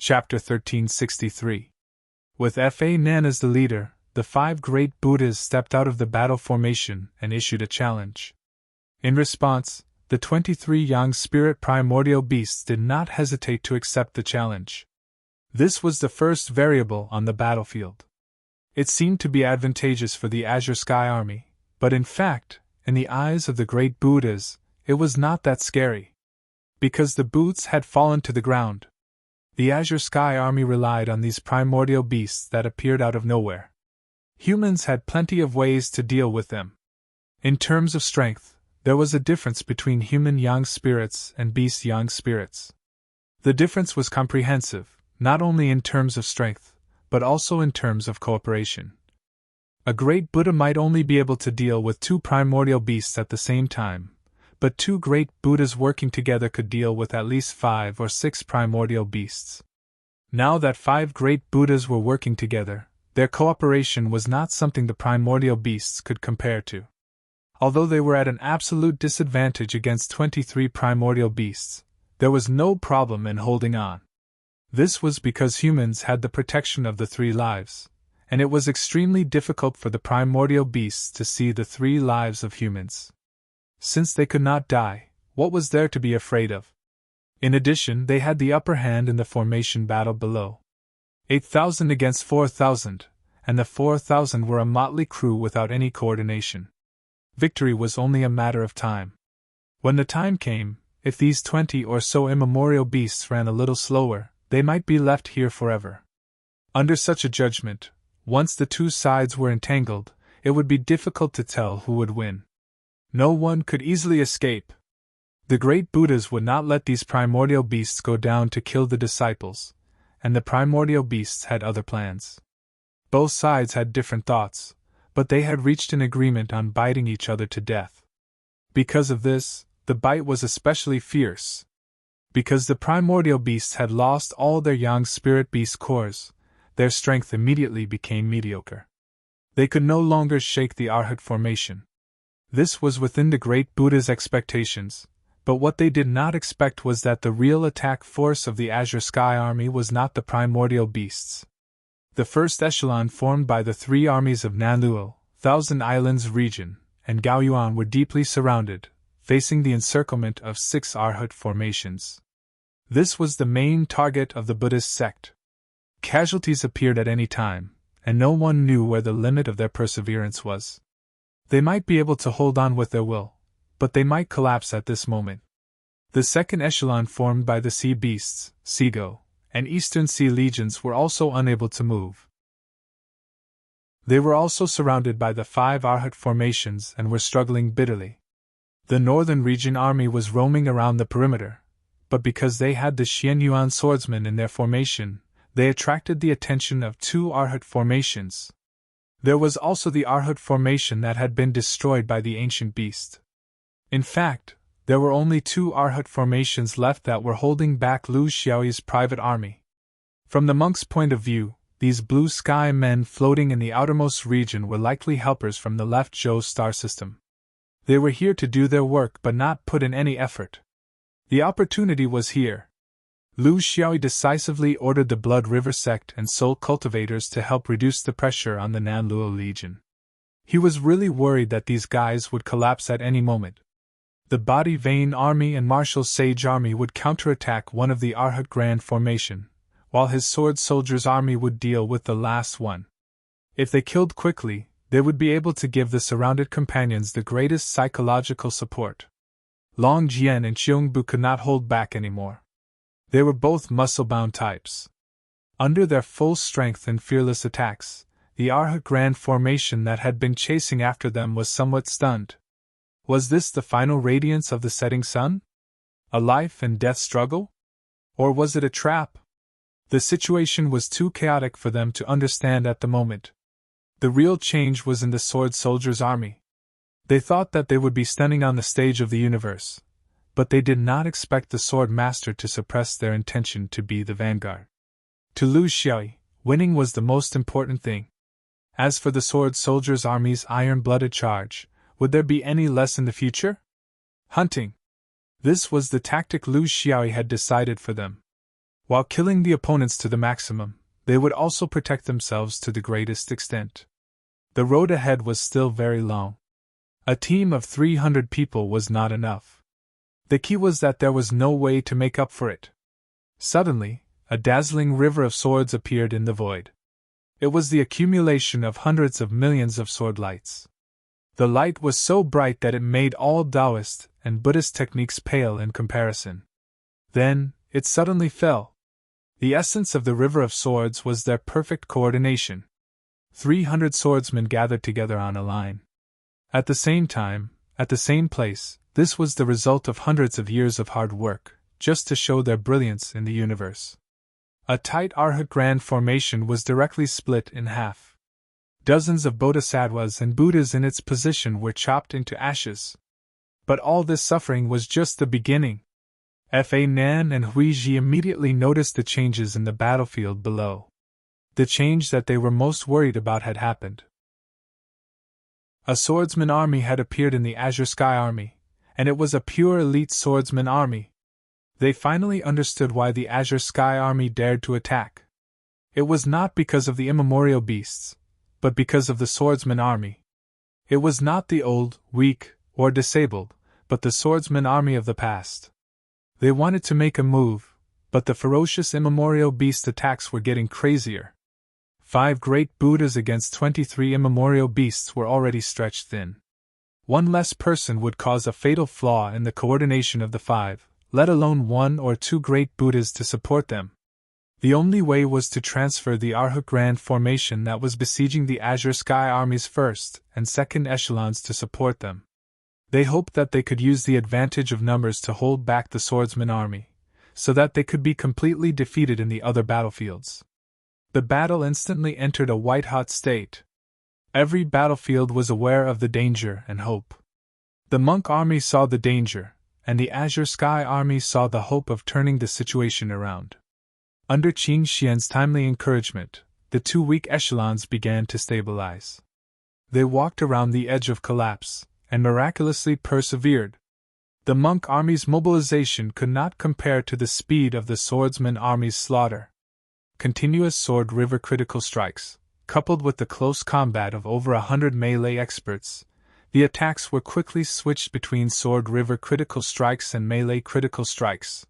Chapter 1363. With Fa Nan as the leader, the 5 great Buddhas stepped out of the battle formation and issued a challenge. In response, the 23 young spirit primordial beasts did not hesitate to accept the challenge. This was the first variable on the battlefield. It seemed to be advantageous for the Azure Sky Army, but in fact, in the eyes of the great Buddhas, it was not that scary. Because the boots had fallen to the ground, the Azure Sky Army relied on these primordial beasts that appeared out of nowhere. Humans had plenty of ways to deal with them. In terms of strength, there was a difference between human young spirits and beast young spirits. The difference was comprehensive, not only in terms of strength, but also in terms of cooperation. A great Buddha might only be able to deal with 2 primordial beasts at the same time, but 2 great Buddhas working together could deal with at least 5 or 6 primordial beasts. Now that 5 great Buddhas were working together, their cooperation was not something the primordial beasts could compare to. Although they were at an absolute disadvantage against 23 primordial beasts, there was no problem in holding on. This was because humans had the protection of the 3 lives, and it was extremely difficult for the primordial beasts to see the 3 lives of humans. Since they could not die, what was there to be afraid of? In addition, they had the upper hand in the formation battle below. 8,000 against 4,000, and the 4,000 were a motley crew without any coordination. Victory was only a matter of time. When the time came, if these 20 or so immemorial beasts ran a little slower, they might be left here forever. Under such a judgment, once the 2 sides were entangled, it would be difficult to tell who would win. No one could easily escape. The great Buddhas would not let these primordial beasts go down to kill the disciples, and the primordial beasts had other plans. Both sides had different thoughts, but they had reached an agreement on biting each other to death. Because of this, the bite was especially fierce. Because the primordial beasts had lost all their young spirit beast cores, their strength immediately became mediocre. They could no longer shake the Arhat formation. This was within the great Buddha's expectations, but what they did not expect was that the real attack force of the Azure Sky Army was not the primordial beasts. The first echelon formed by the 3 armies of Nanluo, Thousand Islands region, and Gaoyuan were deeply surrounded, facing the encirclement of 6 Arhat formations. This was the main target of the Buddhist sect. Casualties appeared at any time, and no one knew where the limit of their perseverance was. They might be able to hold on with their will, but they might collapse at this moment. The second echelon formed by the sea beasts, Seago, and Eastern Sea legions were also unable to move. They were also surrounded by the 5 Arhat formations and were struggling bitterly. The northern region army was roaming around the perimeter, but because they had the Xianyuan swordsmen in their formation, they attracted the attention of 2 Arhat formations. There was also the Arhat formation that had been destroyed by the ancient beast. In fact, there were only 2 Arhat formations left that were holding back Lu Xiaoyi's private army. From the monk's point of view, these blue sky men floating in the outermost region were likely helpers from the left Zhou star system. They were here to do their work but not put in any effort. The opportunity was here. Lu Xiaoyi decisively ordered the Blood River sect and soul cultivators to help reduce the pressure on the Nanluo Legion. He was really worried that these guys would collapse at any moment. The Body Vein Army and Martial Sage Army would counterattack one of the Arhat Grand Formation, while his Sword Soldiers Army would deal with the last one. If they killed quickly, they would be able to give the surrounded companions the greatest psychological support. Long Jian and Xiongbu could not hold back anymore. They were both muscle-bound types. Under their full strength and fearless attacks, the Arhat Grand Formation that had been chasing after them was somewhat stunned. Was this the final radiance of the setting sun? A life and death struggle? Or was it a trap? The situation was too chaotic for them to understand at the moment. The real change was in the Sword Soldiers' army. They thought that they would be standing on the stage of the universe, but they did not expect the Sword Master to suppress their intention to be the vanguard. To Lu Xiaoyi, winning was the most important thing. As for the Sword Soldiers' army's iron-blooded charge, would there be any less in the future? Hunting. This was the tactic Lu Xiaoyi had decided for them. While killing the opponents to the maximum, they would also protect themselves to the greatest extent. The road ahead was still very long. A team of 300 people was not enough. The key was that there was no way to make up for it. Suddenly, a dazzling river of swords appeared in the void. It was the accumulation of hundreds of millions of sword lights. The light was so bright that it made all Taoist and Buddhist techniques pale in comparison. Then, it suddenly fell. The essence of the river of swords was their perfect coordination. 300 swordsmen gathered together on a line. At the same time, at the same place, this was the result of hundreds of years of hard work, just to show their brilliance in the universe. A tight Arhat Grand formation was directly split in half. Dozens of bodhisattvas and Buddhas in its position were chopped into ashes. But all this suffering was just the beginning. Fa Nan and Hui Ji immediately noticed the changes in the battlefield below. The change that they were most worried about had happened. A swordsman army had appeared in the Azure Sky Army, and it was a pure elite swordsman army. They finally understood why the Azure Sky Army dared to attack. It was not because of the immemorial beasts, but because of the swordsman army. It was not the old, weak, or disabled, but the swordsman army of the past. They wanted to make a move, but the ferocious immemorial beast attacks were getting crazier. 5 great Buddhas against 23 immemorial beasts were already stretched thin. One less person would cause a fatal flaw in the coordination of the 5, let alone 1 or 2 great Buddhas to support them. The only way was to transfer the Arhat Grand formation that was besieging the Azure Sky Army's first and second echelons to support them. They hoped that they could use the advantage of numbers to hold back the swordsman army, so that they could be completely defeated in the other battlefields. The battle instantly entered a white-hot state. Every battlefield was aware of the danger and hope. The monk army saw the danger, and the Azure Sky Army saw the hope of turning the situation around. Under Qin Xian's timely encouragement, the 2 weak echelons began to stabilize. They walked around the edge of collapse, and miraculously persevered. The monk army's mobilization could not compare to the speed of the swordsman army's slaughter. Continuous sword river critical strikes, coupled with the close combat of over 100 melee experts, the attacks were quickly switched between sword river critical strikes and melee critical strikes.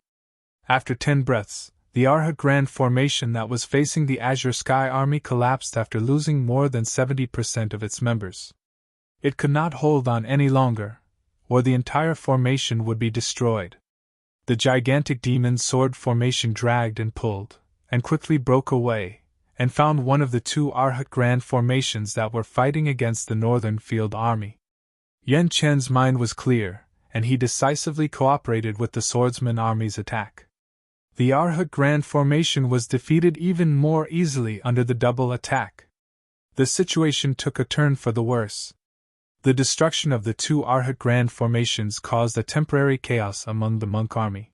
After 10 breaths, the Arhat Grand formation that was facing the Azure Sky Army collapsed after losing more than 70% of its members. It could not hold on any longer, or the entire formation would be destroyed. The gigantic demon sword formation dragged and pulled, and quickly broke away, and found one of the 2 Arhat Grand formations that were fighting against the Northern Field Army. Yan Chen's mind was clear, and he decisively cooperated with the swordsman army's attack. The Arhat Grand formation was defeated even more easily under the double attack. The situation took a turn for the worse. The destruction of the 2 Arhat Grand formations caused a temporary chaos among the monk army.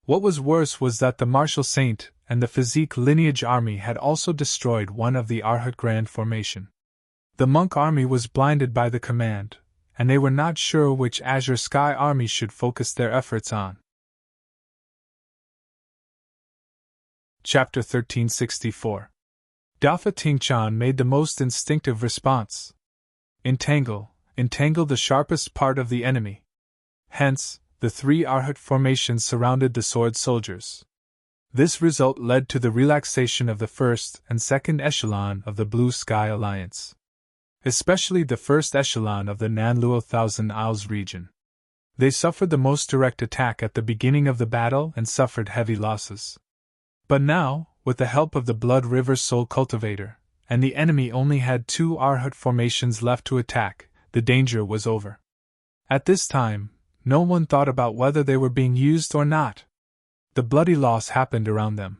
What was worse was that the martial saint and the physique lineage army had also destroyed one of the Arhat Grand formation. The monk army was blinded by the command, and they were not sure which Azure Sky Army should focus their efforts on. Chapter 1364. Dafa Tingchan made the most instinctive response. Entangle the sharpest part of the enemy. Hence, the 3 Arhat formations surrounded the sword soldiers. This result led to the relaxation of the first and second echelon of the Blue Sky Alliance. Especially the first echelon of the Nanluo Thousand Isles region. They suffered the most direct attack at the beginning of the battle and suffered heavy losses. But now, with the help of the Blood River Soul Cultivator, and the enemy only had 2 Arhat formations left to attack, the danger was over. At this time, no one thought about whether they were being used or not. The bloody loss happened around them.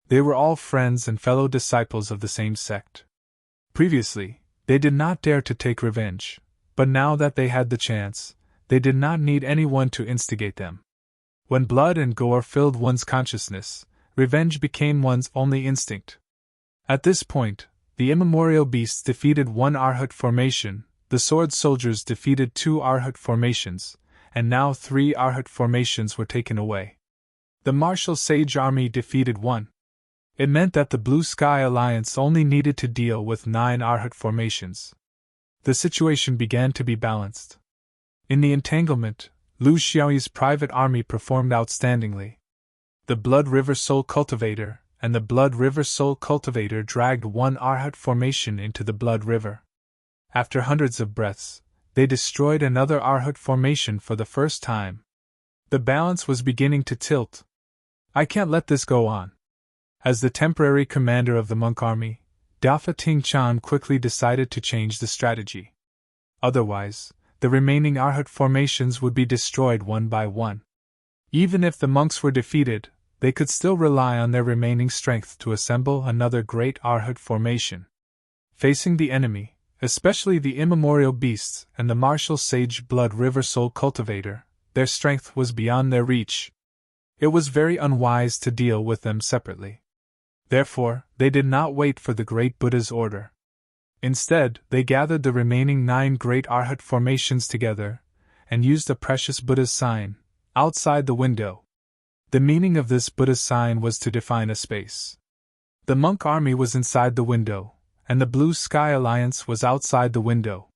They were all friends and fellow disciples of the same sect. Previously, they did not dare to take revenge, but now that they had the chance, they did not need anyone to instigate them. When blood and gore filled one's consciousness, revenge became one's only instinct. At this point, the immemorial beasts defeated 1 Arhat formation, the sword soldiers defeated 2 Arhat formations, and now 3 Arhat formations were taken away. The Marshal Sage army defeated 1. It meant that the Blue Sky Alliance only needed to deal with 9 Arhat formations. The situation began to be balanced. In the entanglement, Lu Xiaoyi's private army performed outstandingly. The Blood River Soul Cultivator and the Blood River Soul Cultivator dragged 1 Arhat formation into the Blood River. After hundreds of breaths, they destroyed another Arhat formation for the first time. The balance was beginning to tilt. I can't let this go on. As the temporary commander of the monk army, Dafa Ting Chan quickly decided to change the strategy. Otherwise, the remaining Arhat formations would be destroyed one by one. Even if the monks were defeated, they could still rely on their remaining strength to assemble another great Arhat formation. Facing the enemy, especially the immemorial beasts and the martial sage Blood River Soul Cultivator, their strength was beyond their reach. It was very unwise to deal with them separately. Therefore, they did not wait for the great Buddha's order. Instead, they gathered the remaining 9 great Arhat formations together and used the precious Buddha's sign outside the window. The meaning of this Buddha's sign was to define a space. The monk army was inside the window, and the Blue Sky Alliance was outside the window.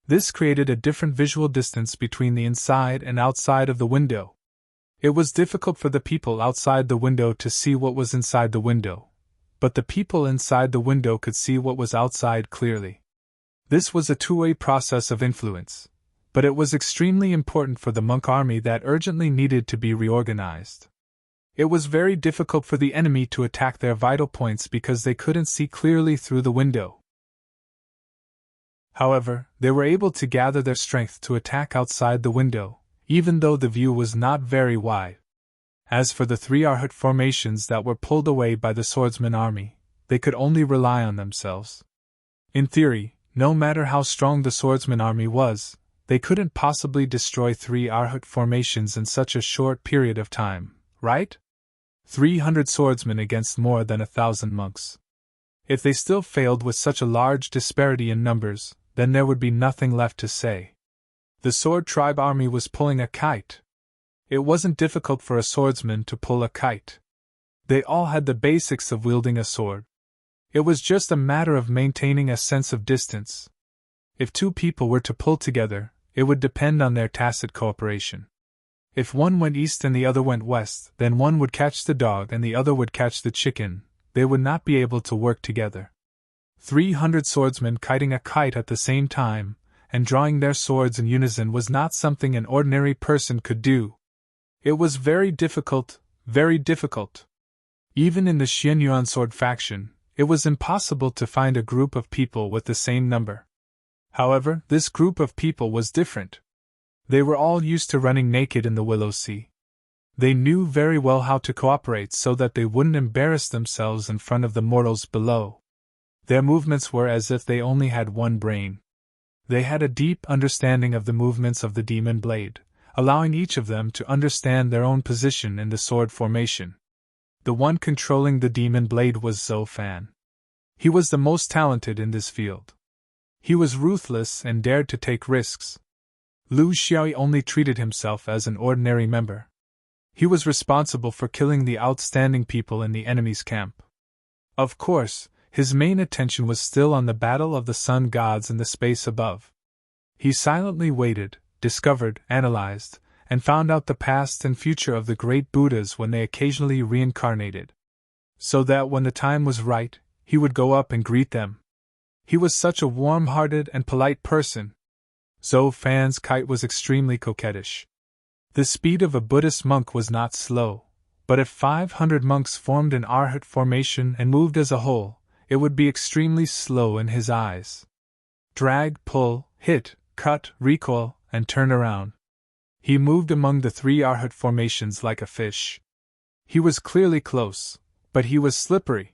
This created a different visual distance between the inside and outside of the window. It was difficult for the people outside the window to see what was inside the window, but the people inside the window could see what was outside clearly. This was a two-way process of influence, but it was extremely important for the monk army that urgently needed to be reorganized. It was very difficult for the enemy to attack their vital points because they couldn't see clearly through the window. However, they were able to gather their strength to attack outside the window, even though the view was not very wide. As for the 3 Arhat formations that were pulled away by the swordsman army, they could only rely on themselves. In theory, no matter how strong the swordsman army was, they couldn't possibly destroy 3 Arhat formations in such a short period of time, right? 300 swordsmen against more than 1,000 monks. If they still failed with such a large disparity in numbers, then there would be nothing left to say. The Sword Tribe army was pulling a kite. It wasn't difficult for a swordsman to pull a kite. They all had the basics of wielding a sword. It was just a matter of maintaining a sense of distance. If 2 people were to pull together, it would depend on their tacit cooperation. If one went east and the other went west, then one would catch the dog and the other would catch the chicken. They would not be able to work together. 300 swordsmen kiting a kite at the same time and drawing their swords in unison was not something an ordinary person could do. It was very difficult, very difficult. Even in the Xianyuan sword faction, it was impossible to find a group of people with the same number. However, this group of people was different. They were all used to running naked in the Willow Sea. They knew very well how to cooperate so that they wouldn't embarrass themselves in front of the mortals below. Their movements were as if they only had one brain. They had a deep understanding of the movements of the demon blade, allowing each of them to understand their own position in the sword formation. The one controlling the demon blade was Zhou Fan. He was the most talented in this field. He was ruthless and dared to take risks. Lu Xiaoyi only treated himself as an ordinary member. He was responsible for killing the outstanding people in the enemy's camp. Of course, his main attention was still on the battle of the sun gods in the space above. He silently waited, discovered, analyzed, and found out the past and future of the great Buddhas when they occasionally reincarnated. So that when the time was right, he would go up and greet them. He was such a warm-hearted and polite person. Zhou Fan's kite was extremely coquettish. The speed of a Buddhist monk was not slow, but if 500 monks formed an Arhat formation and moved as a whole, it would be extremely slow in his eyes. Drag, pull, hit, cut, recoil, and turn around. He moved among the 3 Arhat formations like a fish. He was clearly close, but he was slippery.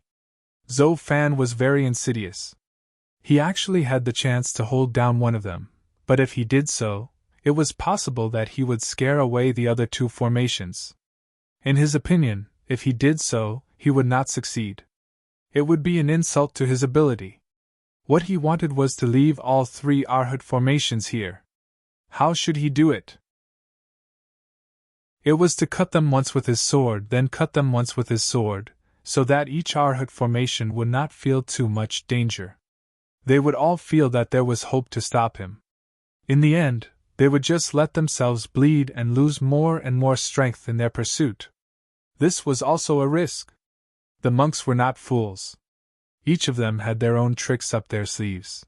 Zhou Fan was very insidious. He actually had the chance to hold down one of them, but if he did so, it was possible that he would scare away the other 2 formations. In his opinion, if he did so, he would not succeed. It would be an insult to his ability. What he wanted was to leave all 3 Arhat formations here. How should he do it? It was to cut them once with his sword, then cut them once with his sword, so that each Arhat formation would not feel too much danger. They would all feel that there was hope to stop him. In the end, they would just let themselves bleed and lose more and more strength in their pursuit. This was also a risk. The monks were not fools. Each of them had their own tricks up their sleeves.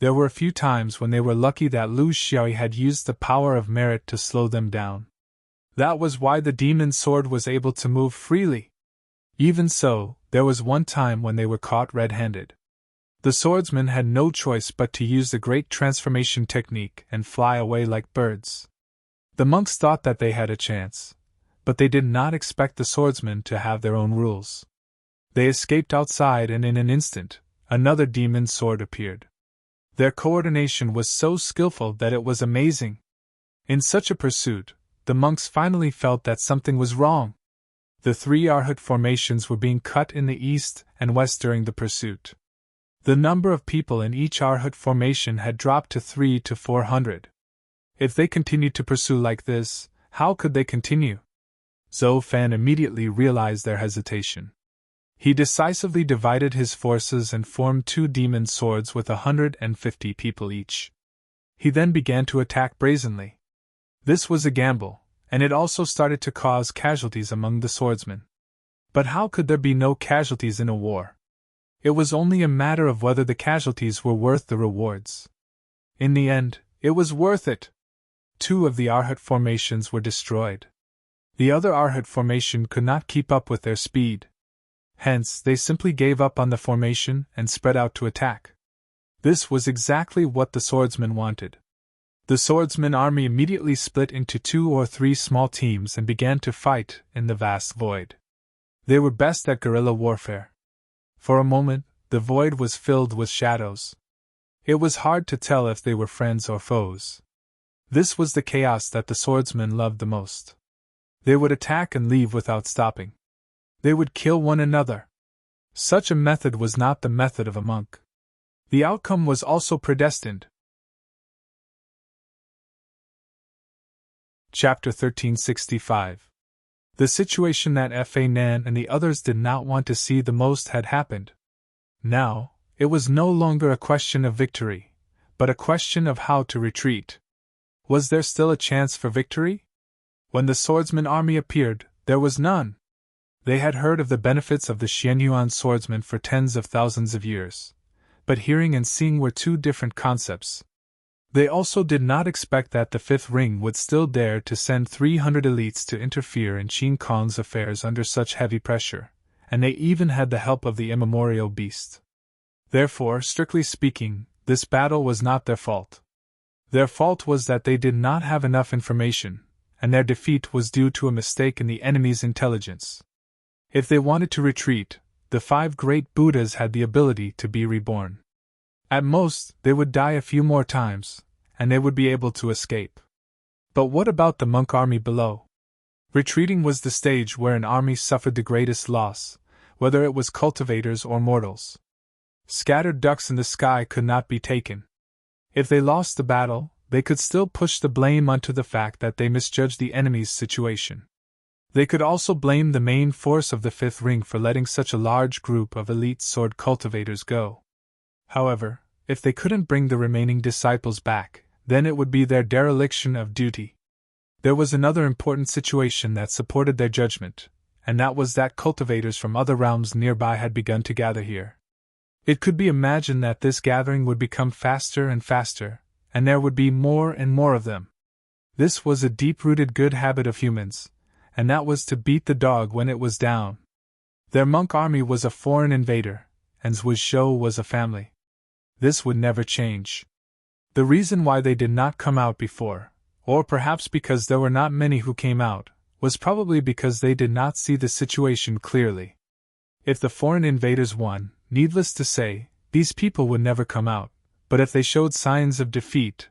There were a few times when they were lucky that Lu Xiaoyi had used the power of merit to slow them down. That was why the demon sword was able to move freely. Even so, there was one time when they were caught red-handed. The swordsmen had no choice but to use the great transformation technique and fly away like birds. The monks thought that they had a chance, but they did not expect the swordsmen to have their own rules. They escaped outside, and in an instant, another demon sword appeared. Their coordination was so skillful that it was amazing. In such a pursuit, the monks finally felt that something was wrong. The 3 Arhat formations were being cut in the east and west during the pursuit. The number of people in each Arhat formation had dropped to 300 to 400. If they continued to pursue like this, how could they continue? Zhou Fan immediately realized their hesitation. He decisively divided his forces and formed 2 demon swords with 150 people each. He then began to attack brazenly. This was a gamble, and it also started to cause casualties among the swordsmen. But how could there be no casualties in a war? It was only a matter of whether the casualties were worth the rewards. In the end, it was worth it. 2 of the Arhat formations were destroyed. The other Arhat formation could not keep up with their speed. Hence, they simply gave up on the formation and spread out to attack. This was exactly what the swordsmen wanted. The swordsman army immediately split into 2 or 3 small teams and began to fight in the vast void. They were best at guerrilla warfare. For a moment, the void was filled with shadows. It was hard to tell if they were friends or foes. This was the chaos that the swordsmen loved the most. They would attack and leave without stopping. They would kill one another. Such a method was not the method of a monk. The outcome was also predestined. Chapter 1365. The situation that Fa Nan and the others did not want to see the most had happened. Now, it was no longer a question of victory, but a question of how to retreat. Was there still a chance for victory? When the swordsman army appeared, there was none. They had heard of the benefits of the Xianyuan swordsman for tens of thousands of years, but hearing and seeing were 2 different concepts. They also did not expect that the 5th ring would still dare to send 300 elites to interfere in Qin Kong's affairs under such heavy pressure, and they even had the help of the immemorial beast. Therefore, strictly speaking, this battle was not their fault. Their fault was that they did not have enough information, and their defeat was due to a mistake in the enemy's intelligence. If they wanted to retreat, the 5 great Buddhas had the ability to be reborn. At most, they would die a few more times, and they would be able to escape. But what about the monk army below? Retreating was the stage where an army suffered the greatest loss, whether it was cultivators or mortals. Scattered ducks in the sky could not be taken. If they lost the battle, they could still push the blame onto the fact that they misjudged the enemy's situation. They could also blame the main force of the 5th ring for letting such a large group of elite sword cultivators go. However, if they couldn't bring the remaining disciples back, then it would be their dereliction of duty. There was another important situation that supported their judgment, and that was that cultivators from other realms nearby had begun to gather here. It could be imagined that this gathering would become faster and faster, and there would be more and more of them. This was a deep-rooted good habit of humans, and that was to beat the dog when it was down. Their monk army was a foreign invader, and Zhuizhou was a family. This would never change. The reason why they did not come out before, or perhaps because there were not many who came out, was probably because they did not see the situation clearly. If the foreign invaders won, needless to say, these people would never come out, but if they showed signs of defeat,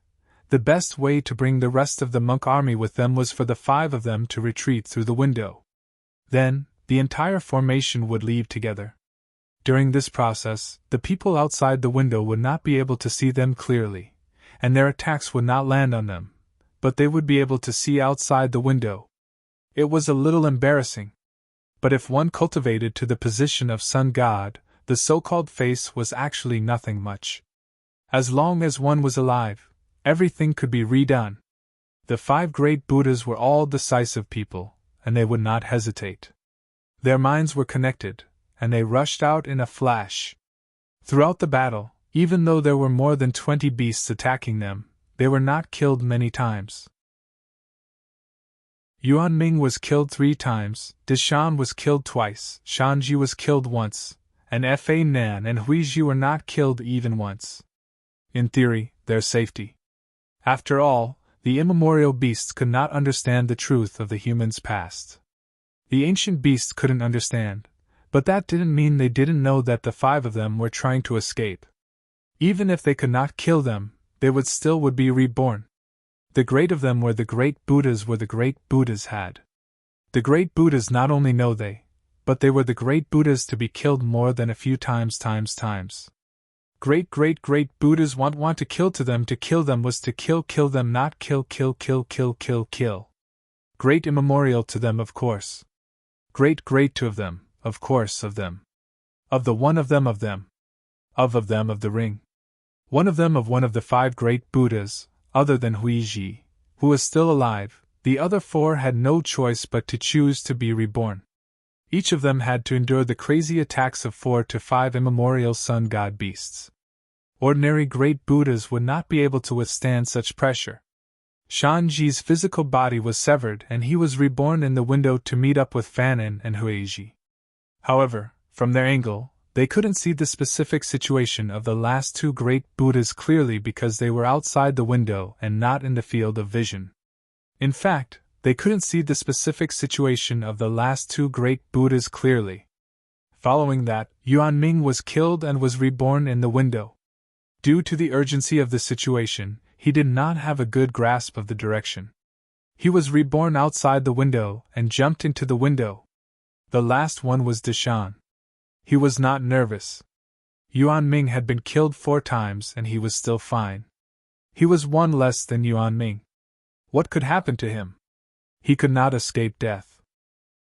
the best way to bring the rest of the monk army with them was for the 5 of them to retreat through the window. Then, the entire formation would leave together. During this process, the people outside the window would not be able to see them clearly, and their attacks would not land on them, but they would be able to see outside the window. It was a little embarrassing. But if one cultivated to the position of sun god, the so-called face was actually nothing much. As long as one was alive, everything could be redone. The 5 great Buddhas were all decisive people, and they would not hesitate. Their minds were connected, and they rushed out in a flash. Throughout the battle, even though there were more than 20 beasts attacking them, they were not killed many times. Yuan Ming was killed 3 times, Deshan was killed twice, Shanji was killed once, and Fa Nan and Huizhi were not killed even once. In theory, their safety. After all, the immemorial beasts could not understand the truth of the human's past. The ancient beasts couldn't understand, but that didn't mean they didn't know that the 5 of them were trying to escape. Even if they could not kill them, they would be reborn. The great of them were the great Buddhas had. The great Buddhas not only know but they were the great Buddhas to be killed more than a few times. Great Buddhas want to kill them was to kill them, not kill. Great immemorial to them, of course. Great to of them, of course, of them. Of the one of them. Of the ring. One of the 5 great Buddhas, other than Huizhi, who was still alive. The other 4 had no choice but to choose to be reborn. Each of them had to endure the crazy attacks of 4 to 5 immemorial sun god beasts. Ordinary great Buddhas would not be able to withstand such pressure. Shanji's physical body was severed and he was reborn in the window to meet up with Fanon and Huizhi. However, from their angle, they couldn't see the specific situation of the last 2 great Buddhas clearly because they were outside the window and not in the field of vision. In fact, they couldn't see the specific situation of the last 2 great Buddhas clearly. Following that, Yuan Ming was killed and was reborn in the window. Due to the urgency of the situation, he did not have a good grasp of the direction. He was reborn outside the window and jumped into the window. The last one was Deshan. He was not nervous. Yuan Ming had been killed 4 times and he was still fine. He was 1 less than Yuan Ming. What could happen to him? He could not escape death.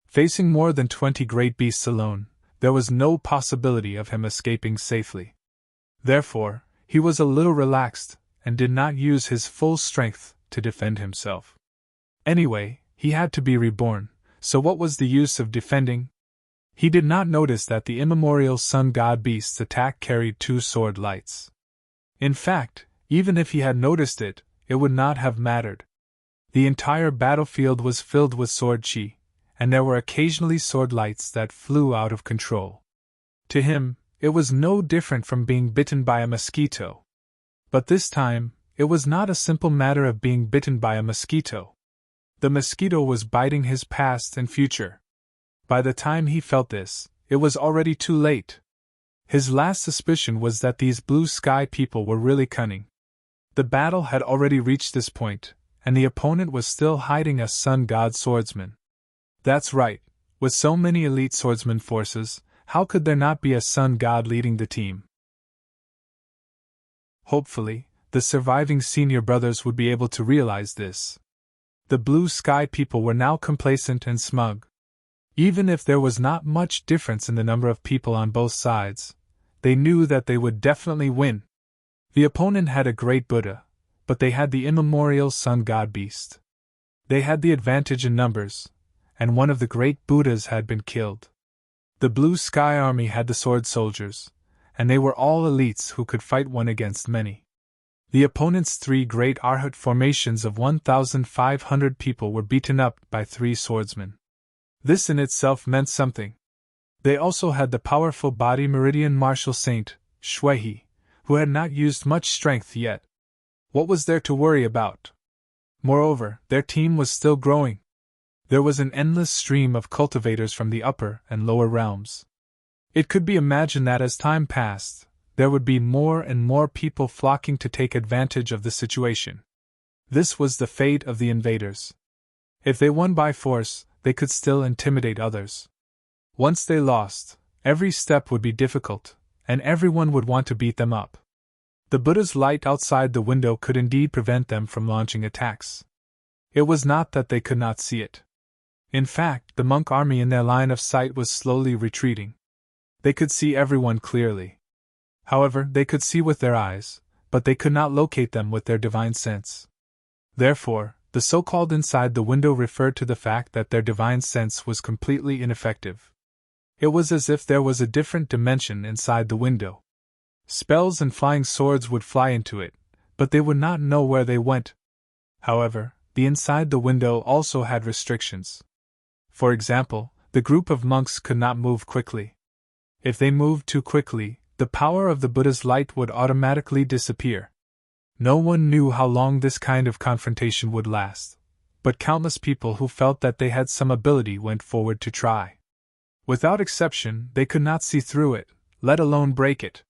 Facing more than 20 great beasts alone, there was no possibility of him escaping safely. Therefore, he was a little relaxed and did not use his full strength to defend himself. Anyway, he had to be reborn, so what was the use of defending? He did not notice that the immemorial sun god beast's attack carried 2 sword lights. In fact, even if he had noticed it, it would not have mattered. The entire battlefield was filled with sword chi, and there were occasionally sword lights that flew out of control. To him, it was no different from being bitten by a mosquito. But this time, it was not a simple matter of being bitten by a mosquito. The mosquito was biting his past and future. By the time he felt this, it was already too late. His last suspicion was that these blue sky people were really cunning. The battle had already reached this point, and the opponent was still hiding a sun god swordsman. That's right, with so many elite swordsman forces, how could there not be a sun god leading the team? Hopefully, the surviving senior brothers would be able to realize this. The blue sky people were now complacent and smug. Even if there was not much difference in the number of people on both sides, they knew that they would definitely win. The opponent had a great Buddha, but they had the immemorial sun god beast. They had the advantage in numbers, and one of the great Buddhas had been killed. The blue sky army had the sword soldiers, and they were all elites who could fight one against many. The opponent's 3 great Arhat formations of 1,500 people were beaten up by 3 swordsmen. This in itself meant something. They also had the powerful body meridian martial saint, Shuihe, who had not used much strength yet. What was there to worry about? Moreover, their team was still growing. There was an endless stream of cultivators from the upper and lower realms. It could be imagined that as time passed, there would be more and more people flocking to take advantage of the situation. This was the fate of the invaders. If they won by force, they could still intimidate others. Once they lost, every step would be difficult, and everyone would want to beat them up. The Buddha's light outside the window could indeed prevent them from launching attacks. It was not that they could not see it. In fact, the monk army in their line of sight was slowly retreating. They could see everyone clearly. However, they could see with their eyes, but they could not locate them with their divine sense. Therefore, the so-called inside the window referred to the fact that their divine sense was completely ineffective. It was as if there was a different dimension inside the window. Spells and flying swords would fly into it, but they would not know where they went. However, the inside the window also had restrictions. For example, the group of monks could not move quickly. If they moved too quickly, the power of the Buddha's light would automatically disappear. No one knew how long this kind of confrontation would last, but countless people who felt that they had some ability went forward to try. Without exception, they could not see through it, let alone break it.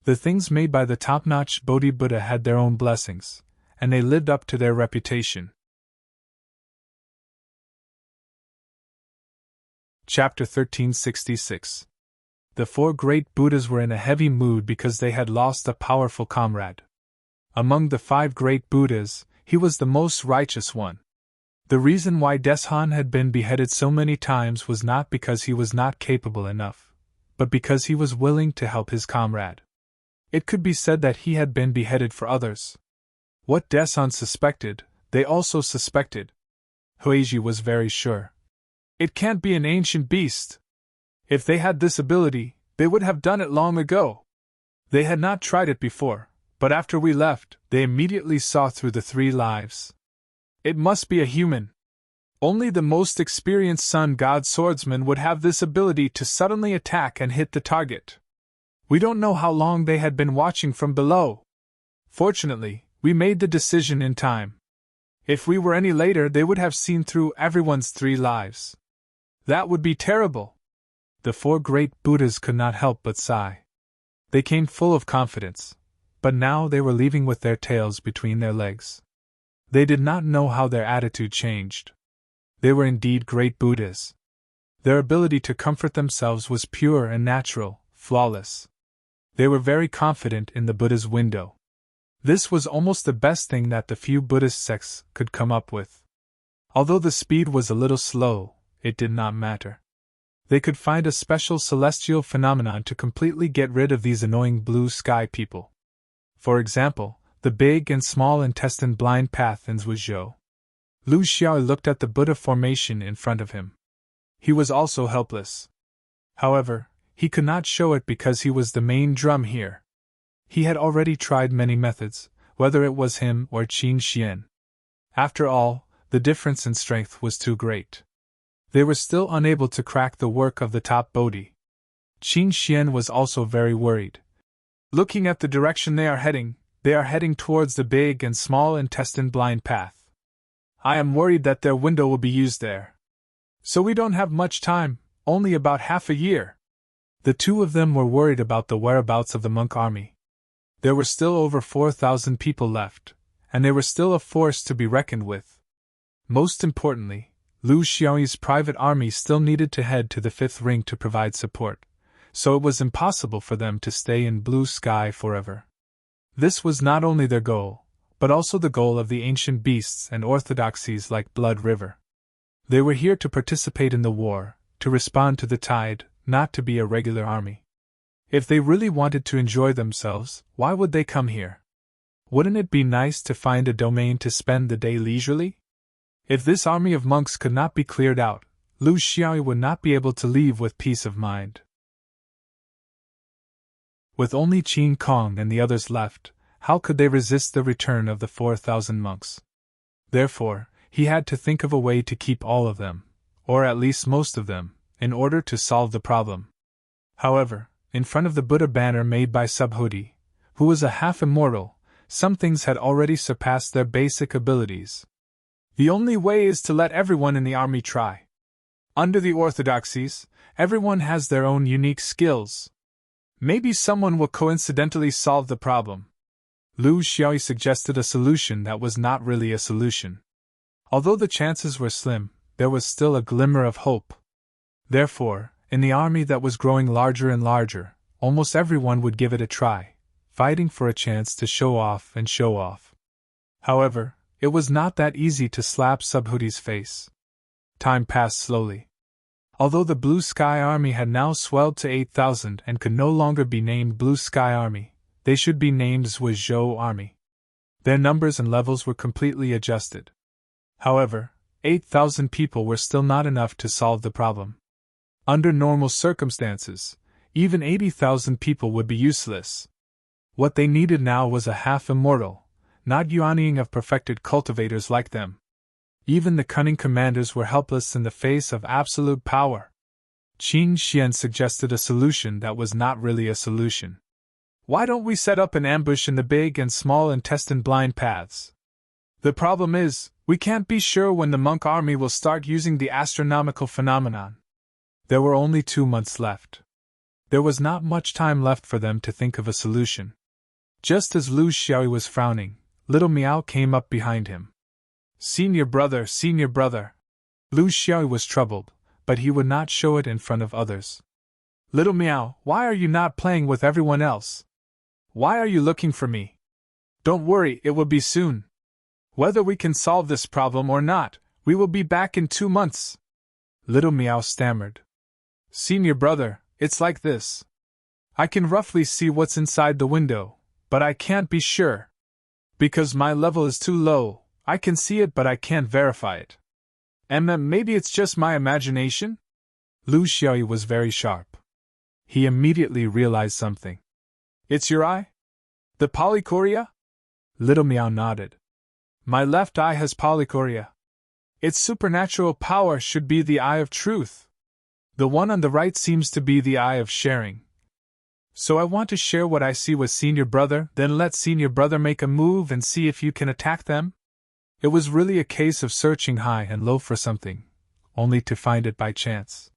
The things made by the top-notch Bodhi Buddha had their own blessings, and they lived up to their reputation. Chapter 1366. The four great Buddhas were in a heavy mood because they had lost a powerful comrade. Among the 5 great Buddhas, he was the most righteous one. The reason why Deshan had been beheaded so many times was not because he was not capable enough, but because he was willing to help his comrade. It could be said that he had been beheaded for others. What Deshan suspected, they also suspected. Huiji was very sure. It can't be an ancient beast. If they had this ability, they would have done it long ago. They had not tried it before. But after we left, they immediately saw through the 3 lives. It must be a human. Only the most experienced sun god swordsman would have this ability to suddenly attack and hit the target. We don't know how long they had been watching from below. Fortunately, we made the decision in time. If we were any later, they would have seen through everyone's 3 lives. That would be terrible. The 4 great Buddhas could not help but sigh. They came full of confidence. But now they were leaving with their tails between their legs. They did not know how their attitude changed. They were indeed great Buddhas. Their ability to comfort themselves was pure and natural, flawless. They were very confident in the Buddha's window. This was almost the best thing that the few Buddhist sects could come up with. Although the speed was a little slow, it did not matter. They could find a special celestial phenomenon to completely get rid of these annoying blue sky people. For example, the big and small intestine blind path in Zhuzhou. Lu Xiao looked at the Buddha formation in front of him. He was also helpless. However, he could not show it because he was the main drum here. He had already tried many methods, whether it was him or Qin Xian. After all, the difference in strength was too great. They were still unable to crack the work of the top Bodhi. Qin Xian was also very worried. Looking at the direction they are heading towards the big and small intestine blind path. I am worried that their window will be used there. So we don't have much time, only about half a year. The 2 of them were worried about the whereabouts of the monk army. There were still over 4,000 people left, and they were still a force to be reckoned with. Most importantly, Lu Xiaoyi's private army still needed to head to the 5th ring to provide support. So it was impossible for them to stay in blue sky forever. This was not only their goal, but also the goal of the ancient beasts and orthodoxies like Blood River. They were here to participate in the war, to respond to the tide, not to be a regular army. If they really wanted to enjoy themselves, why would they come here? Wouldn't it be nice to find a domain to spend the day leisurely? If this army of monks could not be cleared out, Lu Xiaoyi would not be able to leave with peace of mind. With only Qin Kong and the others left, how could they resist the return of the 4,000 monks? Therefore, he had to think of a way to keep all of them, or at least most of them, in order to solve the problem. However, in front of the Buddha banner made by Subhuti, who was a half-immortal, some things had already surpassed their basic abilities. The only way is to let everyone in the army try. Under the orthodoxies, everyone has their own unique skills. Maybe someone will coincidentally solve the problem. Lu Xiaoyi suggested a solution that was not really a solution. Although the chances were slim, there was still a glimmer of hope. Therefore, in the army that was growing larger and larger, almost everyone would give it a try, fighting for a chance to show off and show off. However, it was not that easy to slap Subhuti's face. Time passed slowly. Although the Blue Sky Army had now swelled to 8,000 and could no longer be named Blue Sky Army, they should be named Zhuozhou Army. Their numbers and levels were completely adjusted. However, 8,000 people were still not enough to solve the problem. Under normal circumstances, even 80,000 people would be useless. What they needed now was a half-immortal, not yuanying of perfected cultivators like them. Even the cunning commanders were helpless in the face of absolute power. Qin Xian suggested a solution that was not really a solution. Why don't we set up an ambush in the big and small intestine blind paths? The problem is, we can't be sure when the monk army will start using the astronomical phenomenon. There were only 2 months left. There was not much time left for them to think of a solution. Just as Lu Xiaoyi was frowning, little Miao came up behind him. Senior brother, senior brother. Lu Xiaoyi was troubled, but he would not show it in front of others. Little Miao, why are you not playing with everyone else? Why are you looking for me? Don't worry, it will be soon. Whether we can solve this problem or not, we will be back in 2 months. Little Miao stammered. Senior brother, it's like this. I can roughly see what's inside the window, but I can't be sure. Because my level is too low, I can see it but I can't verify it. Maybe it's just my imagination? Lu Xiaoyi was very sharp. He immediately realized something. It's your eye? The polychoria? Little Miao nodded. My left eye has polychoria. Its supernatural power should be the eye of truth. The one on the right seems to be the eye of sharing. So I want to share what I see with senior brother, then let senior brother make a move and see if you can attack them? It was really a case of searching high and low for something, only to find it by chance.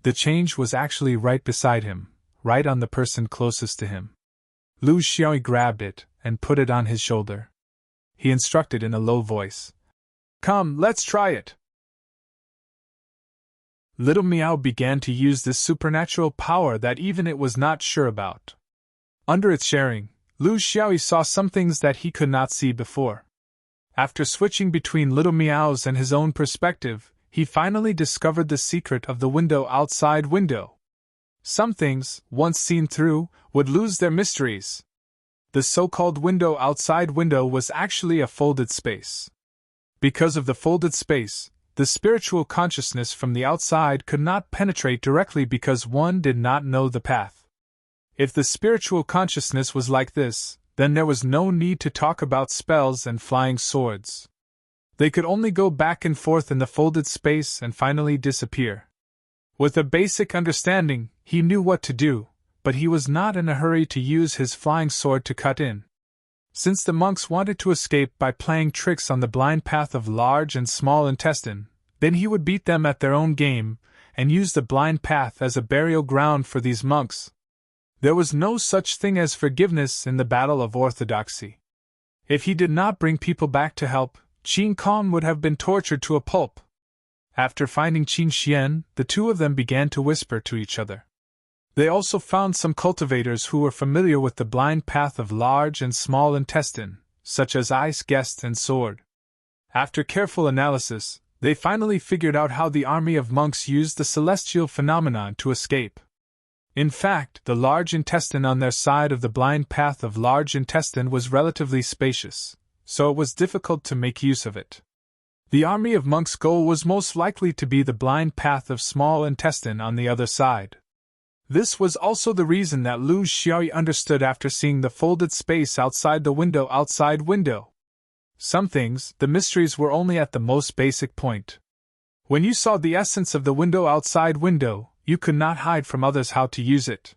The change was actually right beside him, right on the person closest to him. Lu Xiaoyi grabbed it and put it on his shoulder. He instructed in a low voice. Come, let's try it. Little Miao began to use this supernatural power that even it was not sure about. Under its sharing, Lu Xiaoyi saw some things that he could not see before. After switching between Little Miao's and his own perspective, he finally discovered the secret of the window outside window. Some things, once seen through, would lose their mysteries. The so-called window outside window was actually a folded space. Because of the folded space, the spiritual consciousness from the outside could not penetrate directly because one did not know the path. If the spiritual consciousness was like this, then there was no need to talk about spells and flying swords. They could only go back and forth in the folded space and finally disappear. With a basic understanding, he knew what to do, but he was not in a hurry to use his flying sword to cut in. Since the monks wanted to escape by playing tricks on the blind path of large and small intestine, then he would beat them at their own game, and use the blind path as a burial ground for these monks. There was no such thing as forgiveness in the battle of orthodoxy. If he did not bring people back to help, Qin Kong would have been tortured to a pulp. After finding Qin Xian, the two of them began to whisper to each other. They also found some cultivators who were familiar with the blind path of large and small intestine, such as ice, guest, and sword. After careful analysis, they finally figured out how the army of monks used the celestial phenomenon to escape. In fact, the large intestine on their side of the blind path of large intestine was relatively spacious, so it was difficult to make use of it. The army of monks' goal was most likely to be the blind path of small intestine on the other side. This was also the reason that Lu Xiaoyi understood after seeing the folded space outside the window outside window. Some things, the mysteries were only at the most basic point. When you saw the essence of the window outside window, you could not hide from others how to use it.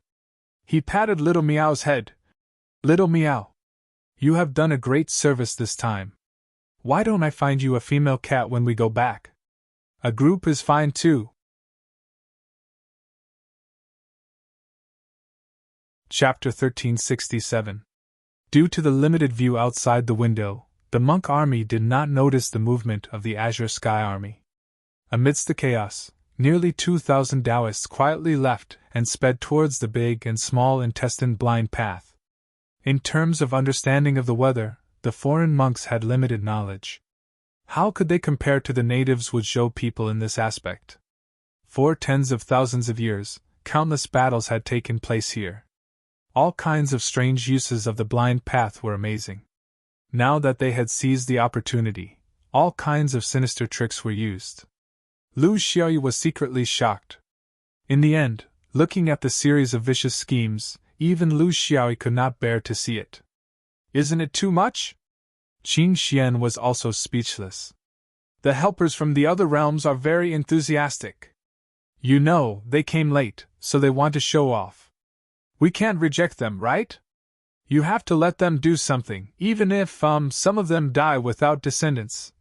He patted Little Miao's head. Little Miao, you have done a great service this time. Why don't I find you a female cat when we go back? A group is fine too. Chapter 1367. Due to the limited view outside the window, the monk army did not notice the movement of the Azure Sky Army. Amidst the chaos, nearly 2,000 Taoists quietly left and sped towards the big and small intestine blind path. In terms of understanding of the weather, the foreign monks had limited knowledge. How could they compare to the natives Wuzhou people in this aspect? For tens of thousands of years, countless battles had taken place here. All kinds of strange uses of the blind path were amazing. Now that they had seized the opportunity, all kinds of sinister tricks were used. Lu Xiaoyu was secretly shocked. In the end, looking at the series of vicious schemes, even Lu Xiaoyu could not bear to see it. Isn't it too much? Qing Xian was also speechless. The helpers from the other realms are very enthusiastic. You know, they came late, so they want to show off. We can't reject them, right? You have to let them do something, even if, some of them die without descendants.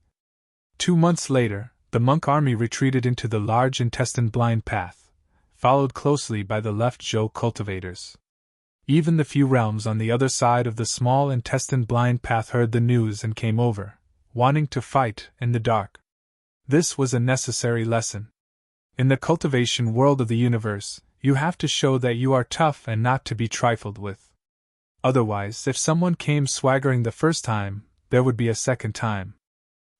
2 months later, the monk army retreated into the large intestine blind path, followed closely by the left Zhou cultivators. Even the few realms on the other side of the small intestine blind path heard the news and came over, wanting to fight in the dark. This was a necessary lesson. In the cultivation world of the universe, you have to show that you are tough and not to be trifled with. Otherwise, if someone came swaggering the first time, there would be a second time.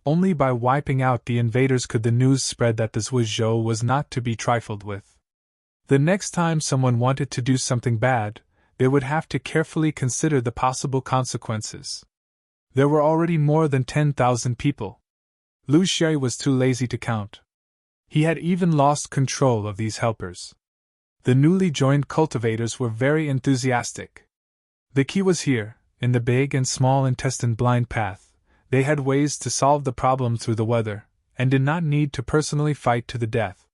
Only by wiping out the invaders could the news spread that the Wuzhou was not to be trifled with. The next time someone wanted to do something bad, they would have to carefully consider the possible consequences. There were already more than 10,000 people. Lu Xiaoyu was too lazy to count. He had even lost control of these helpers. The newly joined cultivators were very enthusiastic. The key was here, in the big and small intestine blind path. They had ways to solve the problem through the weather, and did not need to personally fight to the death.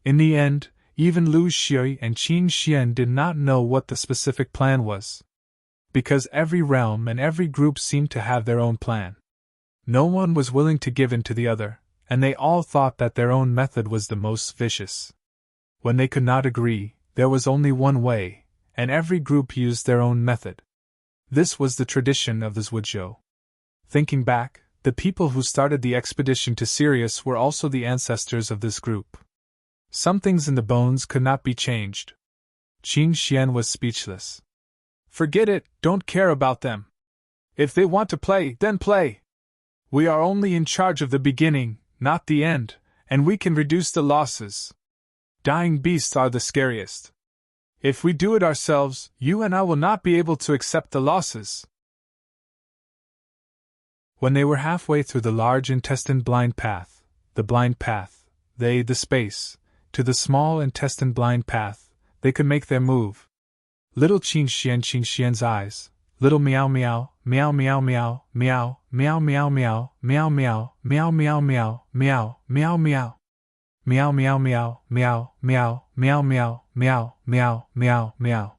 In the end, even Lu Xiaoyu and Qing Xian did not know what the specific plan was. Because every realm and every group seemed to have their own plan. No one was willing to give in to the other, and they all thought that their own method was the most vicious. When they could not agree, there was only one way, and every group used their own method. This was the tradition of the Wuzhou. Thinking back, the people who started the expedition to Sirius were also the ancestors of this group. Some things in the bones could not be changed. Qing Xian was speechless. Forget it, don't care about them. If they want to play, then play. We are only in charge of the beginning, not the end, and we can reduce the losses. Dying beasts are the scariest. If we do it ourselves, you and I will not be able to accept the losses. When they were halfway through the large intestine blind path, the space, to the small intestine blind path, they could make their move. Little Qing Xian's eyes, little meow meow, meow meow meow, meow, meow meow meow, meow meow, meow meow meow, meow, meow meow. Meow meow meow, meow, meow, meow meow, meow, meow, meow, meow.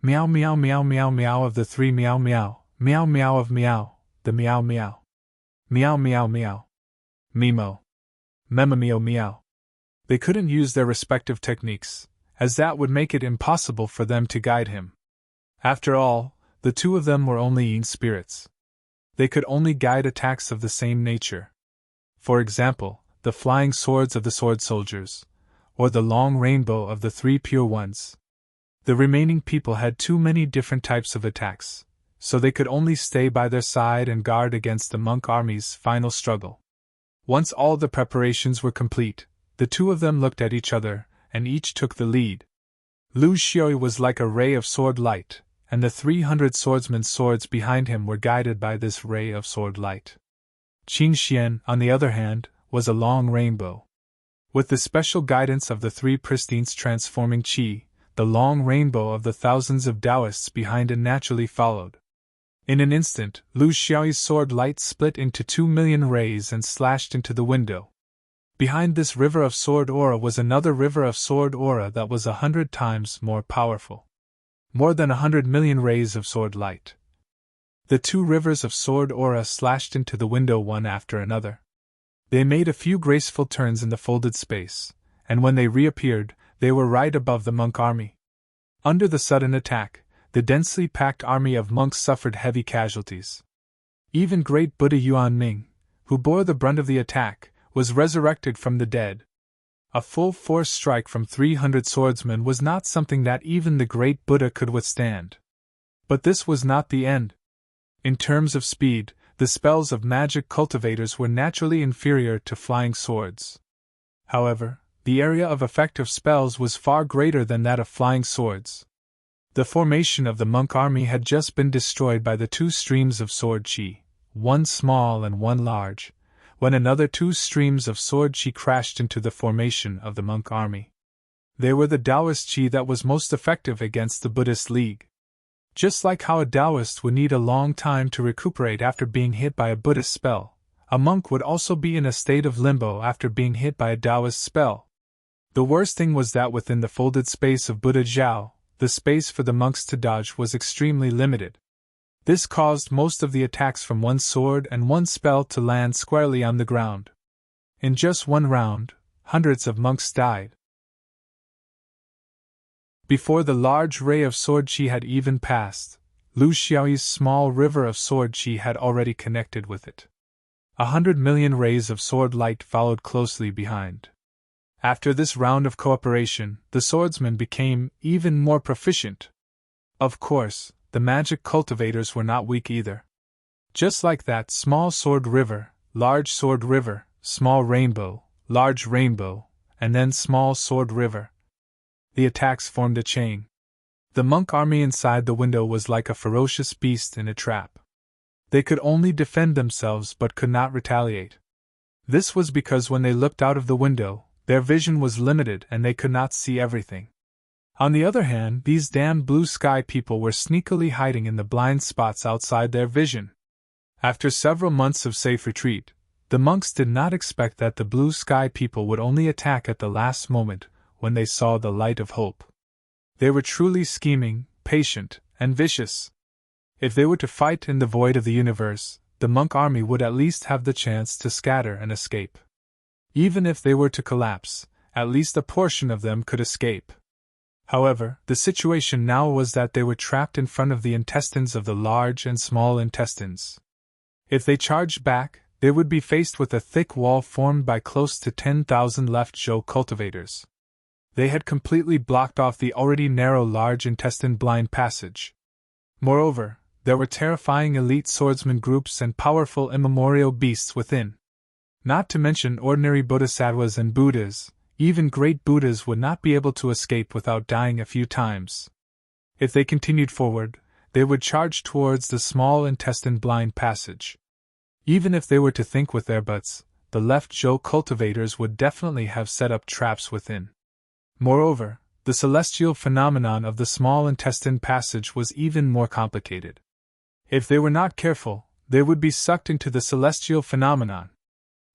Meow meow meow meow meow of the three meow meow, meow meow of meow, the meow meow. Meow meow meow. Mimo. Memamio meow. They couldn't use their respective techniques, as that would make it impossible for them to guide him. After all, the two of them were only yin spirits. They could only guide attacks of the same nature. For example, the flying swords of the sword soldiers, or the long rainbow of the three pure ones. The remaining people had too many different types of attacks, so they could only stay by their side and guard against the monk army's final struggle. Once all the preparations were complete, the two of them looked at each other, and each took the lead. Lu Xiaoyu was like a ray of sword light, and the 300 swordsmen's swords behind him were guided by this ray of sword light. Qing Xian, on the other hand, was a long rainbow. With the special guidance of the three pristines transforming qi, the long rainbow of the thousands of Taoists behind it naturally followed. In an instant, Lu Xiaoyu's sword light split into 2 million rays and slashed into the window. Behind this river of sword aura was another river of sword aura that was 100 times more powerful. More than 100 million rays of sword light. The two rivers of sword aura slashed into the window one after another. They made a few graceful turns in the folded space, and when they reappeared, they were right above the monk army. Under the sudden attack, the densely packed army of monks suffered heavy casualties. Even great Buddha Yuan Ming, who bore the brunt of the attack, was resurrected from the dead. A full-force strike from 300 swordsmen was not something that even the great Buddha could withstand. But this was not the end. In terms of speed, The spells of magic cultivators were naturally inferior to flying swords. However, the area of effect of spells was far greater than that of flying swords. The formation of the monk army had just been destroyed by the two streams of sword chi, one small and one large, when another two streams of sword chi crashed into the formation of the monk army. They were the Taoist chi that was most effective against the Buddhist League. Just like how a Taoist would need a long time to recuperate after being hit by a Buddhist spell, a monk would also be in a state of limbo after being hit by a Taoist spell. The worst thing was that within the folded space of Buddha Zhao, the space for the monks to dodge was extremely limited. This caused most of the attacks from one sword and one spell to land squarely on the ground. In just one round, hundreds of monks died. Before the large ray of sword chi had even passed, Lu Xiaoyi's small river of sword chi had already connected with it. 100 million rays of sword light followed closely behind. After this round of cooperation, the swordsmen became even more proficient. Of course, the magic cultivators were not weak either. Just like that, small sword river, small rainbow, large rainbow, and then small sword river. The attacks formed a chain. The monk army inside the window was like a ferocious beast in a trap. They could only defend themselves but could not retaliate. This was because when they looked out of the window, their vision was limited and they could not see everything. On the other hand, these damned blue sky people were sneakily hiding in the blind spots outside their vision. After several months of safe retreat, the monks did not expect that the blue sky people would only attack at the last moment, when they saw the light of hope. They were truly scheming, patient, and vicious. If they were to fight in the void of the universe, the monk army would at least have the chance to scatter and escape. Even if they were to collapse, at least a portion of them could escape. However, the situation now was that they were trapped in front of the intestines of the large and small intestines. If they charged back, they would be faced with a thick wall formed by close to 10,000 left Zhou cultivators. They had completely blocked off the already narrow large intestine blind passage. Moreover, there were terrifying elite swordsman groups and powerful immemorial beasts within. Not to mention ordinary bodhisattvas and Buddhas, even great Buddhas would not be able to escape without dying a few times. If they continued forward, they would charge towards the small intestine blind passage. Even if they were to think with their butts, the left Zhou cultivators would definitely have set up traps within. Moreover, the celestial phenomenon of the small intestine passage was even more complicated. If they were not careful, they would be sucked into the celestial phenomenon.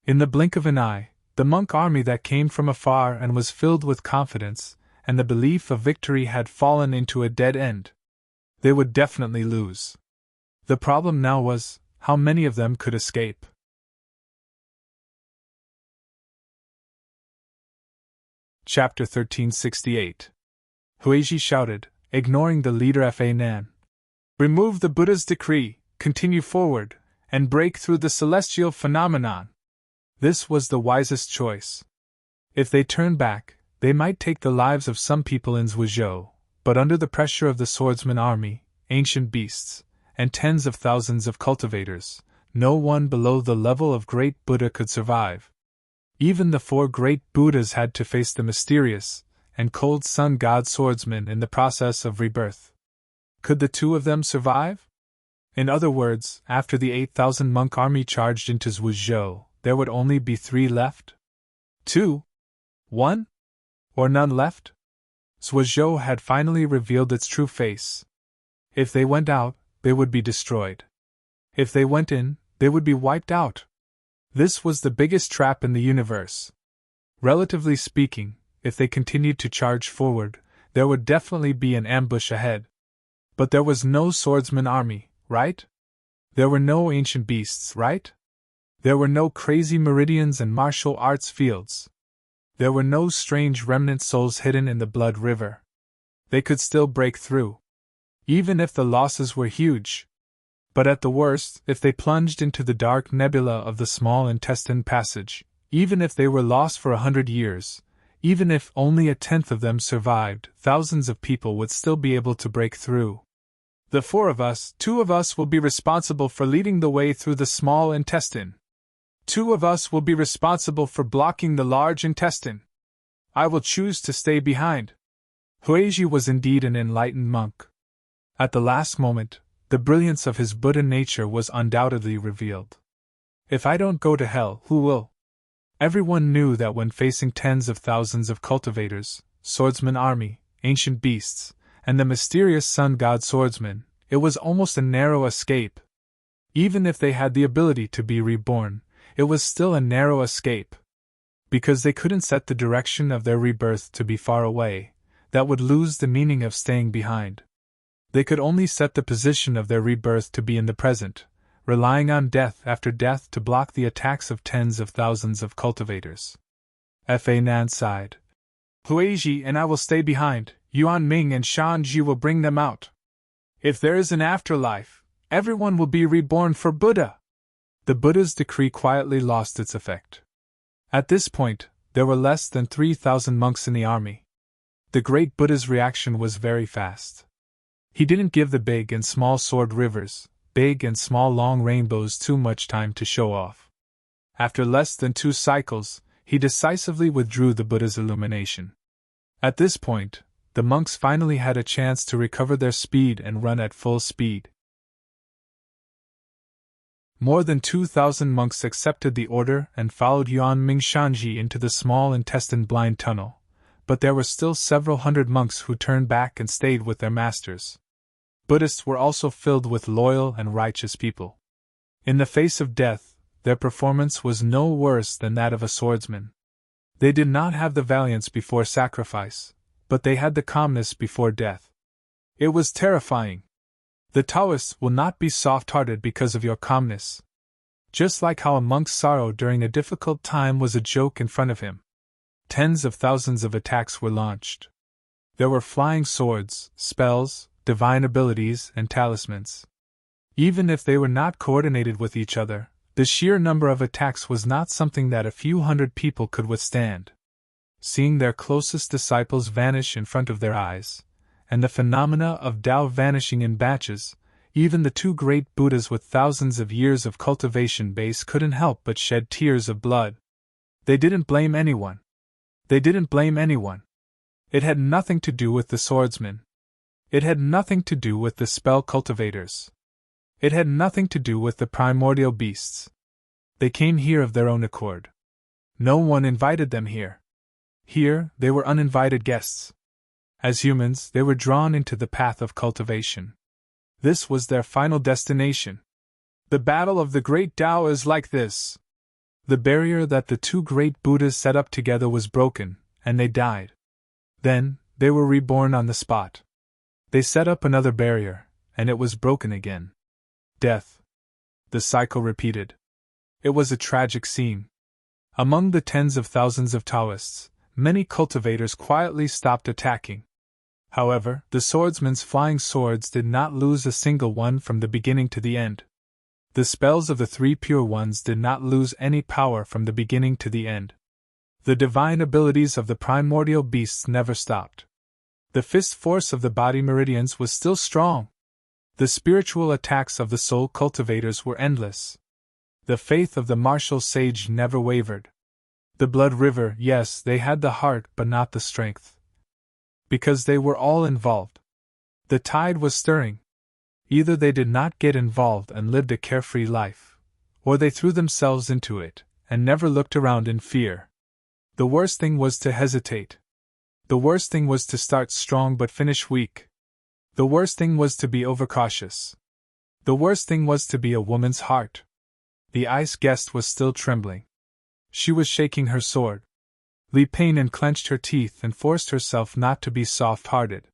In the blink of an eye, the monk army that came from afar and was filled with confidence and the belief of victory had fallen into a dead end. They would definitely lose. The problem now was, how many of them could escape? Chapter 1368. Huizhi shouted, ignoring the leader Fa Nan. Remove the Buddha's decree, continue forward, and break through the celestial phenomenon. This was the wisest choice. If they turned back, they might take the lives of some people in Zhuozhou, but under the pressure of the swordsman army, ancient beasts, and tens of thousands of cultivators, no one below the level of great Buddha could survive. Even the 4 great Buddhas had to face the mysterious and cold sun god swordsmen in the process of rebirth. Could the 2 of them survive? In other words, after the 8,000 monk army charged into Zhuozhou, there would only be 3 left? 2? 1? Or none left? Zhuozhou had finally revealed its true face. If they went out, they would be destroyed. If they went in, they would be wiped out. This was the biggest trap in the universe. Relatively speaking, if they continued to charge forward, there would definitely be an ambush ahead. But there was no swordsman army, right? There were no ancient beasts, right? There were no crazy meridians and martial arts fields. There were no strange remnant souls hidden in the blood river. They could still break through. Even if the losses were huge. But at the worst, if they plunged into the dark nebula of the small intestine passage, even if they were lost for 100 years, even if only 1/10 of them survived, thousands of people would still be able to break through. The four of us, 2 of us will be responsible for leading the way through the small intestine. 2 of us will be responsible for blocking the large intestine. I will choose to stay behind. Huiji was indeed an enlightened monk. At the last moment, the brilliance of his Buddha nature was undoubtedly revealed. If I don't go to hell, who will? Everyone knew that when facing tens of thousands of cultivators, swordsman army, ancient beasts, and the mysterious sun god swordsman, it was almost a narrow escape. Even if they had the ability to be reborn, it was still a narrow escape. Because they couldn't set the direction of their rebirth to be far away, that would lose the meaning of staying behind. They could only set the position of their rebirth to be in the present, relying on death after death to block the attacks of tens of thousands of cultivators. Fa Nan sighed. Huiji and I will stay behind, Yuan Ming and Shan Ji will bring them out. If there is an afterlife, everyone will be reborn for Buddha. The Buddha's decree quietly lost its effect. At this point, there were less than 3,000 monks in the army. The great Buddha's reaction was very fast. He didn't give the big and small sword rivers, big and small long rainbows too much time to show off. After less than 2 cycles, he decisively withdrew the Buddha's illumination. At this point, the monks finally had a chance to recover their speed and run at full speed. More than 2,000 monks accepted the order and followed Yuan Ming Shanji into the small intestine blind tunnel, but there were still several hundred monks who turned back and stayed with their masters. Buddhists were also filled with loyal and righteous people. In the face of death, their performance was no worse than that of a swordsman. They did not have the valiance before sacrifice, but they had the calmness before death. It was terrifying. The Taoists will not be soft-hearted because of your calmness. Just like how a monk's sorrow during a difficult time was a joke in front of him. Tens of thousands of attacks were launched. There were flying swords, spells, divine abilities, and talismans. Even if they were not coordinated with each other, the sheer number of attacks was not something that a few hundred people could withstand. Seeing their closest disciples vanish in front of their eyes, and the phenomena of Tao vanishing in batches, even the 2 great Buddhas with thousands of years of cultivation base couldn't help but shed tears of blood. They didn't blame anyone. They didn't blame anyone. It had nothing to do with the swordsmen. It had nothing to do with the spell cultivators. It had nothing to do with the primordial beasts. They came here of their own accord. No one invited them here. Here, they were uninvited guests. As humans, they were drawn into the path of cultivation. This was their final destination. The battle of the great Tao is like this. The barrier that the 2 great Buddhas set up together was broken, and they died. Then, they were reborn on the spot. They set up another barrier, and it was broken again. Death. The cycle repeated. It was a tragic scene. Among the tens of thousands of Taoists, many cultivators quietly stopped attacking. However, the swordsmen's flying swords did not lose a single one from the beginning to the end. The spells of the 3 pure ones did not lose any power from the beginning to the end. The divine abilities of the primordial beasts never stopped. The fist force of the body meridians was still strong. The spiritual attacks of the soul cultivators were endless. The faith of the martial sage never wavered. The blood river, yes, they had the heart but not the strength. Because they were all involved. The tide was stirring. Either they did not get involved and lived a carefree life, or they threw themselves into it, and never looked around in fear. The worst thing was to hesitate. The worst thing was to start strong but finish weak. The worst thing was to be overcautious. The worst thing was to be a woman's heart. The ice guest was still trembling. She was shaking her sword. Li Peinan clenched her teeth and forced herself not to be soft-hearted.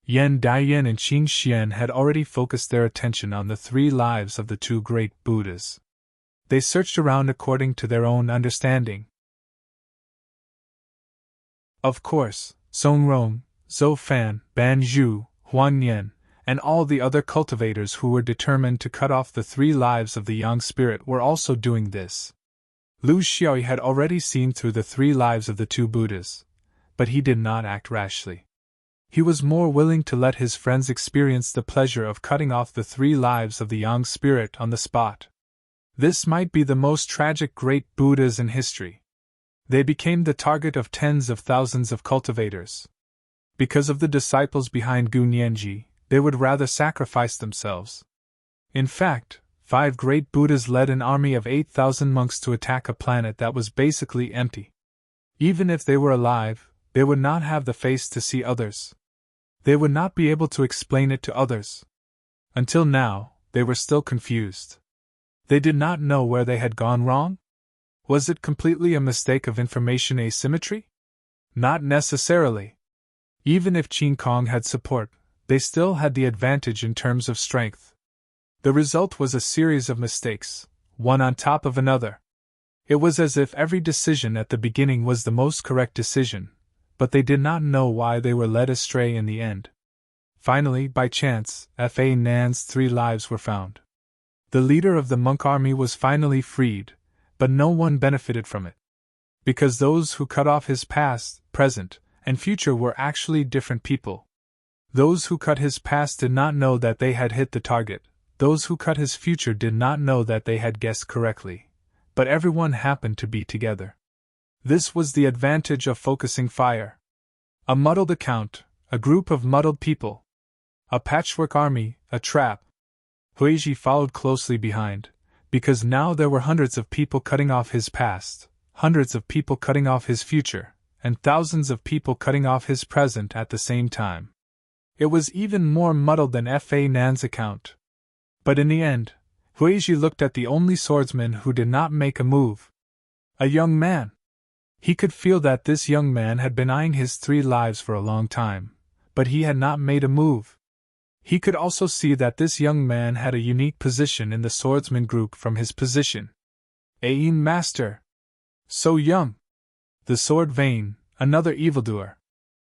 Yan Daiyan and Qing Xian had already focused their attention on the 3 lives of the 2 great Buddhas. They searched around according to their own understanding. Of course, Song Rong, Zhou Fan, Ban Zhu, Huan Yan, and all the other cultivators who were determined to cut off the 3 lives of the young spirit were also doing this. Lu Xiaoyi had already seen through the 3 lives of the 2 Buddhas, but he did not act rashly. he was more willing to let his friends experience the pleasure of cutting off the 3 lives of the yang spirit on the spot. This might be the most tragic great Buddhas in history. They became the target of tens of thousands of cultivators. Because of the disciples behind Gu Nianji, they would rather sacrifice themselves. In fact, 5 great Buddhas led an army of 8,000 monks to attack a planet that was basically empty. Even if they were alive, they would not have the face to see others. They would not be able to explain it to others. Until now, they were still confused. They did not know where they had gone wrong? Was it completely a mistake of information asymmetry? Not necessarily. Even if Qin Kong had support, they still had the advantage in terms of strength. The result was a series of mistakes, one on top of another. It was as if every decision at the beginning was the most correct decision, but they did not know why they were led astray in the end. Finally, by chance, Fa Nan's 3 lives were found. The leader of the monk army was finally freed, but no one benefited from it. Because those who cut off his past, present, and future were actually different people. Those who cut his past did not know that they had hit the target, those who cut his future did not know that they had guessed correctly, but everyone happened to be together. This was the advantage of focusing fire. A muddled account, a group of muddled people. A patchwork army, a trap. Huiji followed closely behind, because now there were hundreds of people cutting off his past, hundreds of people cutting off his future, and thousands of people cutting off his present at the same time. It was even more muddled than Fa Nan's account. But in the end, Huiji looked at the only swordsman who did not make a move. A young man. He could feel that this young man had been eyeing his 3 lives for a long time, but he had not made a move. He could also see that this young man had a unique position in the swordsman group from his position. Ain Master. So young. The sword vein, another evildoer.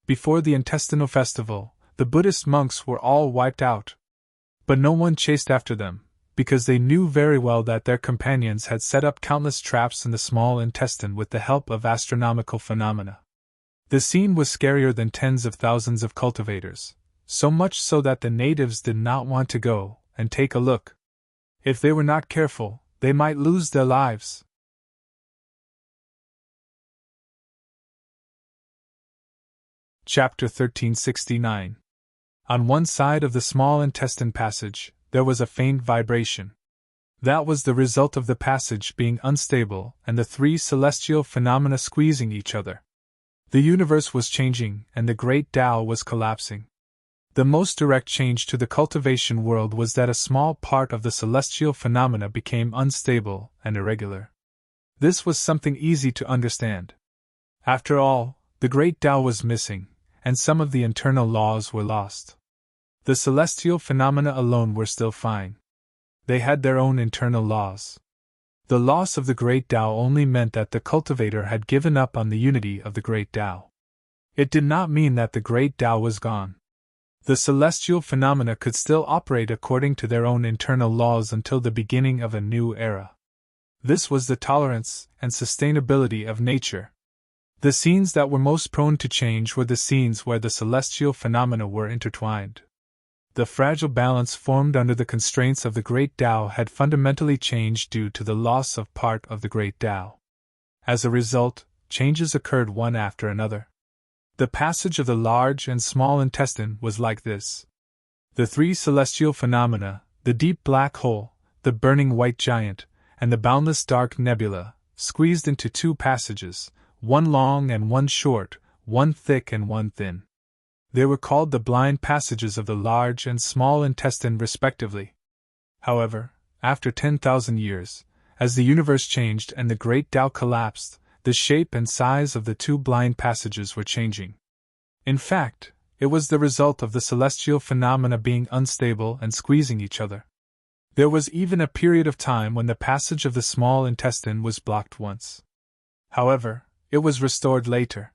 Before the intestinal festival, the Buddhist monks were all wiped out. But no one chased after them, because they knew very well that their companions had set up countless traps in the small intestine with the help of astronomical phenomena. The scene was scarier than tens of thousands of cultivators, so much so that the natives did not want to go and take a look. If they were not careful, they might lose their lives. Chapter 1369. On one side of the small intestine passage, there was a faint vibration. That was the result of the passage being unstable and the 3 celestial phenomena squeezing each other. The universe was changing and the great Tao was collapsing. The most direct change to the cultivation world was that a small part of the celestial phenomena became unstable and irregular. This was something easy to understand. After all, the great Tao was missing, and some of the internal laws were lost. The celestial phenomena alone were still fine. They had their own internal laws. The loss of the great Tao only meant that the cultivator had given up on the unity of the great Tao. It did not mean that the great Tao was gone. The celestial phenomena could still operate according to their own internal laws until the beginning of a new era. This was the tolerance and sustainability of nature. The scenes that were most prone to change were the scenes where the celestial phenomena were intertwined. The fragile balance formed under the constraints of the great Tao had fundamentally changed due to the loss of part of the great Tao. As a result, changes occurred one after another. The passage of the large and small intestine was like this. The 3 celestial phenomena, the deep black hole, the burning white giant, and the boundless dark nebula, squeezed into 2 passages, one long and one short, one thick and one thin. They were called the blind passages of the large and small intestine respectively. However, after 10,000 years, as the universe changed and the great Tao collapsed, the shape and size of the 2 blind passages were changing. In fact, it was the result of the celestial phenomena being unstable and squeezing each other. There was even a period of time when the passage of the small intestine was blocked once. However, it was restored later.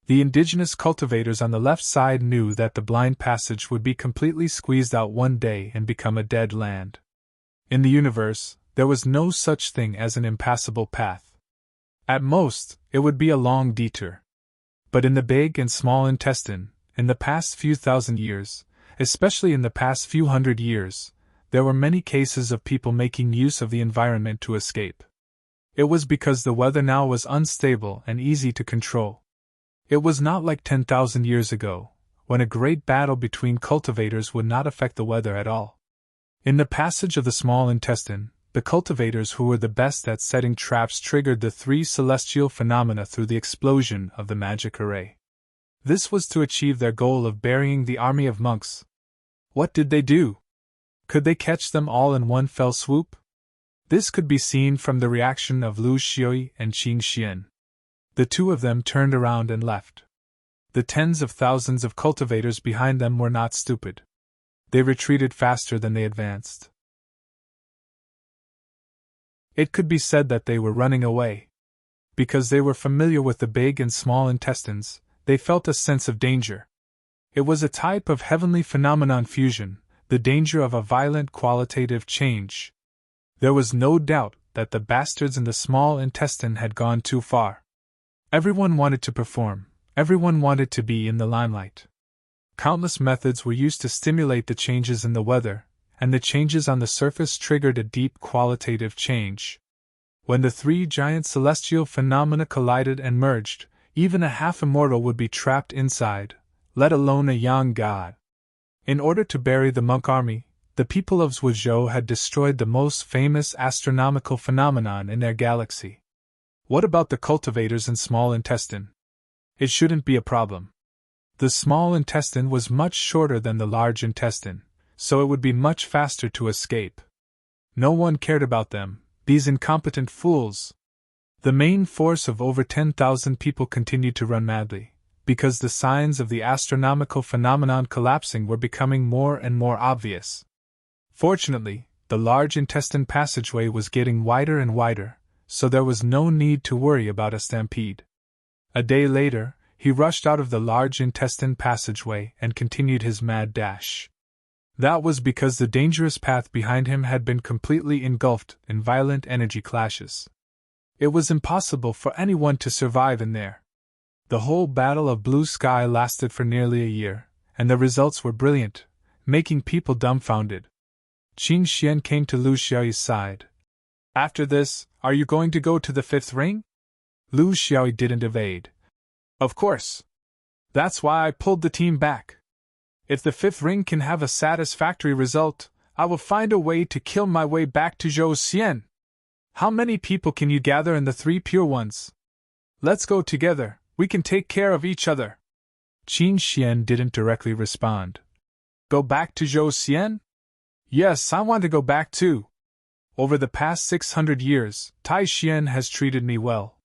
The indigenous cultivators on the left side knew that the blind passage would be completely squeezed out one day and become a dead land. In the universe, there was no such thing as an impassable path. At most, it would be a long detour. But in the big and small intestine, in the past few thousand years, especially in the past few hundred years, there were many cases of people making use of the environment to escape. It was because the weather now was unstable and easy to control. It was not like 10,000 years ago, when a great battle between cultivators would not affect the weather at all. In the passage of the small intestine, the cultivators who were the best at setting traps triggered the three celestial phenomena through the explosion of the magic array. This was to achieve their goal of burying the army of monks. What did they do? Could they catch them all in one fell swoop? This could be seen from the reaction of Lu Xiui and Qing Xian. The two of them turned around and left. The tens of thousands of cultivators behind them were not stupid. They retreated faster than they advanced. It could be said that they were running away. Because they were familiar with the big and small intestines, they felt a sense of danger. It was a type of heavenly phenomenon fusion, the danger of a violent qualitative change. There was no doubt that the bastards in the small intestine had gone too far. Everyone wanted to perform, everyone wanted to be in the limelight. Countless methods were used to stimulate the changes in the weather, and the changes on the surface triggered a deep qualitative change. When the three giant celestial phenomena collided and merged, even a half-immortal would be trapped inside, let alone a young god. In order to bury the monk army, the people of Zhuozhou had destroyed the most famous astronomical phenomenon in their galaxy. What about the cultivators in small intestine? It shouldn't be a problem. The small intestine was much shorter than the large intestine, so it would be much faster to escape. No one cared about them, these incompetent fools. The main force of over 10,000 people continued to run madly, because the signs of the astronomical phenomenon collapsing were becoming more and more obvious. Fortunately, the large intestine passageway was getting wider and wider, so there was no need to worry about a stampede. A day later, he rushed out of the large intestine passageway and continued his mad dash. That was because the dangerous path behind him had been completely engulfed in violent energy clashes. It was impossible for anyone to survive in there. The whole battle of blue sky lasted for nearly a year, and the results were brilliant, making people dumbfounded. Qing Xian came to Lu Xiaoyi's side. After this, are you going to go to the fifth ring? Lu Xiaoyi didn't evade. Of course. That's why I pulled the team back. If the fifth ring can have a satisfactory result, I will find a way to kill my way back to Zhou Xian. How many people can you gather in the three pure ones? Let's go together, we can take care of each other. Qin Xian didn't directly respond. Go back to Zhou Xian? Yes, I want to go back too. Over the past 600 years, Tai Xian has treated me well.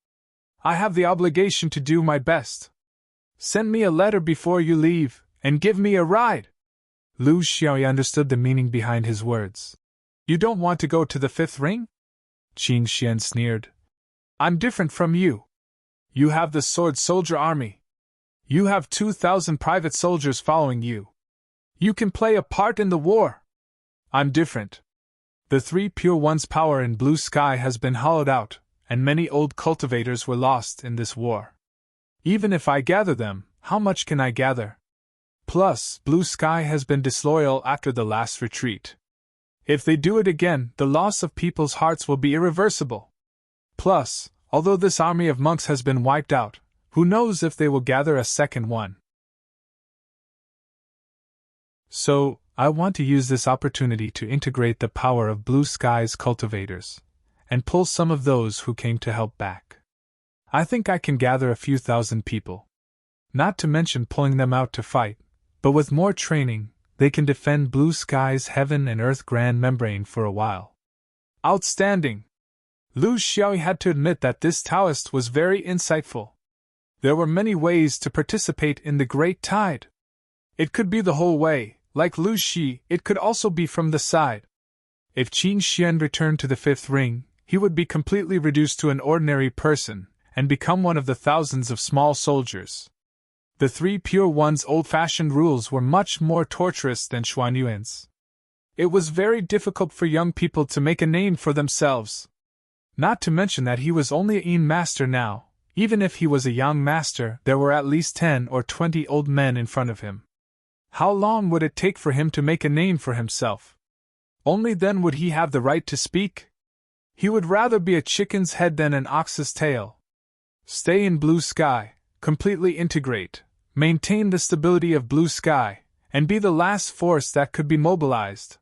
I have the obligation to do my best. Send me a letter before you leave, and give me a ride. Lu Xiaoyi understood the meaning behind his words. You don't want to go to the fifth ring? Qing Xian sneered. I'm different from you. You have the sword soldier army. You have 2,000 private soldiers following you. You can play a part in the war. I'm different. The three pure one's power in blue sky has been hollowed out, and many old cultivators were lost in this war. Even if I gather them, how much can I gather? Plus, blue sky has been disloyal after the last retreat. If they do it again, the loss of people's hearts will be irreversible. Plus, although this army of monks has been wiped out, who knows if they will gather a second one? So, I want to use this opportunity to integrate the power of blue sky's cultivators, and pull some of those who came to help back. I think I can gather a few thousand people. Not to mention pulling them out to fight, but with more training, they can defend blue sky's heaven and earth grand membrane for a while. Outstanding! Lu Xiaoyi had to admit that this Taoist was very insightful. There were many ways to participate in the Great Tide. It could be the whole way, like Lu Xi, it could also be from the side. If Qin Xian returned to the fifth ring, he would be completely reduced to an ordinary person, and become one of the thousands of small soldiers. The three pure one's old-fashioned rules were much more torturous than Xuanyuan's. It was very difficult for young people to make a name for themselves. Not to mention that he was only a master now, Even if he was a young master, there were at least 10 or 20 old men in front of him. How long would it take for him to make a name for himself? Only then would he have the right to speak. He would rather be a chicken's head than an ox's tail. Stay in blue sky, completely integrate, maintain the stability of blue sky, and be the last force that could be mobilized.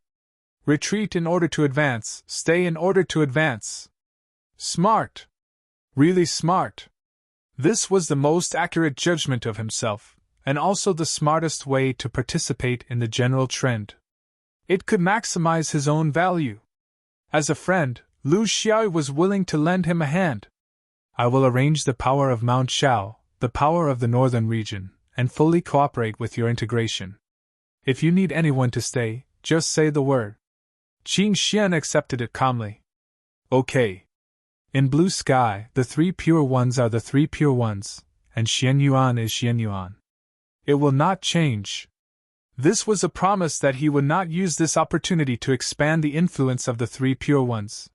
Retreat in order to advance, stay in order to advance. Smart. Really smart. This was the most accurate judgment of himself, and also the smartest way to participate in the general trend. It could maximize his own value. As a friend, Lu Xiao was willing to lend him a hand. I will arrange the power of Mount Shao, the power of the northern region, and fully cooperate with your integration. If you need anyone to stay, just say the word. Qin Xian accepted it calmly. Okay. In blue sky, the 3 pure ones are the 3 pure ones, and Xian Yuan is Xian Yuan. It will not change. This was a promise that he would not use this opportunity to expand the influence of the 3 pure ones.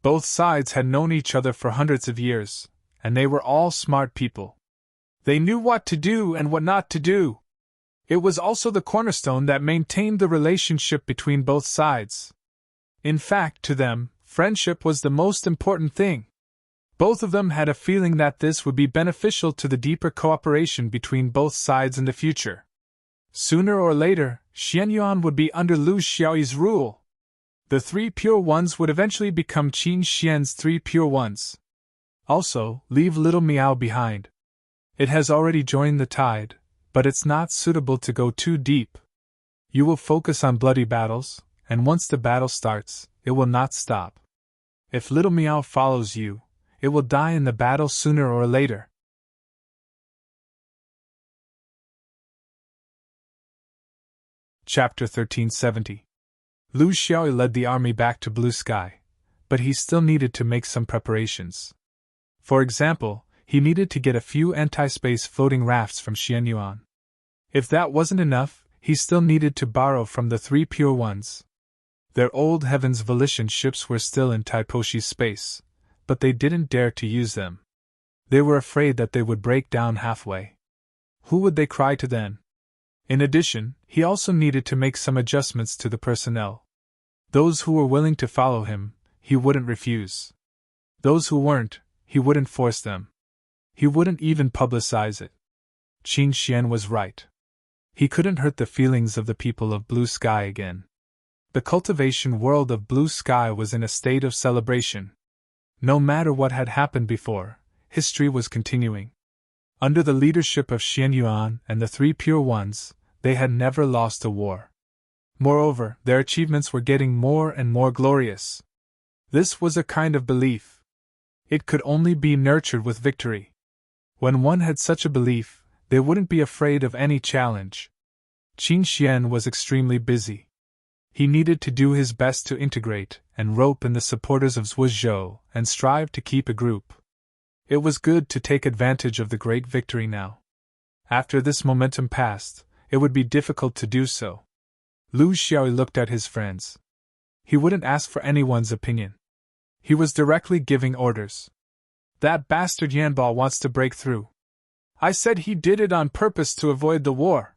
Both sides had known each other for hundreds of years, and they were all smart people. They knew what to do and what not to do. It was also the cornerstone that maintained the relationship between both sides. In fact, to them, friendship was the most important thing. Both of them had a feeling that this would be beneficial to the deeper cooperation between both sides in the future. Sooner or later, Xianyuan would be under Lu Xiaoyi's rule. The 3 pure ones would eventually become Qin Xian's 3 pure ones. Also, leave little Miao behind. It has already joined the tide, but it's not suitable to go too deep. You will focus on bloody battles, and once the battle starts, it will not stop. If little Miao follows you, it will die in the battle sooner or later. Chapter 1370. Lu Xiaoyi led the army back to blue sky, but he still needed to make some preparations. For example, he needed to get a few anti-space floating rafts from Xianyuan. If that wasn't enough, he still needed to borrow from the 3 pure ones. Their old Heaven's Volition ships were still in Taiposhi's space, but they didn't dare to use them. They were afraid that they would break down halfway. Who would they cry to then? In addition, he also needed to make some adjustments to the personnel. Those who were willing to follow him, he wouldn't refuse. Those who weren't, he wouldn't force them. He wouldn't even publicize it. Qin Xian was right. He couldn't hurt the feelings of the people of blue sky again. The cultivation world of blue sky was in a state of celebration. No matter what had happened before, history was continuing. Under the leadership of Xianyuan and the 3 pure ones, they had never lost a war. Moreover, their achievements were getting more and more glorious. This was a kind of belief. It could only be nurtured with victory. When one had such a belief, they wouldn't be afraid of any challenge. Qin Xian was extremely busy. He needed to do his best to integrate and rope in the supporters of Zhuozhou and strive to keep a group. It was good to take advantage of the great victory now. After this momentum passed, it would be difficult to do so. Lu Xiaoyi looked at his friends. He wouldn't ask for anyone's opinion. He was directly giving orders. That bastard Yanbao wants to break through. I said he did it on purpose to avoid the war.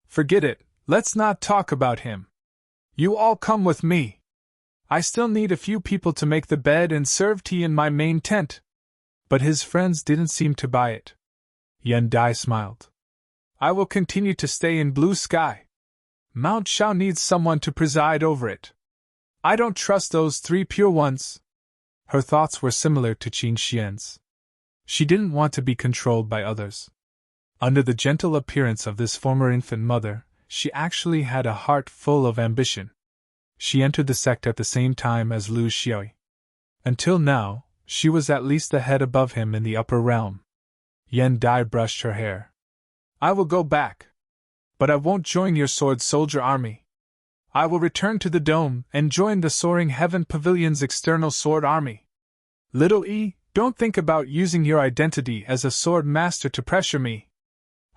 Forget it, let's not talk about him. You all come with me. I still need a few people to make the bed and serve tea in my main tent. But his friends didn't seem to buy it. Yan Dai smiled. I will continue to stay in blue sky. Mount Shao needs someone to preside over it. I don't trust those 3 pure ones. Her thoughts were similar to Qin Xian's. She didn't want to be controlled by others. Under the gentle appearance of this former infant mother, she actually had a heart full of ambition. She entered the sect at the same time as Lu Xiaoyi. Until now, she was at least the head above him in the upper realm. Yan Dai brushed her hair. I will go back. But I won't join your sword soldier army. I will return to the dome and join the Soaring Heaven Pavilion's external sword army. Little E, don't think about using your identity as a sword master to pressure me.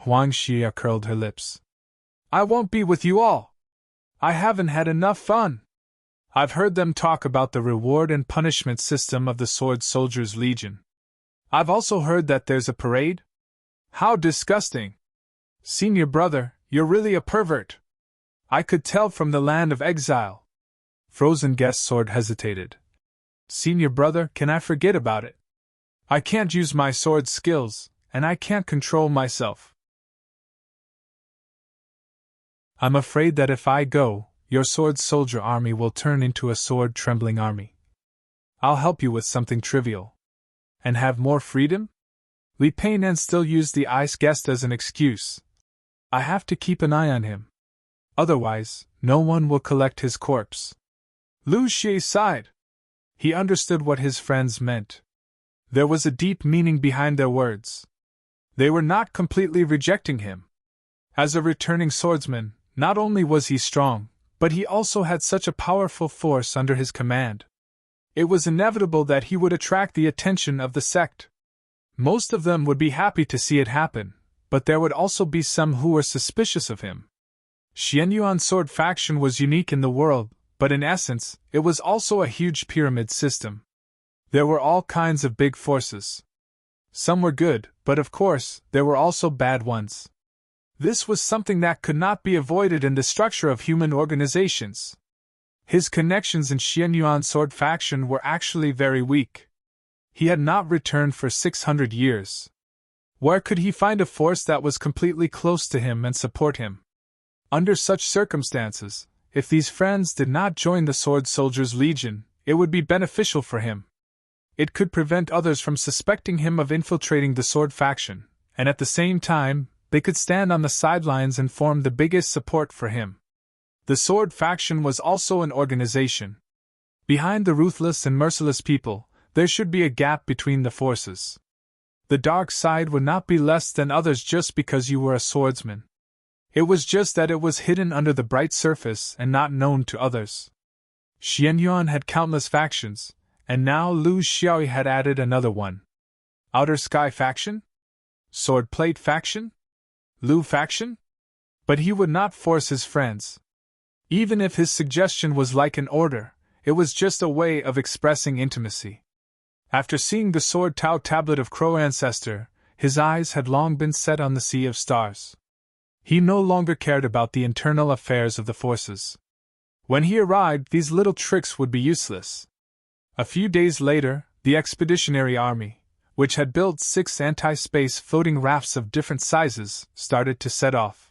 Huang Xia curled her lips. I won't be with you all. I haven't had enough fun. I've heard them talk about the reward and punishment system of the Sword Soldiers' Legion. I've also heard that there's a parade? How disgusting! Senior brother, you're really a pervert. I could tell from the land of exile. Frozen Guest Sword hesitated. Senior brother, can I forget about it? I can't use my sword skills, and I can't control myself. I'm afraid that if I go, your sword soldier army will turn into a sword trembling army. I'll help you with something trivial. And have more freedom? Li Peinan still used the ice guest as an excuse. I have to keep an eye on him. Otherwise, no one will collect his corpse. Lu Xie sighed. He understood what his friends meant. There was a deep meaning behind their words. They were not completely rejecting him. As a returning swordsman, not only was he strong, but he also had such a powerful force under his command. It was inevitable that he would attract the attention of the sect. Most of them would be happy to see it happen, but there would also be some who were suspicious of him. Xianyuan's sword faction was unique in the world, but in essence, it was also a huge pyramid system. There were all kinds of big forces. Some were good, but of course, there were also bad ones. This was something that could not be avoided in the structure of human organizations. His connections in Xianyuan's sword faction were actually very weak. He had not returned for 600 years. Where could he find a force that was completely close to him and support him? Under such circumstances, if these friends did not join the Sword Soldiers' Legion, it would be beneficial for him. It could prevent others from suspecting him of infiltrating the sword faction, and at the same time, they could stand on the sidelines and form the biggest support for him. The sword faction was also an organization. Behind the ruthless and merciless people, there should be a gap between the forces. The dark side would not be less than others just because you were a swordsman. It was just that it was hidden under the bright surface and not known to others. Xianyuan had countless factions, and now Lu Xiaoyi had added another one. Outer Sky faction? Swordplate faction? Lu faction? But he would not force his friends. Even if his suggestion was like an order, it was just a way of expressing intimacy. After seeing the Sword Tao tablet of Crow Ancestor, his eyes had long been set on the Sea of Stars. He no longer cared about the internal affairs of the forces. When he arrived, these little tricks would be useless. A few days later, the Expeditionary Army, which had built 6 anti-space floating rafts of different sizes, started to set off.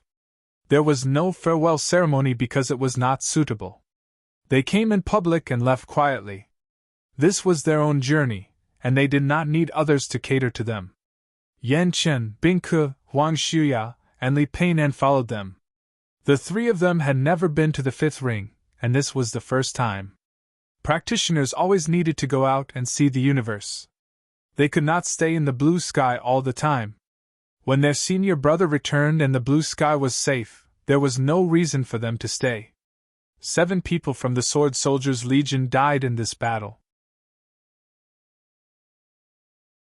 There was no farewell ceremony because it was not suitable. They came in public and left quietly. This was their own journey, and they did not need others to cater to them. Yan Chen, Bing Ke, Huang Xiuya, and Li Peinan followed them. The 3 of them had never been to the 5th ring, and this was the first time. Practitioners always needed to go out and see the universe. They could not stay in the blue sky all the time. When their senior brother returned and the blue sky was safe, there was no reason for them to stay. 7 people from the Sword Soldiers' Legion died in this battle.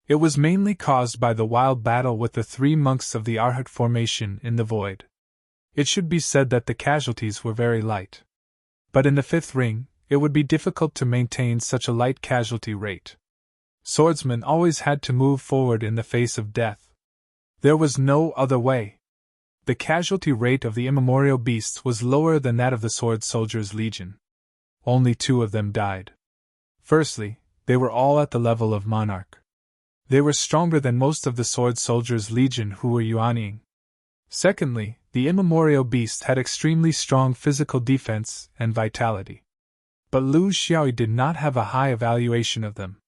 It was mainly caused by the wild battle with the 3 monks of the Arhat formation in the void. It should be said that the casualties were very light. But in the 5th ring, it would be difficult to maintain such a light casualty rate. Swordsmen always had to move forward in the face of death. There was no other way. The casualty rate of the immemorial beasts was lower than that of the Sword Soldiers' Legion. Only 2 of them died. Firstly, they were all at the level of Monarch. They were stronger than most of the Sword Soldiers' Legion who were Yuanying. Secondly, the immemorial beast had extremely strong physical defense and vitality. But Lu Xiaoyi did not have a high evaluation of them.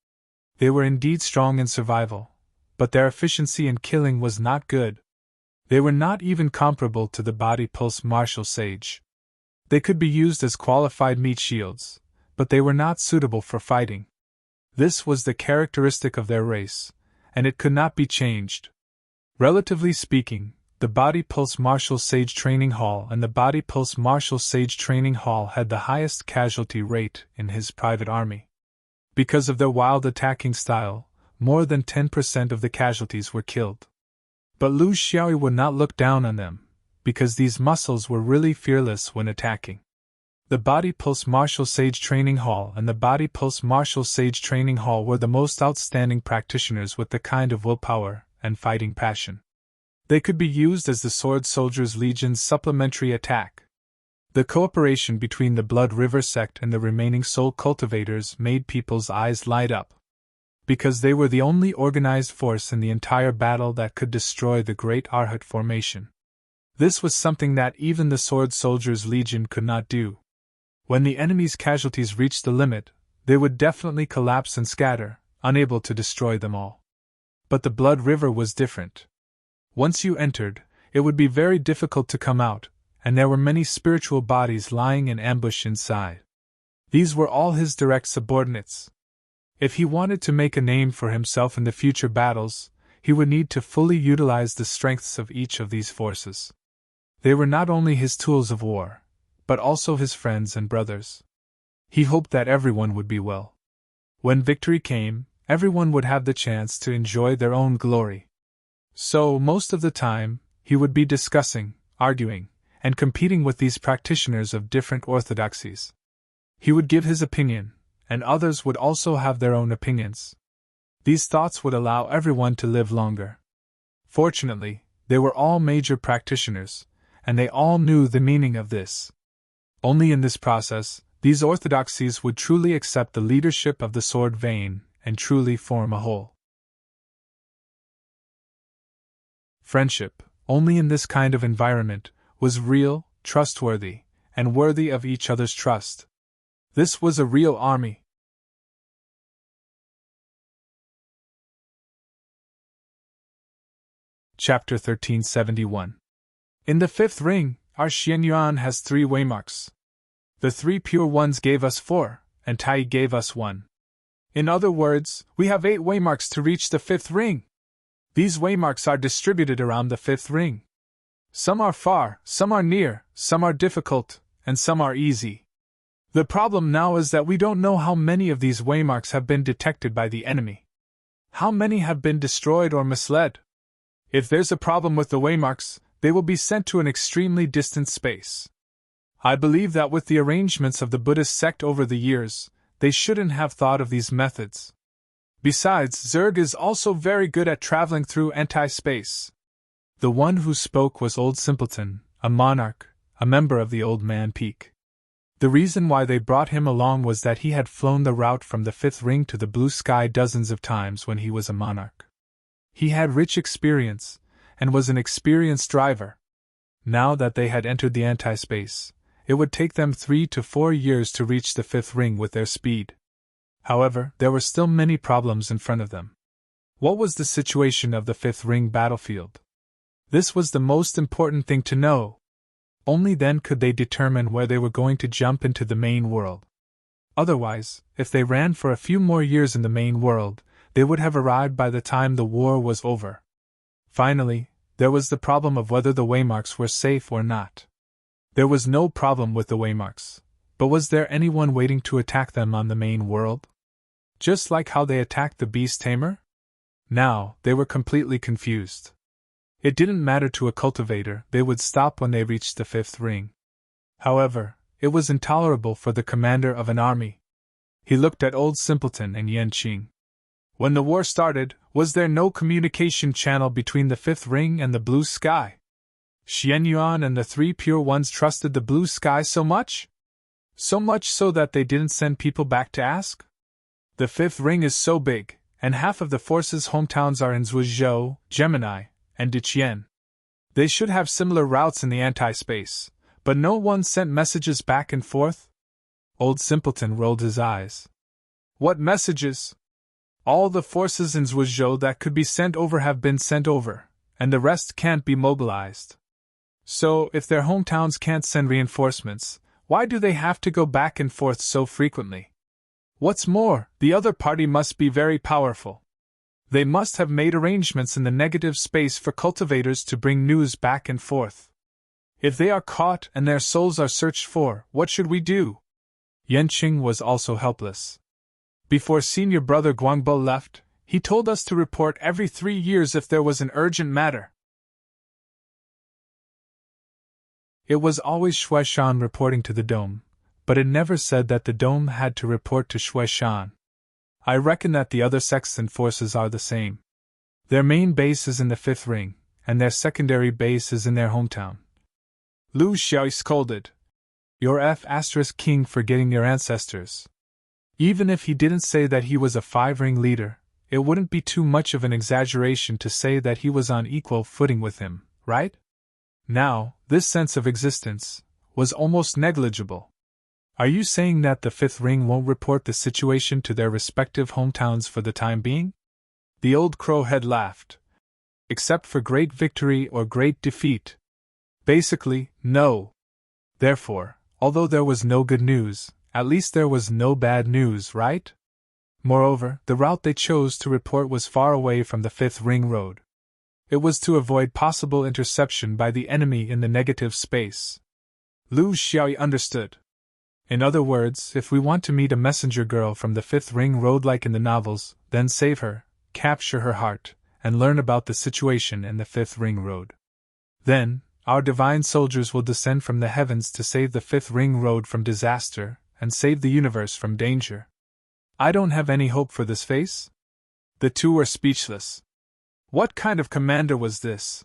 They were indeed strong in survival, but their efficiency in killing was not good. They were not even comparable to the body pulse martial sage. They could be used as qualified meat shields, but they were not suitable for fighting. This was the characteristic of their race, and it could not be changed. Relatively speaking, the Body Pulse Martial Sage Training Hall and the Body Pulse Martial Sage Training Hall had the highest casualty rate in his private army. Because of their wild attacking style, more than 10% of the casualties were killed. But Lu Xiaoyi would not look down on them, because these muscles were really fearless when attacking. The Body Pulse Martial Sage Training Hall and the Body Pulse Martial Sage Training Hall were the most outstanding practitioners with the kind of willpower and fighting passion. They could be used as the Sword Soldiers Legion's supplementary attack. The cooperation between the Blood River sect and the remaining soul cultivators made people's eyes light up, because they were the only organized force in the entire battle that could destroy the Great Arhat formation. This was something that even the Sword Soldiers Legion could not do. When the enemy's casualties reached the limit, they would definitely collapse and scatter, unable to destroy them all. But the Blood River was different. Once you entered, it would be very difficult to come out, and there were many spiritual bodies lying in ambush inside. These were all his direct subordinates. If he wanted to make a name for himself in the future battles, he would need to fully utilize the strengths of each of these forces. They were not only his tools of war, but also his friends and brothers. He hoped that everyone would be well. When victory came, everyone would have the chance to enjoy their own glory. So, most of the time, he would be discussing, arguing, and competing with these practitioners of different orthodoxies. He would give his opinion, and others would also have their own opinions. These thoughts would allow everyone to live longer. Fortunately, they were all major practitioners, and they all knew the meaning of this. Only in this process, these orthodoxies would truly accept the leadership of the sword vein and truly form a whole. Friendship, only in this kind of environment, was real, trustworthy, and worthy of each other's trust. This was a real army. Chapter 1371. In the fifth ring, our Xianyuan has 3 waymarks. The 3 pure ones gave us 4, and Tai gave us 1. In other words, we have 8 waymarks to reach the fifth ring. These waymarks are distributed around the fifth ring. Some are far, some are near, some are difficult, and some are easy. The problem now is that we don't know how many of these waymarks have been detected by the enemy. How many have been destroyed or misled? If there's a problem with the waymarks, they will be sent to an extremely distant space. I believe that with the arrangements of the Buddhist sect over the years, they shouldn't have thought of these methods. Besides, Zerg is also very good at traveling through anti-space. The one who spoke was Old Simpleton, a monarch, a member of the Old Man Peak. The reason why they brought him along was that he had flown the route from the fifth ring to the blue sky dozens of times when he was a monarch. He had rich experience, and was an experienced driver. Now that they had entered the anti-space, it would take them 3 to 4 years to reach the fifth ring with their speed. However, there were still many problems in front of them. What was the situation of the fifth ring battlefield? This was the most important thing to know. Only then could they determine where they were going to jump into the main world. Otherwise, if they ran for a few more years in the main world, they would have arrived by the time the war was over. Finally, there was the problem of whether the waymarks were safe or not. There was no problem with the waymarks, but was there anyone waiting to attack them on the main world? Just like how they attacked the beast tamer? Now, they were completely confused. It didn't matter to a cultivator, they would stop when they reached the fifth ring. However, it was intolerable for the commander of an army. He looked at Old Simpleton and Yanqing. When the war started, was there no communication channel between the fifth ring and the blue sky? Xianyuan and the 3 pure ones trusted the blue sky so much? So much so that they didn't send people back to ask? The fifth ring is so big, and half of the force's hometowns are in Zhuozhou, Gemini, and Diqian. They should have similar routes in the anti-space, but no one sent messages back and forth? Old Simpleton rolled his eyes. What messages? All the forces in Zhuozhou that could be sent over have been sent over, and the rest can't be mobilized. So, if their hometowns can't send reinforcements, why do they have to go back and forth so frequently? What's more, the other party must be very powerful. They must have made arrangements in the negative space for cultivators to bring news back and forth. If they are caught and their souls are searched for, what should we do? Yanqing was also helpless. Before senior brother Guangbo left, he told us to report every 3 years if there was an urgent matter. It was always Shuaishan reporting to the dome, but it never said that the dome had to report to Shui Shan. I reckon that the other sextant forces are the same. Their main base is in the fifth ring, and their secondary base is in their hometown. Lu Xiao scolded. You're F*king forgetting your ancestors. Even if he didn't say that he was a five-ring leader, it wouldn't be too much of an exaggeration to say that he was on equal footing with him, right? Now, this sense of existence was almost negligible. Are you saying that the fifth ring won't report the situation to their respective hometowns for the time being? The old crowhead laughed. Except for great victory or great defeat. Basically, no. Therefore, although there was no good news, at least there was no bad news, right? Moreover, the route they chose to report was far away from the fifth ring road. It was to avoid possible interception by the enemy in the negative space. Lu Xiaoyi understood. In other words, if we want to meet a messenger girl from the fifth ring road like in the novels, then save her, capture her heart, and learn about the situation in the fifth ring road. Then, our divine soldiers will descend from the heavens to save the fifth ring road from disaster, and save the universe from danger. I don't have any hope for this face? The two were speechless. What kind of commander was this?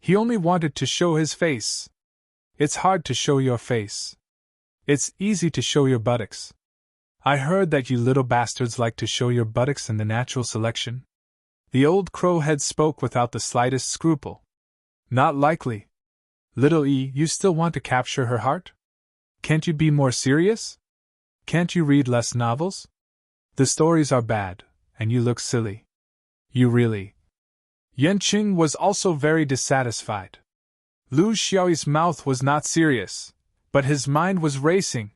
He only wanted to show his face. It's hard to show your face. It's easy to show your buttocks. I heard that you little bastards like to show your buttocks in the natural selection. The old crowhead spoke without the slightest scruple. Not likely. Little E, you still want to capture her heart? Can't you be more serious? Can't you read less novels? The stories are bad, and you look silly. You really. Yanqing was also very dissatisfied. Lu Xiaoyi's mouth was not serious, but his mind was racing.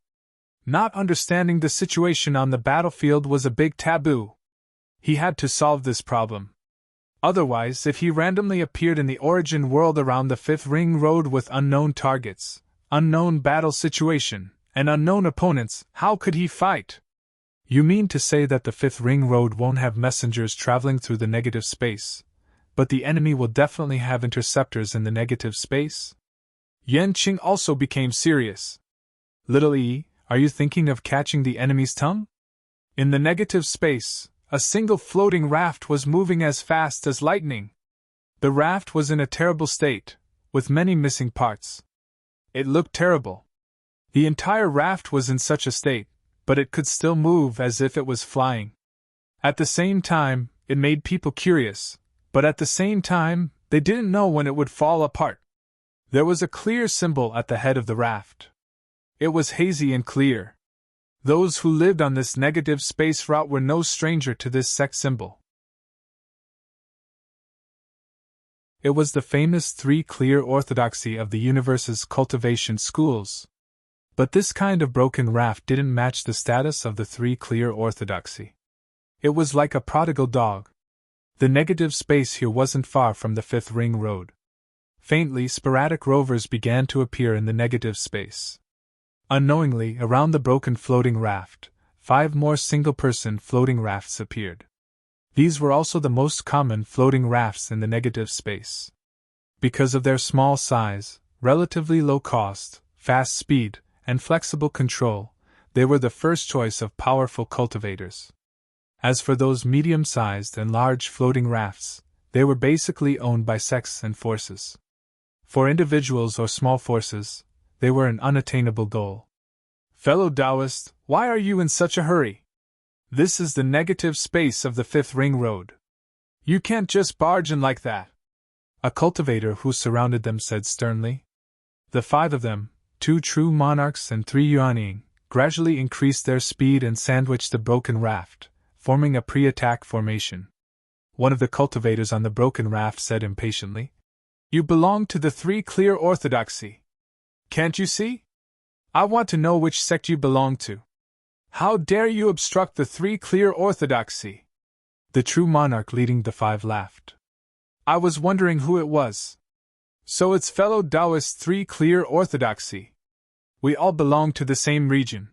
Not understanding the situation on the battlefield was a big taboo. He had to solve this problem. Otherwise, if he randomly appeared in the origin world around the fifth ring road with unknown targets, unknown battle situation, and unknown opponents, how could he fight? You mean to say that the fifth ring road won't have messengers traveling through the negative space, but the enemy will definitely have interceptors in the negative space? Yanqing also became serious. Little E, are you thinking of catching the enemy's tongue? In the negative space, a single floating raft was moving as fast as lightning. The raft was in a terrible state, with many missing parts. It looked terrible. The entire raft was in such a state, but it could still move as if it was flying. At the same time, it made people curious, but at the same time, they didn't know when it would fall apart. There was a clear symbol at the head of the raft. It was hazy and clear. Those who lived on this negative space route were no stranger to this sex symbol. It was the famous three clear orthodoxy of the universe's cultivation schools. But this kind of broken raft didn't match the status of the three clear orthodoxy. It was like a prodigal dog. The negative space here wasn't far from the fifth ring road. Faintly, sporadic rovers began to appear in the negative space. Unknowingly, around the broken floating raft, 5 more single-person floating rafts appeared. These were also the most common floating rafts in the negative space. Because of their small size, relatively low cost, fast speed, and flexible control, they were the first choice of powerful cultivators. As for those medium-sized and large floating rafts, they were basically owned by sects and forces. For individuals or small forces, they were an unattainable goal. Fellow Taoist, why are you in such a hurry? This is the negative space of the fifth ring road. You can't just barge in like that. A cultivator who surrounded them said sternly. The 5 of them, 2 true monarchs and 3 yuanying, gradually increased their speed and sandwiched the broken raft, forming a pre-attack formation. One of the cultivators on the broken raft said impatiently, "You belong to the 3 clear orthodoxy. Can't you see? I want to know which sect you belong to. How dare you obstruct the 3 clear orthodoxy?" The true monarch leading the 5 laughed. "I was wondering who it was. So it's fellow Taoist 3 clear orthodoxy. We all belong to the same region.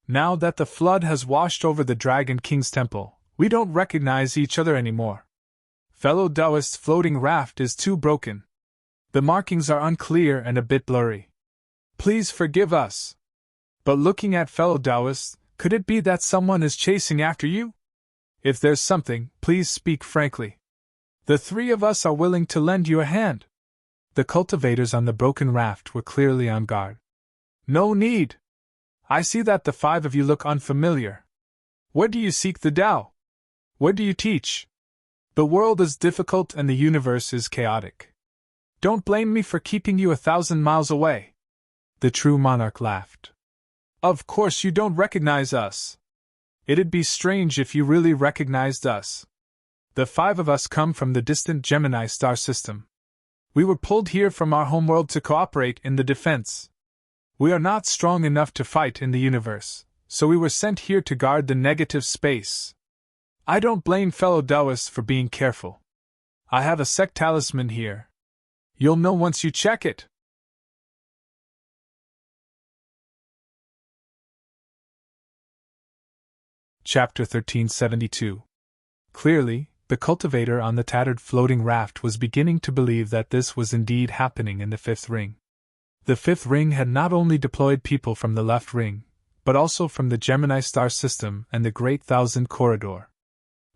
Now that the flood has washed over the Dragon King's temple, we don't recognize each other anymore. Fellow Taoist's floating raft is too broken. The markings are unclear and a bit blurry. Please forgive us. But looking at fellow Taoists, could it be that someone is chasing after you? If there's something, please speak frankly. The three of us are willing to lend you a hand. The cultivators on the broken raft were clearly on guard. No need. I see that the five of you look unfamiliar. Where do you seek the Tao? Where do you teach? The world is difficult and the universe is chaotic. Don't blame me for keeping you 1,000 miles away. The true monarch laughed. Of course you don't recognize us. It'd be strange if you really recognized us. The five of us come from the distant Gemini star system. We were pulled here from our homeworld to cooperate in the defense. We are not strong enough to fight in the universe, so we were sent here to guard the negative space. I don't blame fellow Taoists for being careful. I have a sect talisman here. You'll know once you check it. Chapter 1372. Clearly, the cultivator on the tattered floating raft was beginning to believe that this was indeed happening in the fifth ring. The fifth ring had not only deployed people from the left ring, but also from the Gemini star system and the Great Thousand Corridor.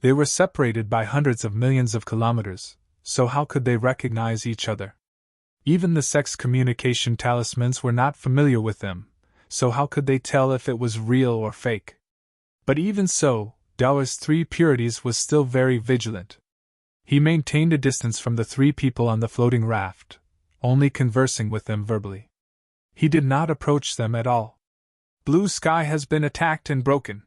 They were separated by hundreds of millions of kilometers, so how could they recognize each other? Even the sect's communication talismans were not familiar with them, so how could they tell if it was real or fake? But even so, Taoist Three Purities was still very vigilant. He maintained a distance from the three people on the floating raft, only conversing with them verbally. He did not approach them at all. Blue Sky has been attacked and broken.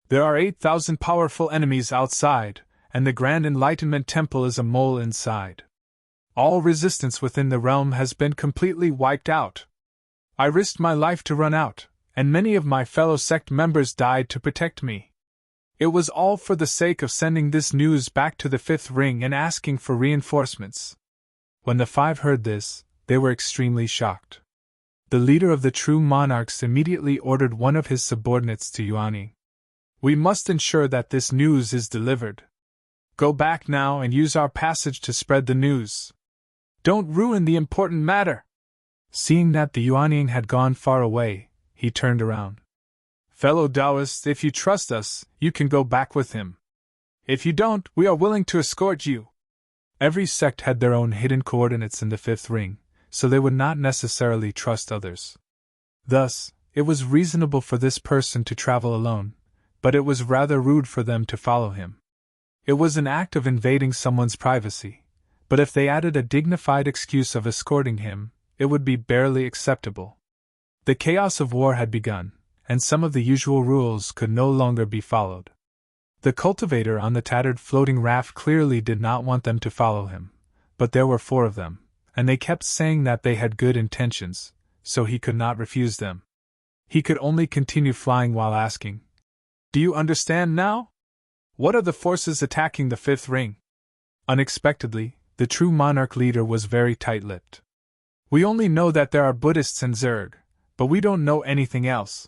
There are 8,000 powerful enemies outside, and the Grand Enlightenment Temple is a mole inside. All resistance within the realm has been completely wiped out. I risked my life to run out, and many of my fellow sect members died to protect me. It was all for the sake of sending this news back to the fifth ring and asking for reinforcements. When the five heard this, they were extremely shocked. The leader of the true monarchs immediately ordered one of his subordinates to Yuan. We must ensure that this news is delivered. Go back now and use our passage to spread the news. Don't ruin the important matter. Seeing that the Yuanying had gone far away, he turned around. Fellow Taoists, if you trust us, you can go back with him. If you don't, we are willing to escort you. Every sect had their own hidden coordinates in the fifth ring, so they would not necessarily trust others. Thus, it was reasonable for this person to travel alone, but it was rather rude for them to follow him. It was an act of invading someone's privacy, but if they added a dignified excuse of escorting him, it would be barely acceptable. The chaos of war had begun, and some of the usual rules could no longer be followed. The cultivator on the tattered floating raft clearly did not want them to follow him, but there were 4 of them, and they kept saying that they had good intentions, so he could not refuse them. He could only continue flying while asking, "Do you understand now? What are the forces attacking the fifth ring?" Unexpectedly, the true monarch leader was very tight-lipped. "We only know that there are Buddhists and Zerg, but we don't know anything else.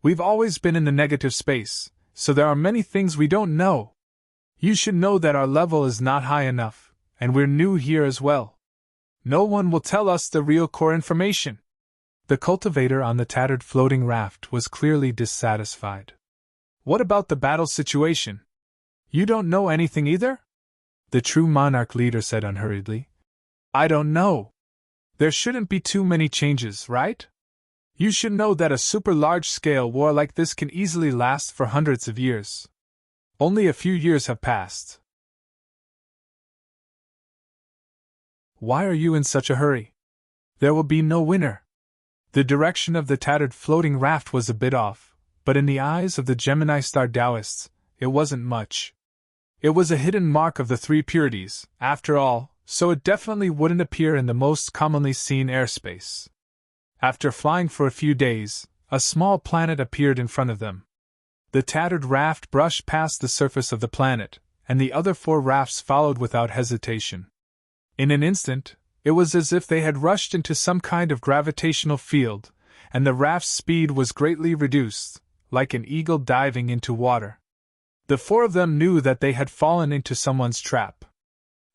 We've always been in the negative space, so there are many things we don't know. You should know that our level is not high enough, and we're new here as well. No one will tell us the real core information." The cultivator on the tattered floating raft was clearly dissatisfied. "What about the battle situation? You don't know anything either?" The true monarch leader said unhurriedly. "I don't know. There shouldn't be too many changes, right? You should know that a super large-scale war like this can easily last for hundreds of years. Only a few years have passed. Why are you in such a hurry? There will be no winner." The direction of the tattered floating raft was a bit off, but in the eyes of the Gemini star Taoists, it wasn't much. It was a hidden mark of the 3 purities, after all, so it definitely wouldn't appear in the most commonly seen airspace. After flying for a few days, a small planet appeared in front of them. The tattered raft brushed past the surface of the planet, and the other 4 rafts followed without hesitation. In an instant, it was as if they had rushed into some kind of gravitational field, and the raft's speed was greatly reduced, like an eagle diving into water. The 4 of them knew that they had fallen into someone's trap.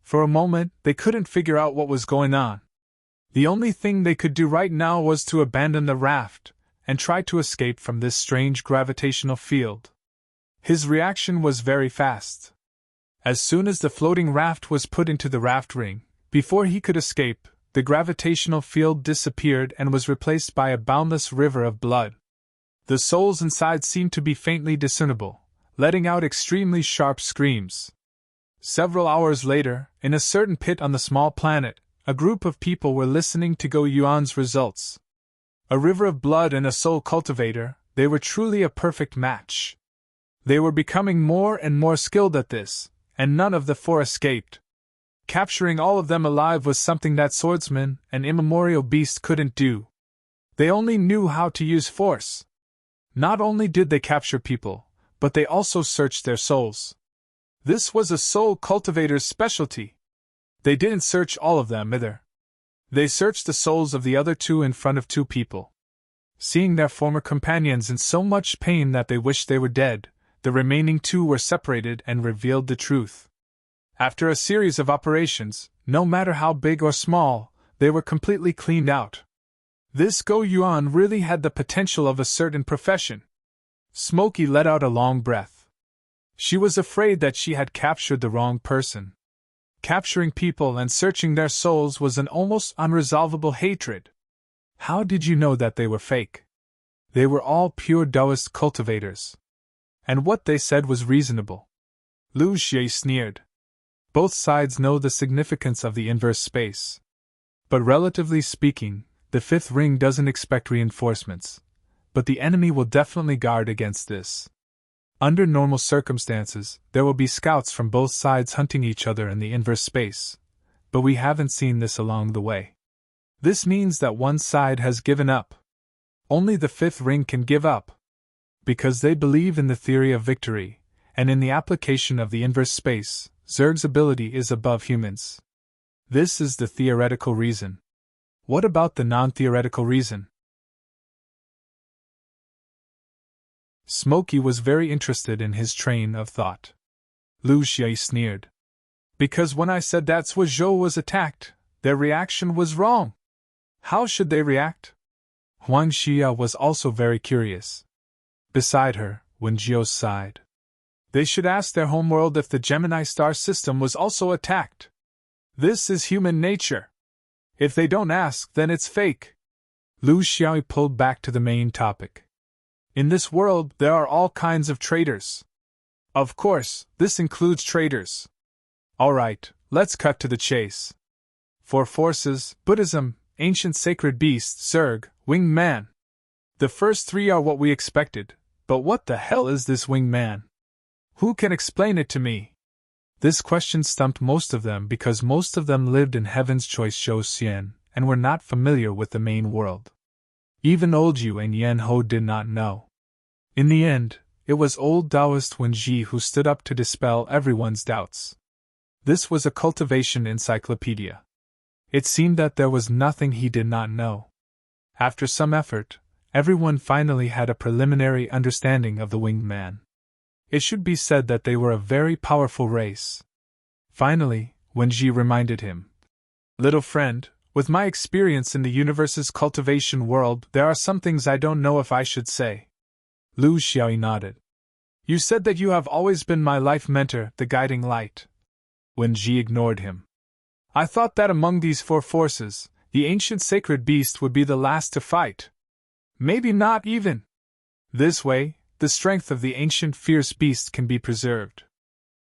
For a moment, they couldn't figure out what was going on. The only thing they could do right now was to abandon the raft, and tried to escape from this strange gravitational field. His reaction was very fast. As soon as the floating raft was put into the raft ring, before he could escape, the gravitational field disappeared and was replaced by a boundless river of blood. The souls inside seemed to be faintly discernible, letting out extremely sharp screams. Several hours later, in a certain pit on the small planet, a group of people were listening to Go Yuan's results. A river of blood and a soul cultivator, they were truly a perfect match. They were becoming more and more skilled at this, and none of the four escaped. Capturing all of them alive was something that swordsman and immemorial beast couldn't do. They only knew how to use force. Not only did they capture people, but they also searched their souls. This was a soul cultivator's specialty. They didn't search all of them either. They searched the souls of the other two in front of two people. Seeing their former companions in so much pain that they wished they were dead, the remaining two were separated and revealed the truth. After a series of operations, no matter how big or small, they were completely cleaned out. This Go Yuan really had the potential of a certain profession. Smokey let out a long breath. She was afraid that she had captured the wrong person. Capturing people and searching their souls was an almost unresolvable hatred. How did you know that they were fake? They were all pure Taoist cultivators. And what they said was reasonable. Lu Xie sneered. Both sides know the significance of the inverse space. But relatively speaking, the fifth ring doesn't expect reinforcements. But the enemy will definitely guard against this. Under normal circumstances, there will be scouts from both sides hunting each other in the inverse space. But we haven't seen this along the way. This means that one side has given up. Only the fifth ring can give up. Because they believe in the theory of victory, and in the application of the inverse space, Zerg's ability is above humans. This is the theoretical reason. What about the non-theoretical reason? Smokey was very interested in his train of thought. Lu Xie sneered. Because when I said that Zhuo was attacked, their reaction was wrong. How should they react? Huang Xia was also very curious. Beside her, Wen Jiao sighed. They should ask their homeworld if the Gemini star system was also attacked. This is human nature. If they don't ask, then it's fake. Lu Xiaoyi pulled back to the main topic. In this world, there are all kinds of traitors. Of course, this includes traitors. Alright, let's cut to the chase. Four forces: Buddhism, ancient sacred beast, Zerg, winged man. The first three are what we expected, but what the hell is this winged man? Who can explain it to me? This question stumped most of them because most of them lived in Heaven's Choice Zhou and were not familiar with the main world. Even old Yu and Yan Ho did not know. In the end, it was old Taoist Wen Ji who stood up to dispel everyone's doubts. This was a cultivation encyclopedia. It seemed that there was nothing he did not know. After some effort, everyone finally had a preliminary understanding of the winged man. It should be said that they were a very powerful race. Finally, Wen Ji reminded him. Little friend, with my experience in the universe's cultivation world, there are some things I don't know if I should say. Lu Xiaoyi nodded. You said that you have always been my life mentor, the guiding light. Wen Ji ignored him. I thought that among these four forces, the ancient sacred beast would be the last to fight. Maybe not even. This way, the strength of the ancient fierce beast can be preserved.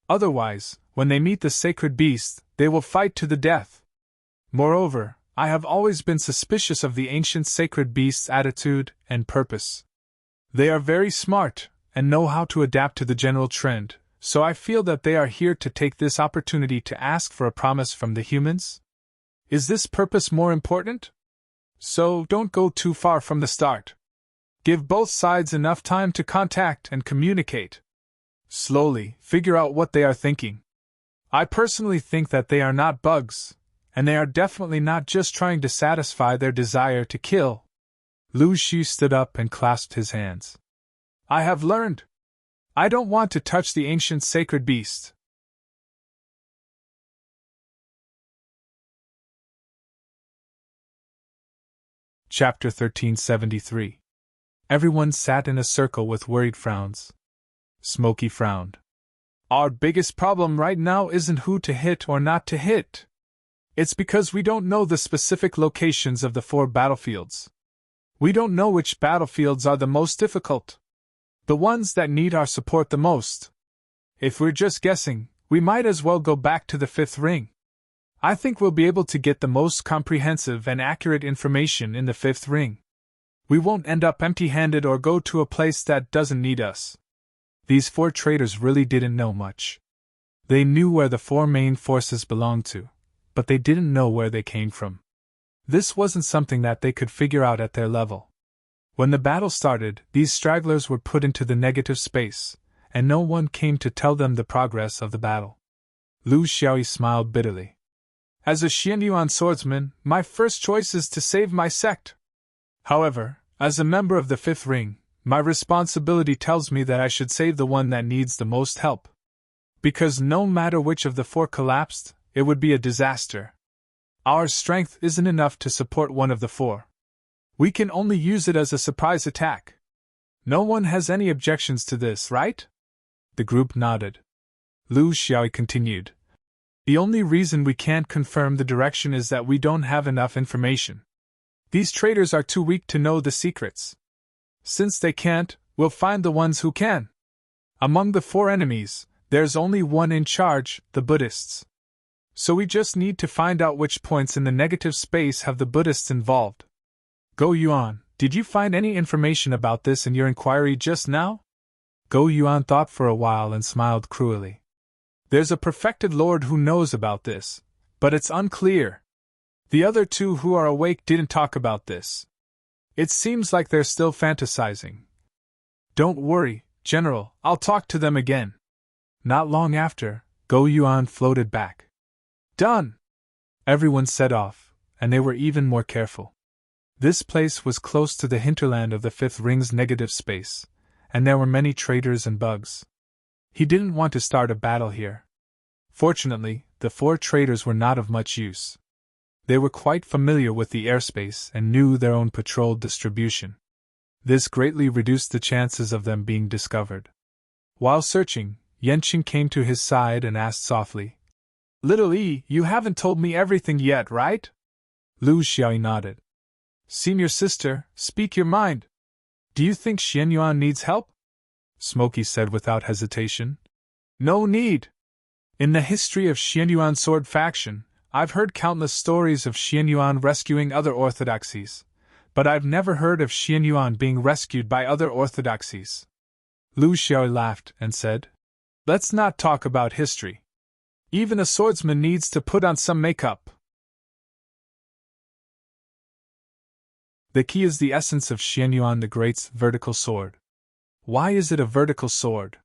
Otherwise, when they meet the sacred beast, they will fight to the death. Moreover, I have always been suspicious of the ancient sacred beast's attitude and purpose. They are very smart, and know how to adapt to the general trend, so I feel that they are here to take this opportunity to ask for a promise from the humans? Is this purpose more important? So, don't go too far from the start. Give both sides enough time to contact and communicate. Slowly, figure out what they are thinking. I personally think that they are not bugs, and they are definitely not just trying to satisfy their desire to kill. Lu Xi stood up and clasped his hands. I have learned. I don't want to touch the ancient sacred beast. Chapter 1373. Everyone sat in a circle with worried frowns. Smokey frowned. Our biggest problem right now isn't who to hit or not to hit. It's because we don't know the specific locations of the 4 battlefields. We don't know which battlefields are the most difficult. The ones that need our support the most. If we're just guessing, we might as well go back to the 5th ring. I think we'll be able to get the most comprehensive and accurate information in the 5th ring. We won't end up empty-handed or go to a place that doesn't need us. These 4 traders really didn't know much. They knew where the 4 main forces belonged to, but they didn't know where they came from. This wasn't something that they could figure out at their level. When the battle started, these stragglers were put into the negative space, and no one came to tell them the progress of the battle. Lu Xiaoyi smiled bitterly. As a Xianyuan swordsman, my first choice is to save my sect. However, as a member of the 5th ring, my responsibility tells me that I should save the one that needs the most help. Because no matter which of the 4 collapsed, it would be a disaster. Our strength isn't enough to support one of the 4. We can only use it as a surprise attack. No one has any objections to this, right? The group nodded. Lu Xiaoyi continued. The only reason we can't confirm the direction is that we don't have enough information. These traders are too weak to know the secrets. Since they can't, we'll find the ones who can. Among the 4 enemies, there's only one in charge, the Buddhists. So we just need to find out which points in the negative space have the Buddhists involved. Go Yuan, did you find any information about this in your inquiry just now? Go Yuan thought for a while and smiled cruelly. There's a perfected lord who knows about this, but it's unclear. The other 2 who are awake didn't talk about this. It seems like they're still fantasizing. Don't worry, General, I'll talk to them again. Not long after, Go Yuan floated back. Done! Everyone set off, and they were even more careful. This place was close to the hinterland of the 5th ring's negative space, and there were many traders and bugs. He didn't want to start a battle here. Fortunately, the 4 traders were not of much use. They were quite familiar with the airspace and knew their own patrol distribution. This greatly reduced the chances of them being discovered. While searching, Yanqing came to his side and asked softly, Little E, you haven't told me everything yet, right? Lu Xiaoyi nodded. Senior sister, speak your mind. Do you think Xianyuan needs help? Smokey said without hesitation. No need. In the history of Xianyuan sword faction, I've heard countless stories of Xianyuan rescuing other orthodoxies, but I've never heard of Xianyuan being rescued by other orthodoxies. Lu Xiaoyi laughed and said, Let's not talk about history. Even a swordsman needs to put on some makeup. The key is the essence of Xianyuan the Great's vertical sword. Why is it a vertical sword?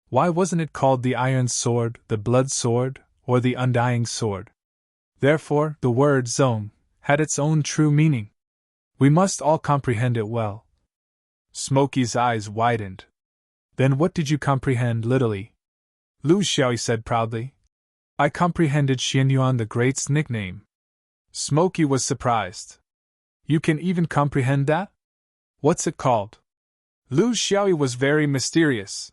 Why wasn't it called the Iron Sword, the Blood Sword, or the Undying Sword? Therefore, the word Zong had its own true meaning. We must all comprehend it well. Smokey's eyes widened. Then what did you comprehend, Little-E? Lu Xiaoyi said proudly. I comprehended Xianyuan the Great's nickname. Smokey was surprised. You can even comprehend that? What's it called? Lu Xiaoyi was very mysterious.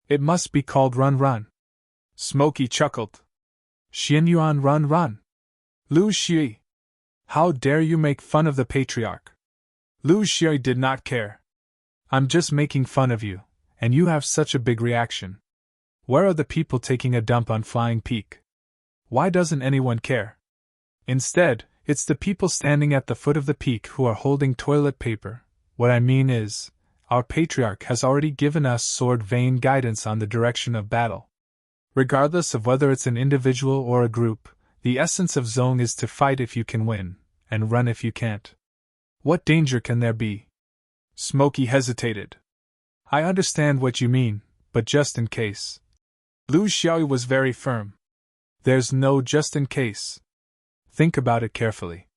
It must be called Run Run. Smokey chuckled. Xianyuan Run Run. Lu Xiaoyi. How dare you make fun of the patriarch? Lu Xiaoyi did not care. I'm just making fun of you, and you have such a big reaction. Where are the people taking a dump on Flying Peak? Why doesn't anyone care? Instead, it's the people standing at the foot of the peak who are holding toilet paper. What I mean is, our patriarch has already given us sword vein guidance on the direction of battle. Regardless of whether it's an individual or a group, the essence of Zong is to fight if you can win, and run if you can't. What danger can there be? Smokey hesitated. I understand what you mean, but just in case. Lu Xiaoyi was very firm. There's no just in case. Think about it carefully.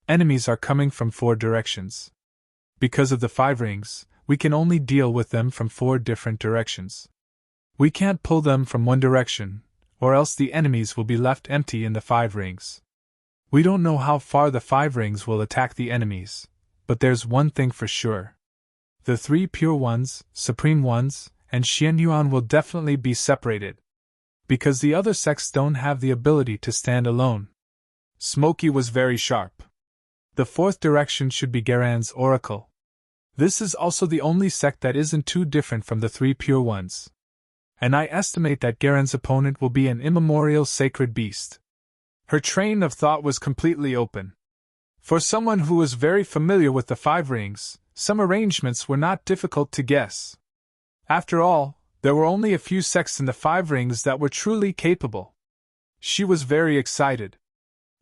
Enemies are coming from 4 directions. Because of the 5 rings, we can only deal with them from 4 different directions. We can't pull them from one direction, or else the enemies will be left empty in the 5 rings. We don't know how far the 5 rings will attack the enemies, but there's one thing for sure. The 3 pure ones, supreme ones, and Xian Yuan will definitely be separated. Because the other sects don't have the ability to stand alone. Smoky was very sharp. The 4th direction should be Garan's oracle. This is also the only sect that isn't too different from the 3 pure ones. And I estimate that Garan's opponent will be an immemorial sacred beast. Her train of thought was completely open. For someone who was very familiar with the 5 rings, some arrangements were not difficult to guess. After all, there were only a few sects in the 5 rings that were truly capable. She was very excited.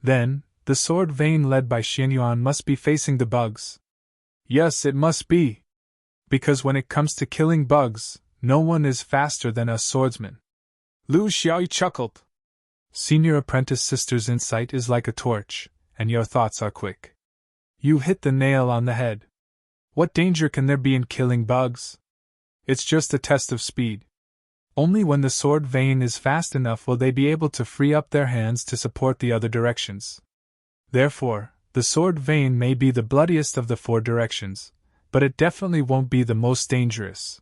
Then, the sword vein led by Xian Yuan must be facing the bugs. Yes, it must be. Because when it comes to killing bugs, no one is faster than a swordsman. Lu Xiaoyi chuckled. Senior apprentice sister's insight is like a torch, and your thoughts are quick. You hit the nail on the head. What danger can there be in killing bugs? It's just a test of speed. Only when the sword vein is fast enough will they be able to free up their hands to support the other directions. Therefore, the sword vein may be the bloodiest of the 4 directions, but it definitely won't be the most dangerous.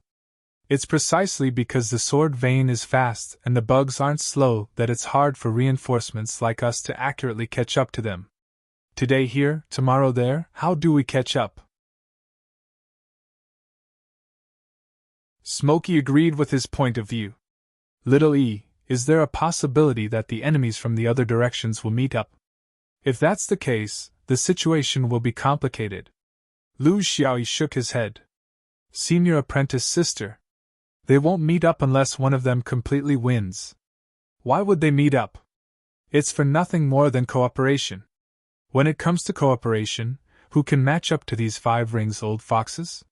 It's precisely because the sword vein is fast and the bugs aren't slow that it's hard for reinforcements like us to accurately catch up to them. Today here, tomorrow there, how do we catch up? Smoky agreed with his point of view. Little E, is there a possibility that the enemies from the other directions will meet up? If that's the case, the situation will be complicated. Lu Xiaoyi shook his head. Senior apprentice sister. They won't meet up unless one of them completely wins. Why would they meet up? It's for nothing more than cooperation. When it comes to cooperation, who can match up to these 5 rings old foxes?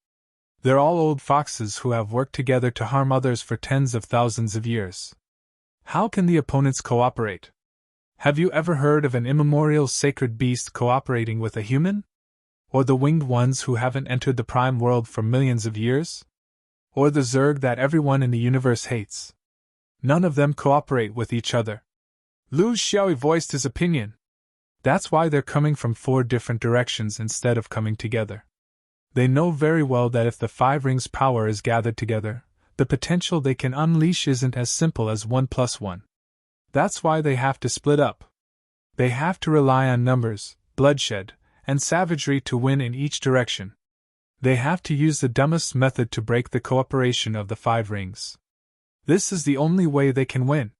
They're all old foxes who have worked together to harm others for tens of thousands of years. How can the opponents cooperate? Have you ever heard of an immemorial sacred beast cooperating with a human? Or the winged ones who haven't entered the prime world for millions of years? Or the Zerg that everyone in the universe hates? None of them cooperate with each other. Lu Xiaoyi voiced his opinion. That's why they're coming from 4 different directions instead of coming together. They know very well that if the 5 rings' power is gathered together, the potential they can unleash isn't as simple as 1 + 1. That's why they have to split up. They have to rely on numbers, bloodshed, and savagery to win in each direction. They have to use the dumbest method to break the cooperation of the 5 rings. This is the only way they can win.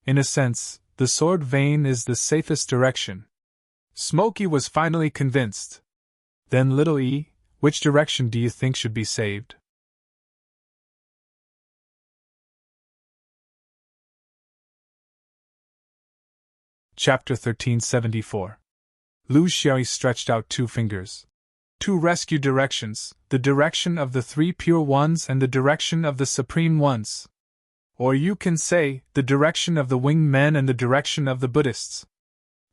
In a sense, the sword vein is the safest direction. Smoky was finally convinced. Then little E, which direction do you think should be saved? Chapter 1374. Lu Xiaoyi stretched out 2 fingers. 2 rescue directions, the direction of the 3 pure ones and the direction of the supreme ones. Or you can say, the direction of the winged men and the direction of the Buddhists.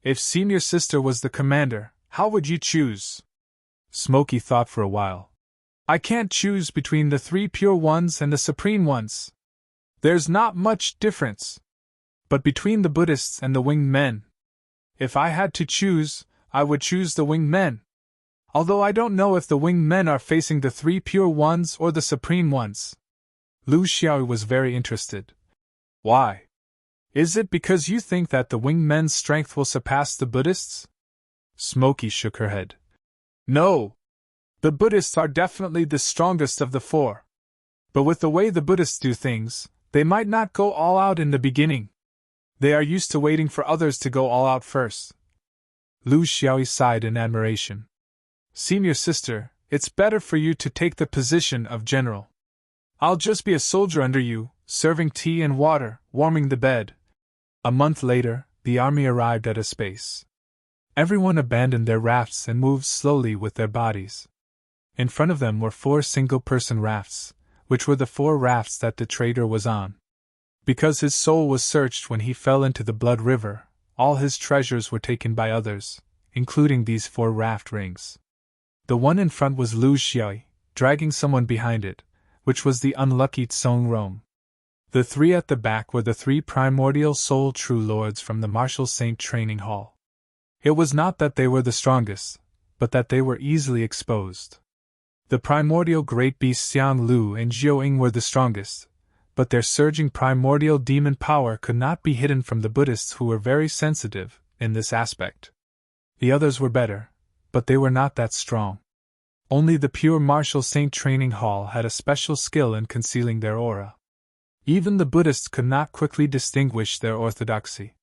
If senior sister was the commander, how would you choose? Smoky thought for a while. I can't choose between the 3 pure ones and the supreme ones. There's not much difference. But between the Buddhists and the winged men, if I had to choose, I would choose the winged men. Although I don't know if the winged men are facing the 3 pure ones or the supreme ones. Lu Xiaoyi was very interested. Why? Is it because you think that the winged men's strength will surpass the Buddhists? Smoky shook her head. No. The Buddhists are definitely the strongest of the 4. But with the way the Buddhists do things, they might not go all out in the beginning. They are used to waiting for others to go all out first. Lu Xiaoyi sighed in admiration. Senior sister, it's better for you to take the position of general. I'll just be a soldier under you, serving tea and water, warming the bed. A month later, the army arrived at a space. Everyone abandoned their rafts and moved slowly with their bodies. In front of them were 4 single-person rafts, which were the 4 rafts that the trader was on. Because his soul was searched when he fell into the blood river, all his treasures were taken by others, including these 4 raft rings. The one in front was Lu Xiaoyi, dragging someone behind it, which was the unlucky Tsong Rome. The 3 at the back were the 3 primordial soul true lords from the Martial Saint Training Hall. It was not that they were the strongest, but that they were easily exposed. The primordial great beasts Xiang Lu and Jiao were the strongest, but their surging primordial demon power could not be hidden from the Buddhists, who were very sensitive in this aspect. The others were better, but they were not that strong. Only the pure martial saint training hall had a special skill in concealing their aura. Even the Buddhists could not quickly distinguish their orthodoxy.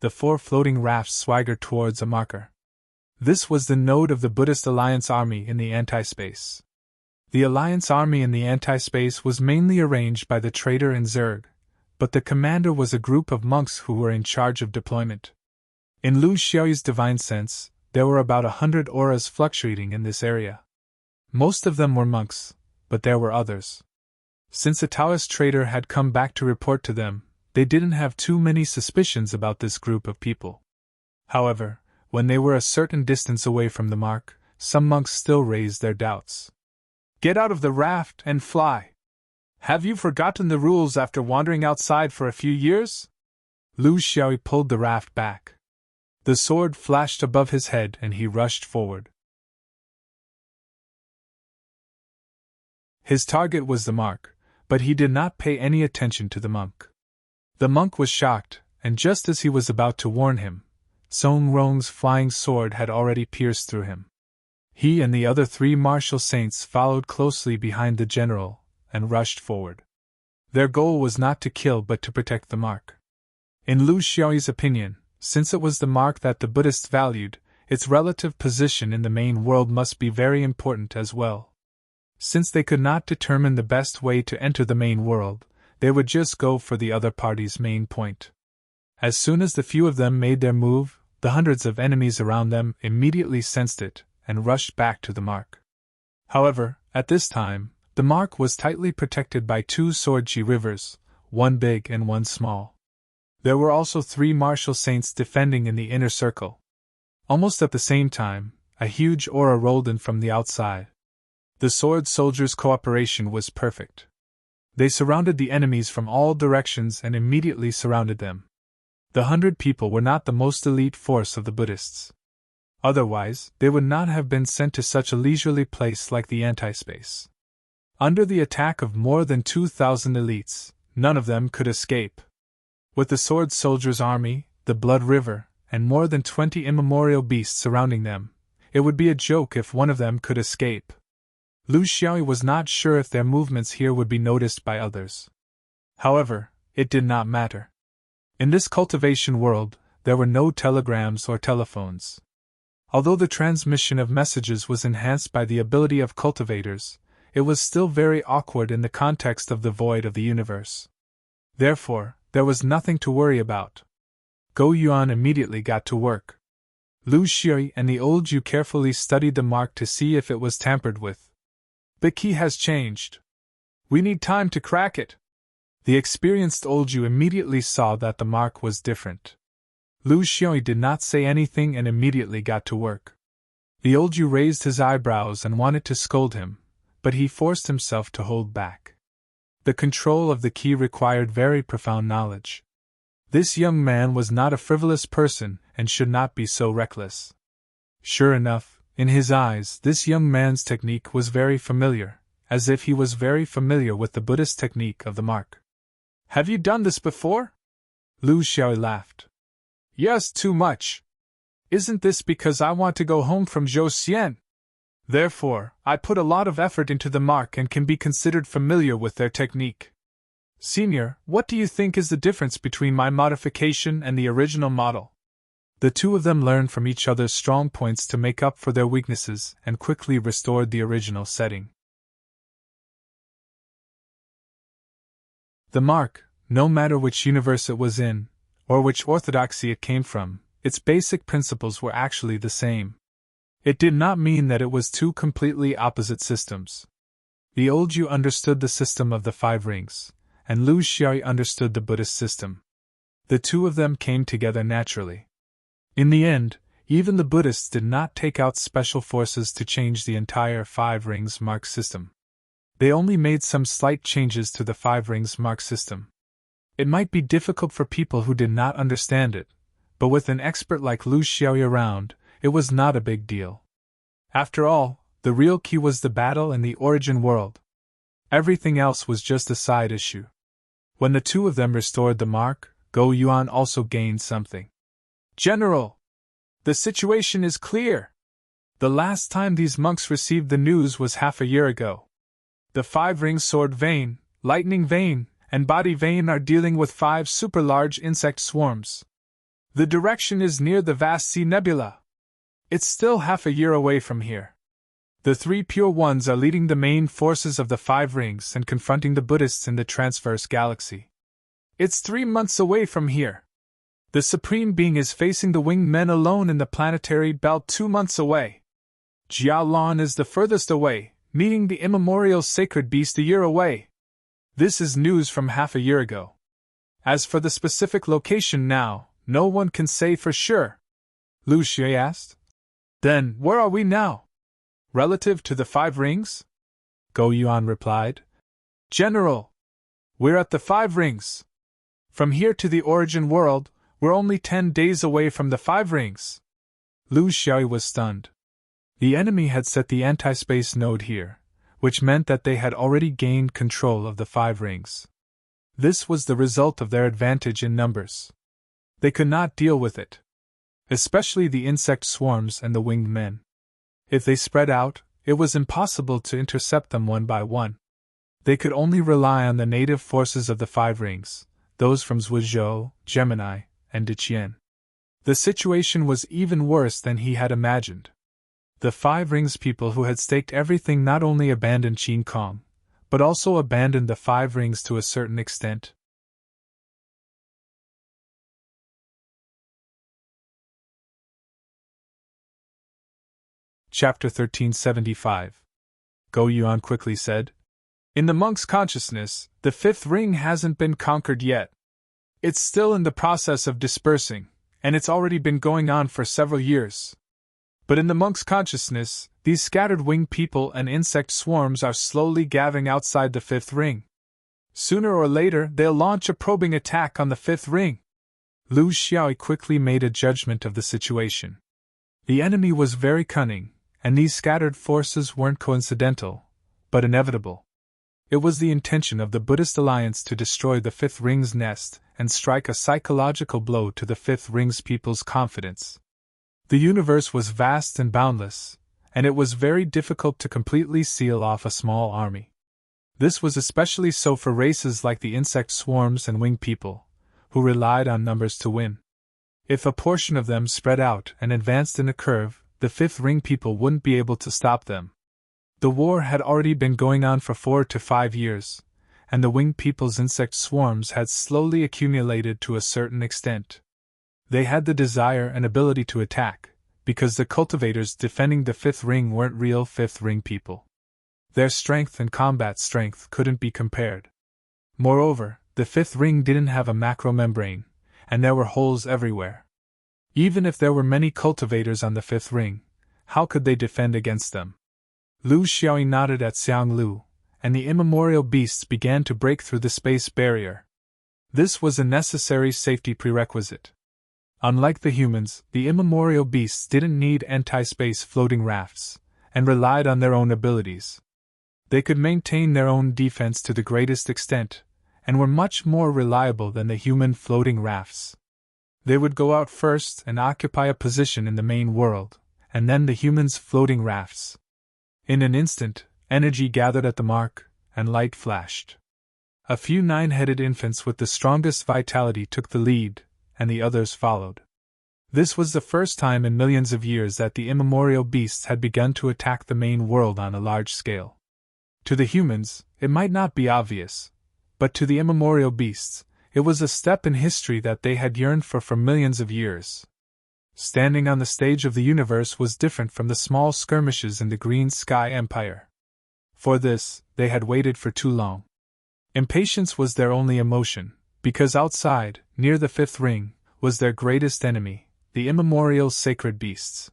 The 4 floating rafts swaggered towards a marker. This was the node of the Buddhist Alliance Army in the anti-space. The Alliance Army in the anti-space was mainly arranged by the trader and Zerg, but the commander was a group of monks who were in charge of deployment. In Lu Xiaoyi's divine sense, there were about 100 auras fluctuating in this area. Most of them were monks, but there were others. Since a Taoist trader had come back to report to them, they didn't have too many suspicions about this group of people. However, when they were a certain distance away from the mark, some monks still raised their doubts. "Get out of the raft and fly! Have you forgotten the rules after wandering outside for a few years?" Lu Xiaoyi pulled the raft back. The sword flashed above his head and he rushed forward. His target was the mark, but he did not pay any attention to the monk. The monk was shocked, and just as he was about to warn him, Song Rong's flying sword had already pierced through him. He and the other 3 martial saints followed closely behind the general and rushed forward. Their goal was not to kill but to protect the mark. In Lu Xiaoyi's opinion, since it was the mark that the Buddhists valued, its relative position in the main world must be very important as well. Since they could not determine the best way to enter the main world, they would just go for the other party's main point. As soon as the few of them made their move, the hundreds of enemies around them immediately sensed it and rushed back to the mark. However, at this time, the mark was tightly protected by 2 sword-chi rivers, one big and one small. There were also 3 martial saints defending in the inner circle. Almost at the same time, a huge aura rolled in from the outside. The sword soldiers' cooperation was perfect. They surrounded the enemies from all directions and immediately surrounded them. The 100 people were not the most elite force of the Buddhists. Otherwise, they would not have been sent to such a leisurely place like the anti-space. Under the attack of more than 2,000 elites, none of them could escape. With the sword soldiers' army, the blood river, and more than 20 immemorial beasts surrounding them, it would be a joke if one of them could escape. Lu Xiaoyi was not sure if their movements here would be noticed by others. However, it did not matter. In this cultivation world, there were no telegrams or telephones. Although the transmission of messages was enhanced by the ability of cultivators, it was still very awkward in the context of the void of the universe. Therefore, there was nothing to worry about. Go Yuan immediately got to work. Lu Xiaoyi and the old Ju carefully studied the mark to see if it was tampered with. "The key has changed. We need time to crack it." The experienced old Ju immediately saw that the mark was different. Lu Xiaoyi did not say anything and immediately got to work. The old Ju raised his eyebrows and wanted to scold him, but he forced himself to hold back. The control of the key required very profound knowledge. This young man was not a frivolous person and should not be so reckless. Sure enough, in his eyes, this young man's technique was very familiar, as if he was very familiar with the Buddhist technique of the mark. "Have you done this before?" Lu Xiaoyi laughed. "Yes, too much. Isn't this because I want to go home from Zhou-Xian? Therefore, I put a lot of effort into the mark and can be considered familiar with their technique. Senior, what do you think is the difference between my modification and the original model?" The 2 of them learned from each other's strong points to make up for their weaknesses and quickly restored the original setting. The mark, no matter which universe it was in, or which orthodoxy it came from, its basic principles were actually the same. It did not mean that it was 2 completely opposite systems. The old Ju understood the system of the 5 rings, and Lu Xiaoyi understood the Buddhist system. The 2 of them came together naturally. In the end, even the Buddhists did not take out special forces to change the entire 5 rings mark system. They only made some slight changes to the 5 rings mark system. It might be difficult for people who did not understand it, but with an expert like Lu Xiaoyi around, it was not a big deal. After all, The real key was the battle and the origin world. Everything else was just a side issue. When the two of them restored the mark, Go Yuan also gained something. General! The situation is clear! The last time these monks received the news was half a year ago. The 5-ring sword vein, lightning vein, and body vein are dealing with 5 super-large insect swarms. The direction is near the vast sea nebula. It's still half a year away from here. The 3 pure ones are leading the main forces of the 5 rings and confronting the Buddhists in the transverse galaxy. It's 3 months away from here. The Supreme Being is facing the winged men alone in the planetary belt 2 months away. Jialan is the furthest away, meeting the immemorial sacred beast a year away. This is news from half a year ago. As for the specific location now, no one can say for sure. Lu Xue asked. Then, where are we now? Relative to the 5 rings? Go Yuan replied. General! We're at the 5 rings. From here to the origin world, we're only 10 days away from the 5 rings. Lu Xiaoyi was stunned. The enemy had set the anti-space node here, which meant that they had already gained control of the 5 rings. This was the result of their advantage in numbers. They could not deal with it. Especially the insect swarms and the winged men. If they spread out, it was impossible to intercept them one by one. They could only rely on the native forces of the 5 rings, those from Zhuozhou, Gemini, and Diqian. The situation was even worse than he had imagined. The 5 rings people who had staked everything not only abandoned Qin Kong, but also abandoned the 5 rings to a certain extent. Chapter 1375. Go Yuan quickly said. In the monk's consciousness, the 5th ring hasn't been conquered yet. It's still in the process of dispersing, and it's already been going on for several years. But in the monk's consciousness, these scattered winged people and insect swarms are slowly gathering outside the 5th ring. Sooner or later, they'll launch a probing attack on the 5th ring. Lu Xiaoyi quickly made a judgment of the situation. The enemy was very cunning, and these scattered forces weren't coincidental, but inevitable. It was the intention of the Buddhist alliance to destroy the 5th ring's nest and strike a psychological blow to the 5th ring's people's confidence. The universe was vast and boundless, and it was very difficult to completely seal off a small army. This was especially so for races like the insect swarms and winged people, who relied on numbers to win. If a portion of them spread out and advanced in a curve, the 5th ring people wouldn't be able to stop them. The war had already been going on for 4 to 5 years, and the winged people's insect swarms had slowly accumulated to a certain extent. They had the desire and ability to attack, because the cultivators defending the 5th ring weren't real 5th ring people. Their strength and combat strength couldn't be compared. Moreover, the 5th ring didn't have a macromembrane, and there were holes everywhere. Even if there were many cultivators on the 5th ring, how could they defend against them? Lu Xiaoyi nodded at Xiang Lu, and the immemorial beasts began to break through the space barrier. This was a necessary safety prerequisite. Unlike the humans, the immemorial beasts didn't need anti-space floating rafts, and relied on their own abilities. They could maintain their own defense to the greatest extent, and were much more reliable than the human floating rafts. They would go out first and occupy a position in the main world, and then the humans' floating rafts. In an instant, energy gathered at the mark, and light flashed. A few 9-headed infants with the strongest vitality took the lead, and the others followed. This was the first time in millions of years that the immemorial beasts had begun to attack the main world on a large scale. To the humans, it might not be obvious, but to the immemorial beasts, it was a step in history that they had yearned for millions of years. Standing on the stage of the universe was different from the small skirmishes in the Green Sky Empire. For this, they had waited for too long. Impatience was their only emotion, because outside, near the 5th ring, was their greatest enemy, the immemorial sacred beasts.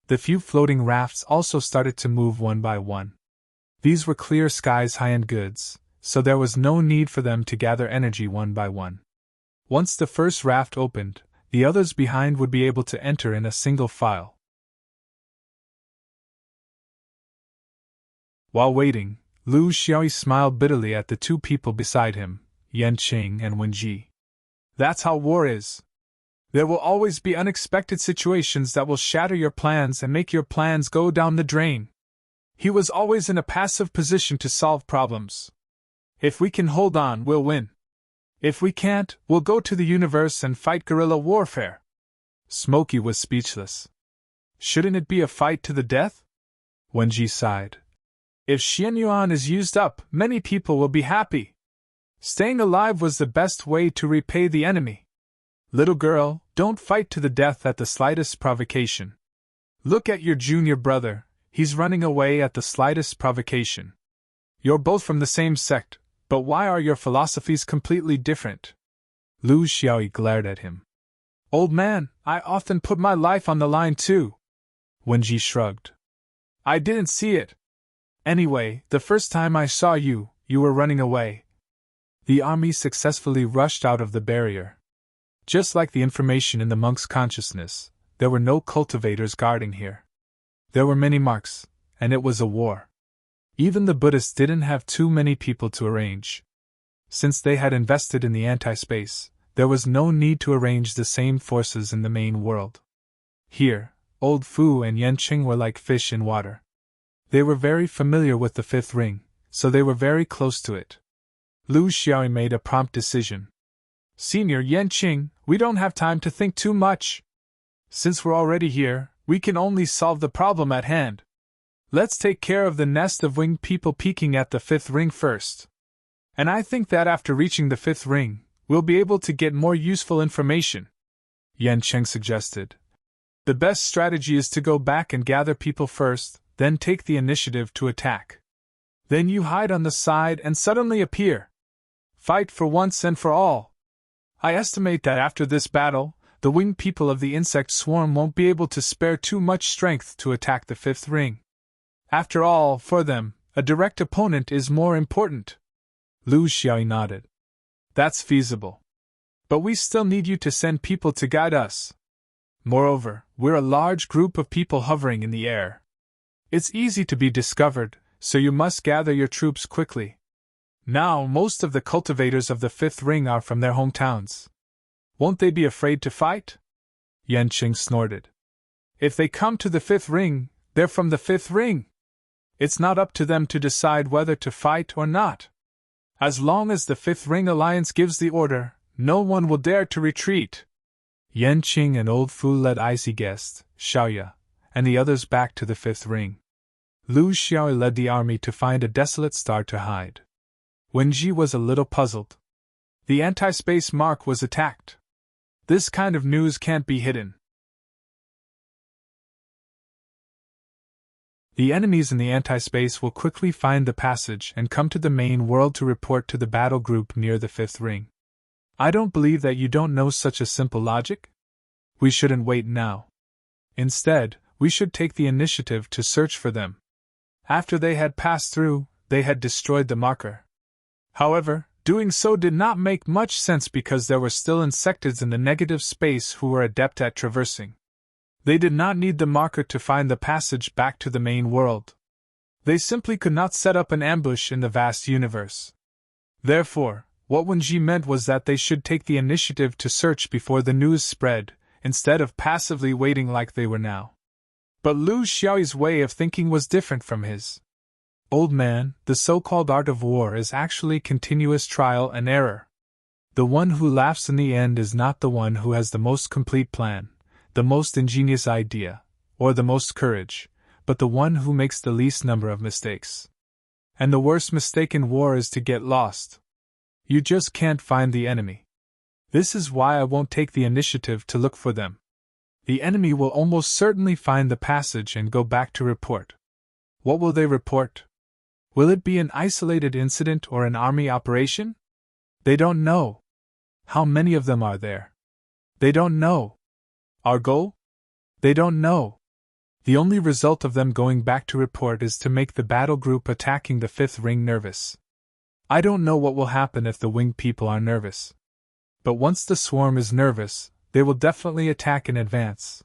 The few floating rafts also started to move one by one. These were clear skies high-end goods, so there was no need for them to gather energy one by one. Once the first raft opened, the others behind would be able to enter in a single file. While waiting, Lu Xiaoyi smiled bitterly at the two people beside him, Yan Qing and Wen Ji. That's how war is. There will always be unexpected situations that will shatter your plans and make your plans go down the drain. He was always in a passive position to solve problems. If we can hold on, we'll win. If we can't, we'll go to the universe and fight guerrilla warfare. Smokey was speechless. Shouldn't it be a fight to the death? Wen Ji sighed. If Xianyuan is used up, many people will be happy. Staying alive was the best way to repay the enemy. Little girl, don't fight to the death at the slightest provocation. Look at your junior brother, he's running away at the slightest provocation. You're both from the same sect, but why are your philosophies completely different? Lu Xiaoyi glared at him. Old man, I often put my life on the line too. Wen Ji shrugged. I didn't see it. Anyway, the first time I saw you, you were running away. The army successfully rushed out of the barrier. Just like the information in the monk's consciousness, there were no cultivators guarding here. There were many marks, and it was a war. Even the Buddhists didn't have too many people to arrange. Since they had invested in the anti-space, there was no need to arrange the same forces in the main world. Here, Old Fu and Yanqing were like fish in water. They were very familiar with the fifth ring, so they were very close to it. Lu Xiaoyi made a prompt decision. Senior Yanqing, we don't have time to think too much. Since we're already here, we can only solve the problem at hand. Let's take care of the nest of winged people peeking at the fifth ring first. And I think that after reaching the fifth ring, we'll be able to get more useful information. Yanqing suggested. The best strategy is to go back and gather people first, then take the initiative to attack. Then you hide on the side and suddenly appear. Fight for once and for all. I estimate that after this battle, the winged people of the insect swarm won't be able to spare too much strength to attack the fifth ring. After all, for them, a direct opponent is more important. Lu Xiaoyi nodded. That's feasible. But we still need you to send people to guide us. Moreover, we're a large group of people hovering in the air. It's easy to be discovered, so you must gather your troops quickly. Now, most of the cultivators of the fifth ring are from their hometowns. Won't they be afraid to fight? Yanqing snorted. If they come to the fifth ring, they're from the fifth ring. It's not up to them to decide whether to fight or not. As long as the fifth ring alliance gives the order, no one will dare to retreat. Yanqing and Old Fu led Icy Guest, Xiaoya, and the others back to the fifth ring. Lu Xiaoyi led the army to find a desolate star to hide. Wen Ji was a little puzzled. The anti-space mark was attacked. This kind of news can't be hidden. The enemies in the anti-space will quickly find the passage and come to the main world to report to the battle group near the fifth ring. I don't believe that you don't know such a simple logic. We shouldn't wait now. Instead, we should take the initiative to search for them. After they had passed through, they had destroyed the marker. However, doing so did not make much sense because there were still insectids in the negative space who were adept at traversing. They did not need the marker to find the passage back to the main world. They simply could not set up an ambush in the vast universe. Therefore, what Wen Ji meant was that they should take the initiative to search before the news spread, instead of passively waiting like they were now. But Lu Xiaoyi's way of thinking was different from his. Old man, the so-called art of war is actually continuous trial and error. The one who laughs in the end is not the one who has the most complete plan, the most ingenious idea, or the most courage, but the one who makes the least number of mistakes. And the worst mistake in war is to get lost. You just can't find the enemy. This is why I won't take the initiative to look for them. The enemy will almost certainly find the passage and go back to report. What will they report? Will it be an isolated incident or an army operation? They don't know. How many of them are there? They don't know. Our goal? They don't know. The only result of them going back to report is to make the battle group attacking the fifth ring nervous. I don't know what will happen if the winged people are nervous. But once the swarm is nervous, they will definitely attack in advance.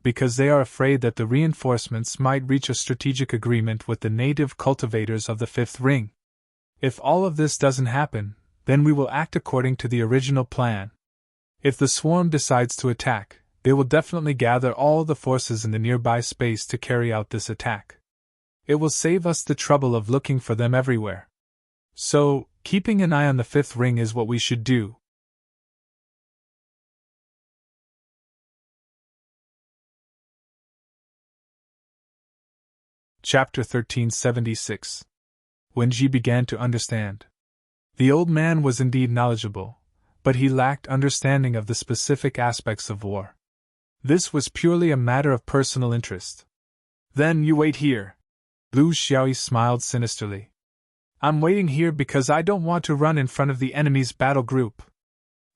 because they are afraid that the reinforcements might reach a strategic agreement with the native cultivators of the fifth ring. If all of this doesn't happen, then we will act according to the original plan. If the swarm decides to attack, they will definitely gather all the forces in the nearby space to carry out this attack. It will save us the trouble of looking for them everywhere. So, keeping an eye on the fifth ring is what we should do. Chapter 1376. When Ji began to understand. The old man was indeed knowledgeable, but he lacked understanding of the specific aspects of war. This was purely a matter of personal interest. Then you wait here. Lu Xiaoyi smiled sinisterly. I'm waiting here because I don't want to run in front of the enemy's battle group.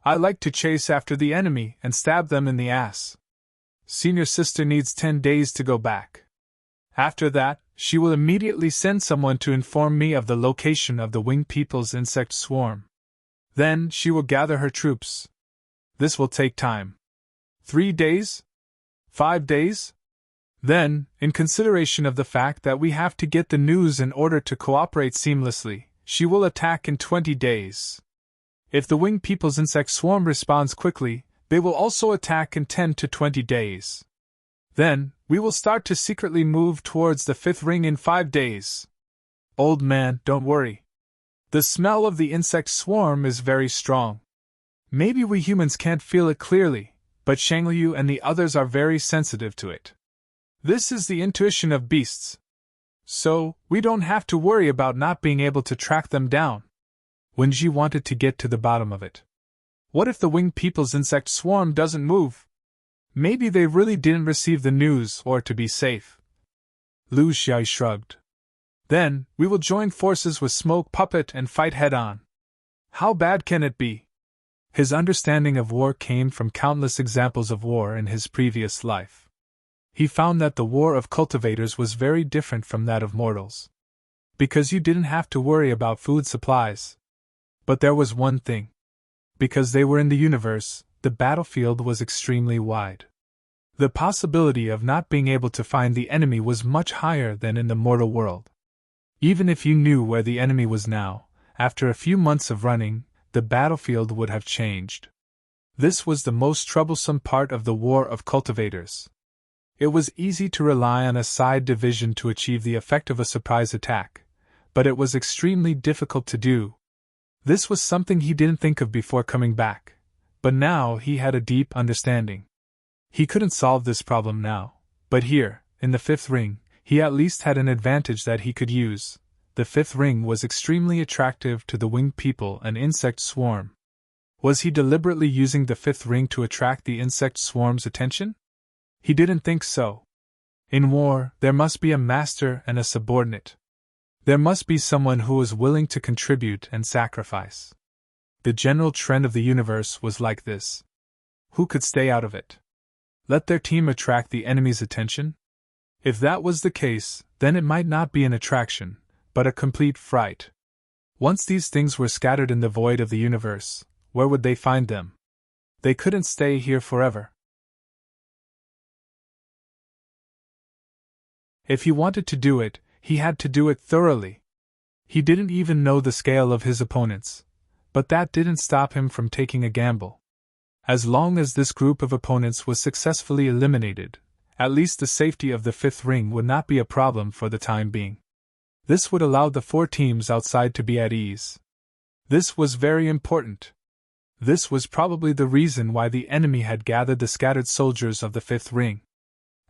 I like to chase after the enemy and stab them in the ass. Senior sister needs 10 days to go back. After that, she will immediately send someone to inform me of the location of the winged people's insect swarm. Then she will gather her troops. This will take time. 3 days? 5 days? Then, in consideration of the fact that we have to get the news in order to cooperate seamlessly, she will attack in 20 days. If the winged people's insect swarm responds quickly, they will also attack in 10 to 20 days. Then, we will start to secretly move towards the fifth ring in 5 days. Old man, don't worry. The smell of the insect swarm is very strong. Maybe we humans can't feel it clearly, but Shangliu and the others are very sensitive to it. This is the intuition of beasts. So, we don't have to worry about not being able to track them down. Wenji wanted to get to the bottom of it. What if the winged people's insect swarm doesn't move? Maybe they really didn't receive the news, or to be safe. Lu Xiai shrugged. Then, we will join forces with Smoke Puppet and fight head-on. How bad can it be? His understanding of war came from countless examples of war in his previous life. He found that the war of cultivators was very different from that of mortals. Because you didn't have to worry about food supplies. But there was one thing. Because they were in the universe, the battlefield was extremely wide. The possibility of not being able to find the enemy was much higher than in the mortal world. Even if you knew where the enemy was now, after a few months of running, the battlefield would have changed. This was the most troublesome part of the war of cultivators. It was easy to rely on a side division to achieve the effect of a surprise attack, but it was extremely difficult to do. This was something he didn't think of before coming back, but now he had a deep understanding. He couldn't solve this problem now, but here, in the fifth ring, he at least had an advantage that he could use. The fifth ring was extremely attractive to the winged people and insect swarm. Was he deliberately using the fifth ring to attract the insect swarm's attention? He didn't think so. In war, there must be a master and a subordinate. There must be someone who is willing to contribute and sacrifice. The general trend of the universe was like this. Who could stay out of it? Let their team attract the enemy's attention? If that was the case, then it might not be an attraction, but a complete fright. Once these things were scattered in the void of the universe, where would they find them? They couldn't stay here forever. If he wanted to do it, he had to do it thoroughly. He didn't even know the scale of his opponents, but that didn't stop him from taking a gamble. As long as this group of opponents was successfully eliminated, at least the safety of the fifth ring would not be a problem for the time being. This would allow the 4 teams outside to be at ease. This was very important. This was probably the reason why the enemy had gathered the scattered soldiers of the fifth ring.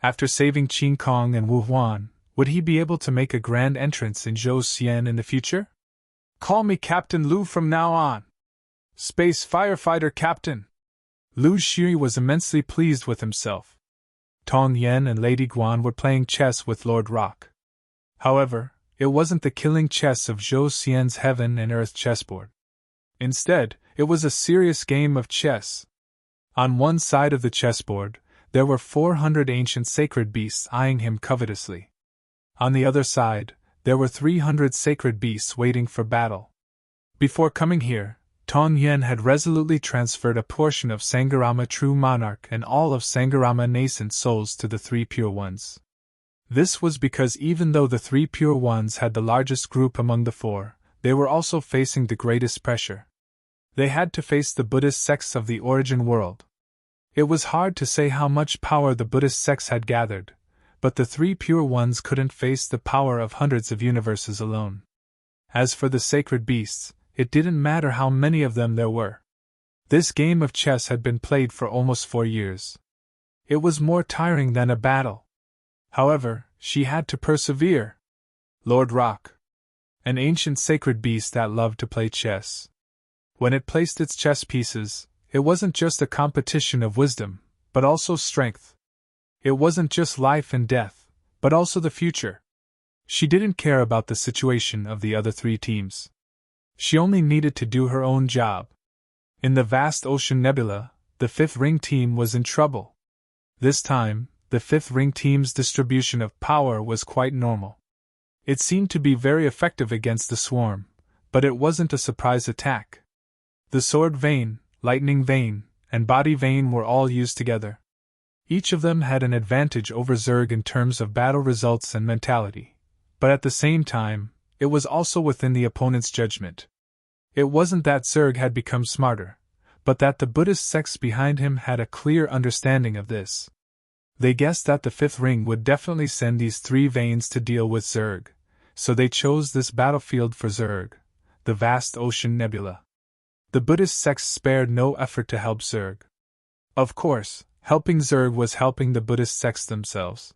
After saving Qin Kong and Wu Huan, would he be able to make a grand entrance in Zhou Xian in the future? Call me Captain Lu from now on. Space Firefighter Captain. Lu Xi was immensely pleased with himself. Tong Yen and Lady Guan were playing chess with Lord Rock. However, it wasn't the killing chess of Zhou Xian's heaven and earth chessboard. Instead, it was a serious game of chess. On one side of the chessboard, there were 400 ancient sacred beasts eyeing him covetously. On the other side, there were 300 sacred beasts waiting for battle. Before coming here, Tong Yen had resolutely transferred a portion of Sangharama True Monarch and all of Sangharama Nascent Souls to the three Pure Ones. This was because even though the three Pure Ones had the largest group among the four, they were also facing the greatest pressure. They had to face the Buddhist sects of the origin world. It was hard to say how much power the Buddhist sects had gathered, but the three Pure Ones couldn't face the power of hundreds of universes alone. As for the sacred beasts, it didn't matter how many of them there were. This game of chess had been played for almost 4 years. It was more tiring than a battle. However, she had to persevere. Lord Rock, an ancient sacred beast that loved to play chess. When it placed its chess pieces, it wasn't just a competition of wisdom, but also strength. It wasn't just life and death, but also the future. She didn't care about the situation of the other three teams. She only needed to do her own job. In the vast ocean nebula, the fifth ring team was in trouble. This time, the fifth ring team's distribution of power was quite normal. It seemed to be very effective against the swarm, but it wasn't a surprise attack. The sword vein, lightning vein, and body vein were all used together. Each of them had an advantage over Zerg in terms of battle results and mentality, but at the same time, it was also within the opponent's judgment. It wasn't that Zerg had become smarter, but that the Buddhist sects behind him had a clear understanding of this. They guessed that the fifth ring would definitely send these three veins to deal with Zerg, so they chose this battlefield for Zerg, the vast ocean nebula. The Buddhist sects spared no effort to help Zerg. Of course, helping Zerg was helping the Buddhist sects themselves.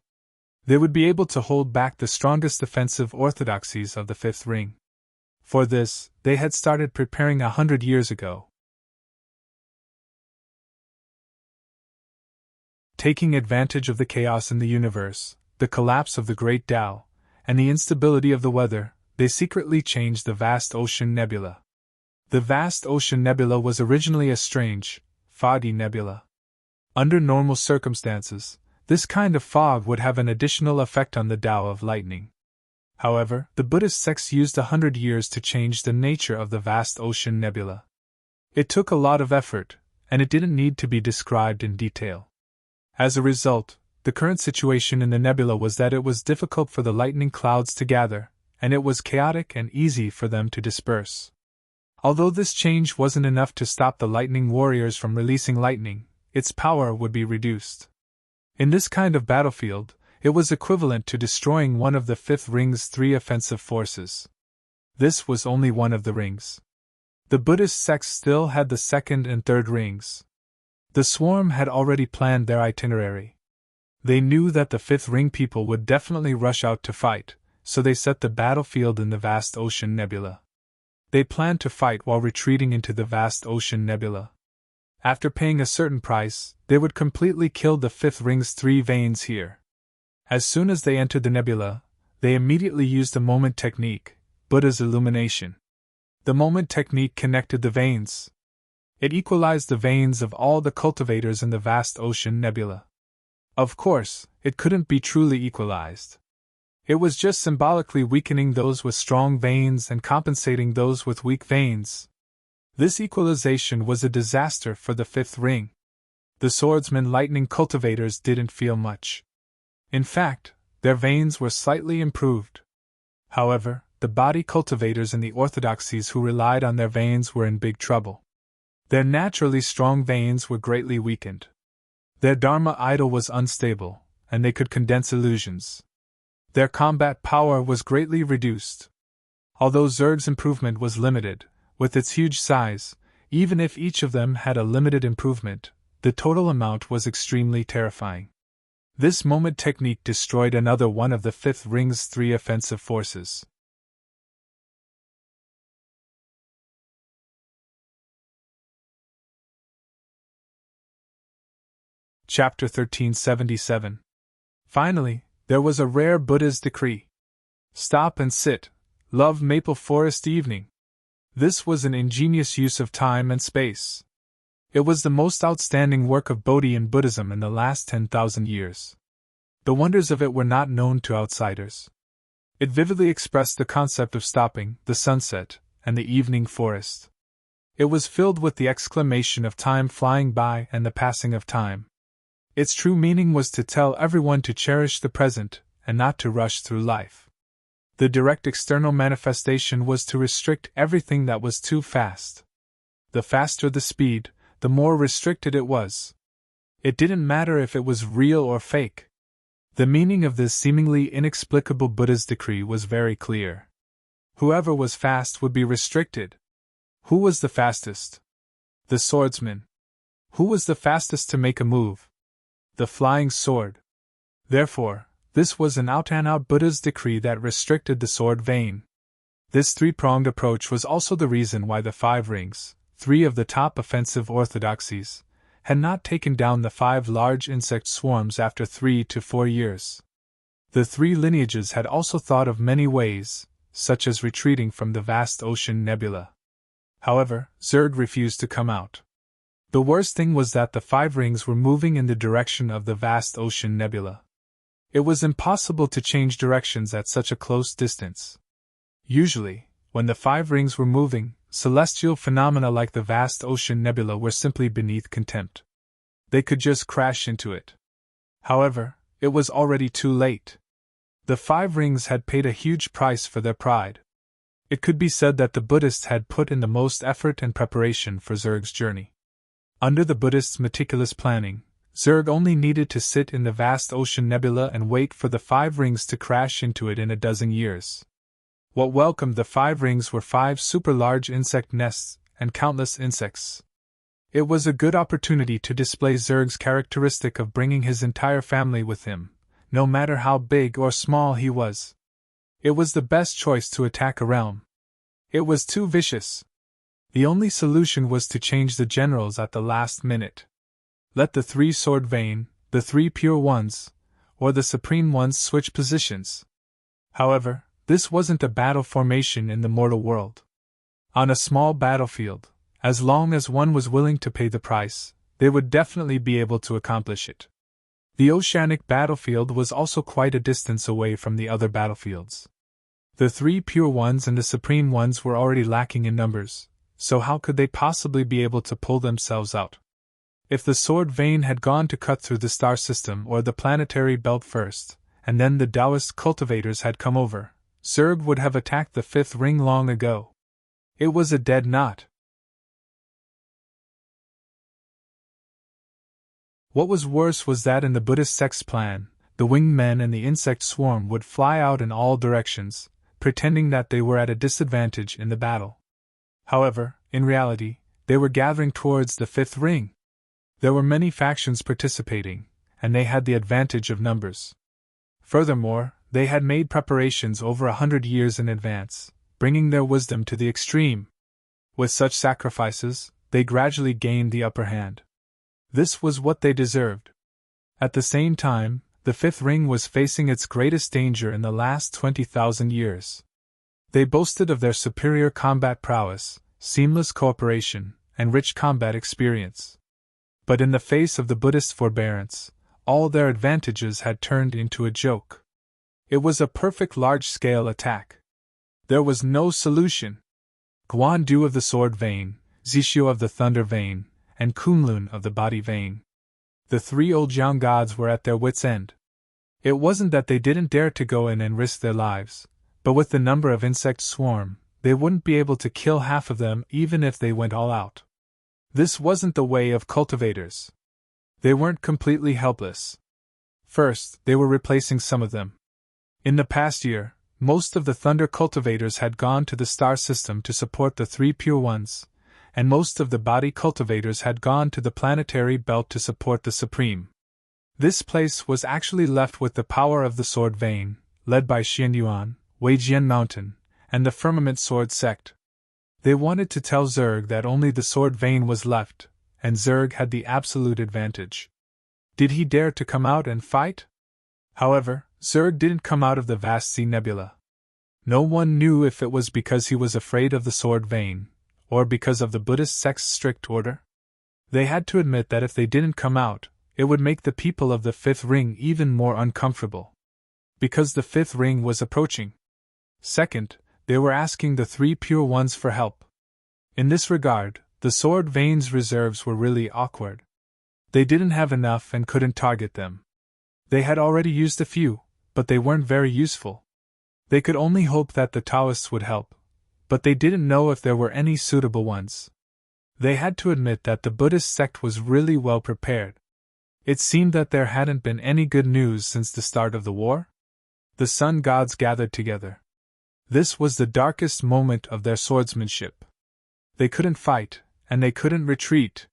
They would be able to hold back the strongest defensive orthodoxies of the fifth ring. For this, they had started preparing 100 years ago. Taking advantage of the chaos in the universe, the collapse of the Great Tao, and the instability of the weather, they secretly changed the vast ocean nebula. The vast ocean nebula was originally a strange, foggy nebula. Under normal circumstances, this kind of fog would have an additional effect on the Tao of lightning. However, the Buddhist sects used 100 years to change the nature of the vast ocean nebula. It took a lot of effort, and it didn't need to be described in detail. As a result, the current situation in the nebula was that it was difficult for the lightning clouds to gather, and it was chaotic and easy for them to disperse. Although this change wasn't enough to stop the lightning warriors from releasing lightning, its power would be reduced. In this kind of battlefield, it was equivalent to destroying one of the fifth ring's 3 offensive forces. This was only one of the rings. The Buddhist sects still had the second and third rings. The swarm had already planned their itinerary. They knew that the fifth ring people would definitely rush out to fight, so they set the battlefield in the vast ocean nebula. They planned to fight while retreating into the vast ocean nebula. After paying a certain price, they would completely kill the fifth ring's 3 veins here. As soon as they entered the nebula, they immediately used the moment technique, Buddha's illumination. The moment technique connected the veins. It equalized the veins of all the cultivators in the vast ocean nebula. Of course, it couldn't be truly equalized. It was just symbolically weakening those with strong veins and compensating those with weak veins. This equalization was a disaster for the fifth ring. The swordsman lightning cultivators didn't feel much. In fact, their veins were slightly improved. However, the body cultivators and the orthodoxies who relied on their veins were in big trouble. Their naturally strong veins were greatly weakened. Their Dharma idol was unstable, and they could condense illusions. Their combat power was greatly reduced. Although Zerg's improvement was limited, with its huge size, even if each of them had a limited improvement, the total amount was extremely terrifying. This moment technique destroyed another one of the fifth ring's 3 offensive forces. Chapter 1377. Finally, there was a rare Buddha's decree. Stop and sit, love Maple Forest evening. This was an ingenious use of time and space. It was the most outstanding work of Bodhi in Buddhism in the last 10,000 years. The wonders of it were not known to outsiders. It vividly expressed the concept of stopping, the sunset, and the evening forest. It was filled with the exclamation of time flying by and the passing of time. Its true meaning was to tell everyone to cherish the present and not to rush through life. The direct external manifestation was to restrict everything that was too fast. The faster the speed, the more restricted it was. It didn't matter if it was real or fake. The meaning of this seemingly inexplicable Buddha's decree was very clear. Whoever was fast would be restricted. Who was the fastest? The swordsman. Who was the fastest to make a move? The flying sword. Therefore, this was an out-and-out Buddha's decree that restricted the sword vein. This three-pronged approach was also the reason why the 5 rings, 3 of the top offensive orthodoxies, had not taken down the 5 large insect swarms after 3 to 4 years. The 3 lineages had also thought of many ways, such as retreating from the vast ocean nebula. However, Zerg refused to come out. The worst thing was that the 5 rings were moving in the direction of the vast ocean nebula. It was impossible to change directions at such a close distance. Usually, when the 5 rings were moving, celestial phenomena like the vast ocean nebula were simply beneath contempt. They could just crash into it. However, it was already too late. The 5 rings had paid a huge price for their pride. It could be said that the Buddhists had put in the most effort and preparation for Zerg's journey. Under the Buddhists' meticulous planning, Zerg only needed to sit in the vast ocean nebula and wait for the 5 rings to crash into it in a dozen years. What welcomed the 5 rings were 5 super-large insect nests and countless insects. It was a good opportunity to display Zerg's characteristic of bringing his entire family with him, no matter how big or small he was. It was the best choice to attack a realm. It was too vicious. The only solution was to change the generals at the last minute. Let the 3 sword vein, the 3 pure ones, or the supreme ones switch positions. However, this wasn't a battle formation in the mortal world. On a small battlefield, as long as one was willing to pay the price, they would definitely be able to accomplish it. The oceanic battlefield was also quite a distance away from the other battlefields. The 3 pure ones and the supreme ones were already lacking in numbers, so how could they possibly be able to pull themselves out? If the sword vein had gone to cut through the star system or the planetary belt first, and then the Taoist cultivators had come over, Zerg would have attacked the 5th ring long ago. It was a dead knot. What was worse was that in the Buddhist sect's plan, the winged men and the insect swarm would fly out in all directions, pretending that they were at a disadvantage in the battle. However, in reality, they were gathering towards the 5th ring. There were many factions participating, and they had the advantage of numbers. Furthermore, they had made preparations over 100 years in advance, bringing their wisdom to the extreme. With such sacrifices, they gradually gained the upper hand. This was what they deserved. At the same time, the 5th ring was facing its greatest danger in the last 20,000 years. They boasted of their superior combat prowess, seamless cooperation, and rich combat experience. But in the face of the Buddhist forbearance, all their advantages had turned into a joke. It was a perfect large-scale attack. There was no solution. Guan Du of the sword vein, Zixio of the thunder vein, and Kunlun of the body vein. The 3 old Jiang gods were at their wits' end. It wasn't that they didn't dare to go in and risk their lives, but with the number of insect swarm, they wouldn't be able to kill half of them even if they went all out. This wasn't the way of cultivators. They weren't completely helpless. First, they were replacing some of them. In the past year, most of the thunder cultivators had gone to the star system to support the 3 pure ones, and most of the body cultivators had gone to the planetary belt to support the supreme. This place was actually left with the power of the sword vein, led by Xianyuan, Weijian Mountain, and the firmament sword sect. They wanted to tell Zerg that only the sword vein was left, and Zerg had the absolute advantage. Did he dare to come out and fight? However, Zerg didn't come out of the vast sea nebula. No one knew if it was because he was afraid of the sword vein, or because of the Buddhist sect's strict order. They had to admit that if they didn't come out, it would make the people of the 5th ring even more uncomfortable. Because the 5th ring was approaching. Second, they were asking the 3 pure ones for help. In this regard, The sword veins reserves were really awkward. They didn't have enough and couldn't target them. They had already used a few, but they weren't very useful. They could only hope that the Taoists would help, but they didn't know if there were any suitable ones. They had to admit that the Buddhist sect was really well prepared. It seemed that there hadn't been any good news since the start of the war. The sun gods gathered together. This was the darkest moment of their swordsmanship. They couldn't fight, and they couldn't retreat.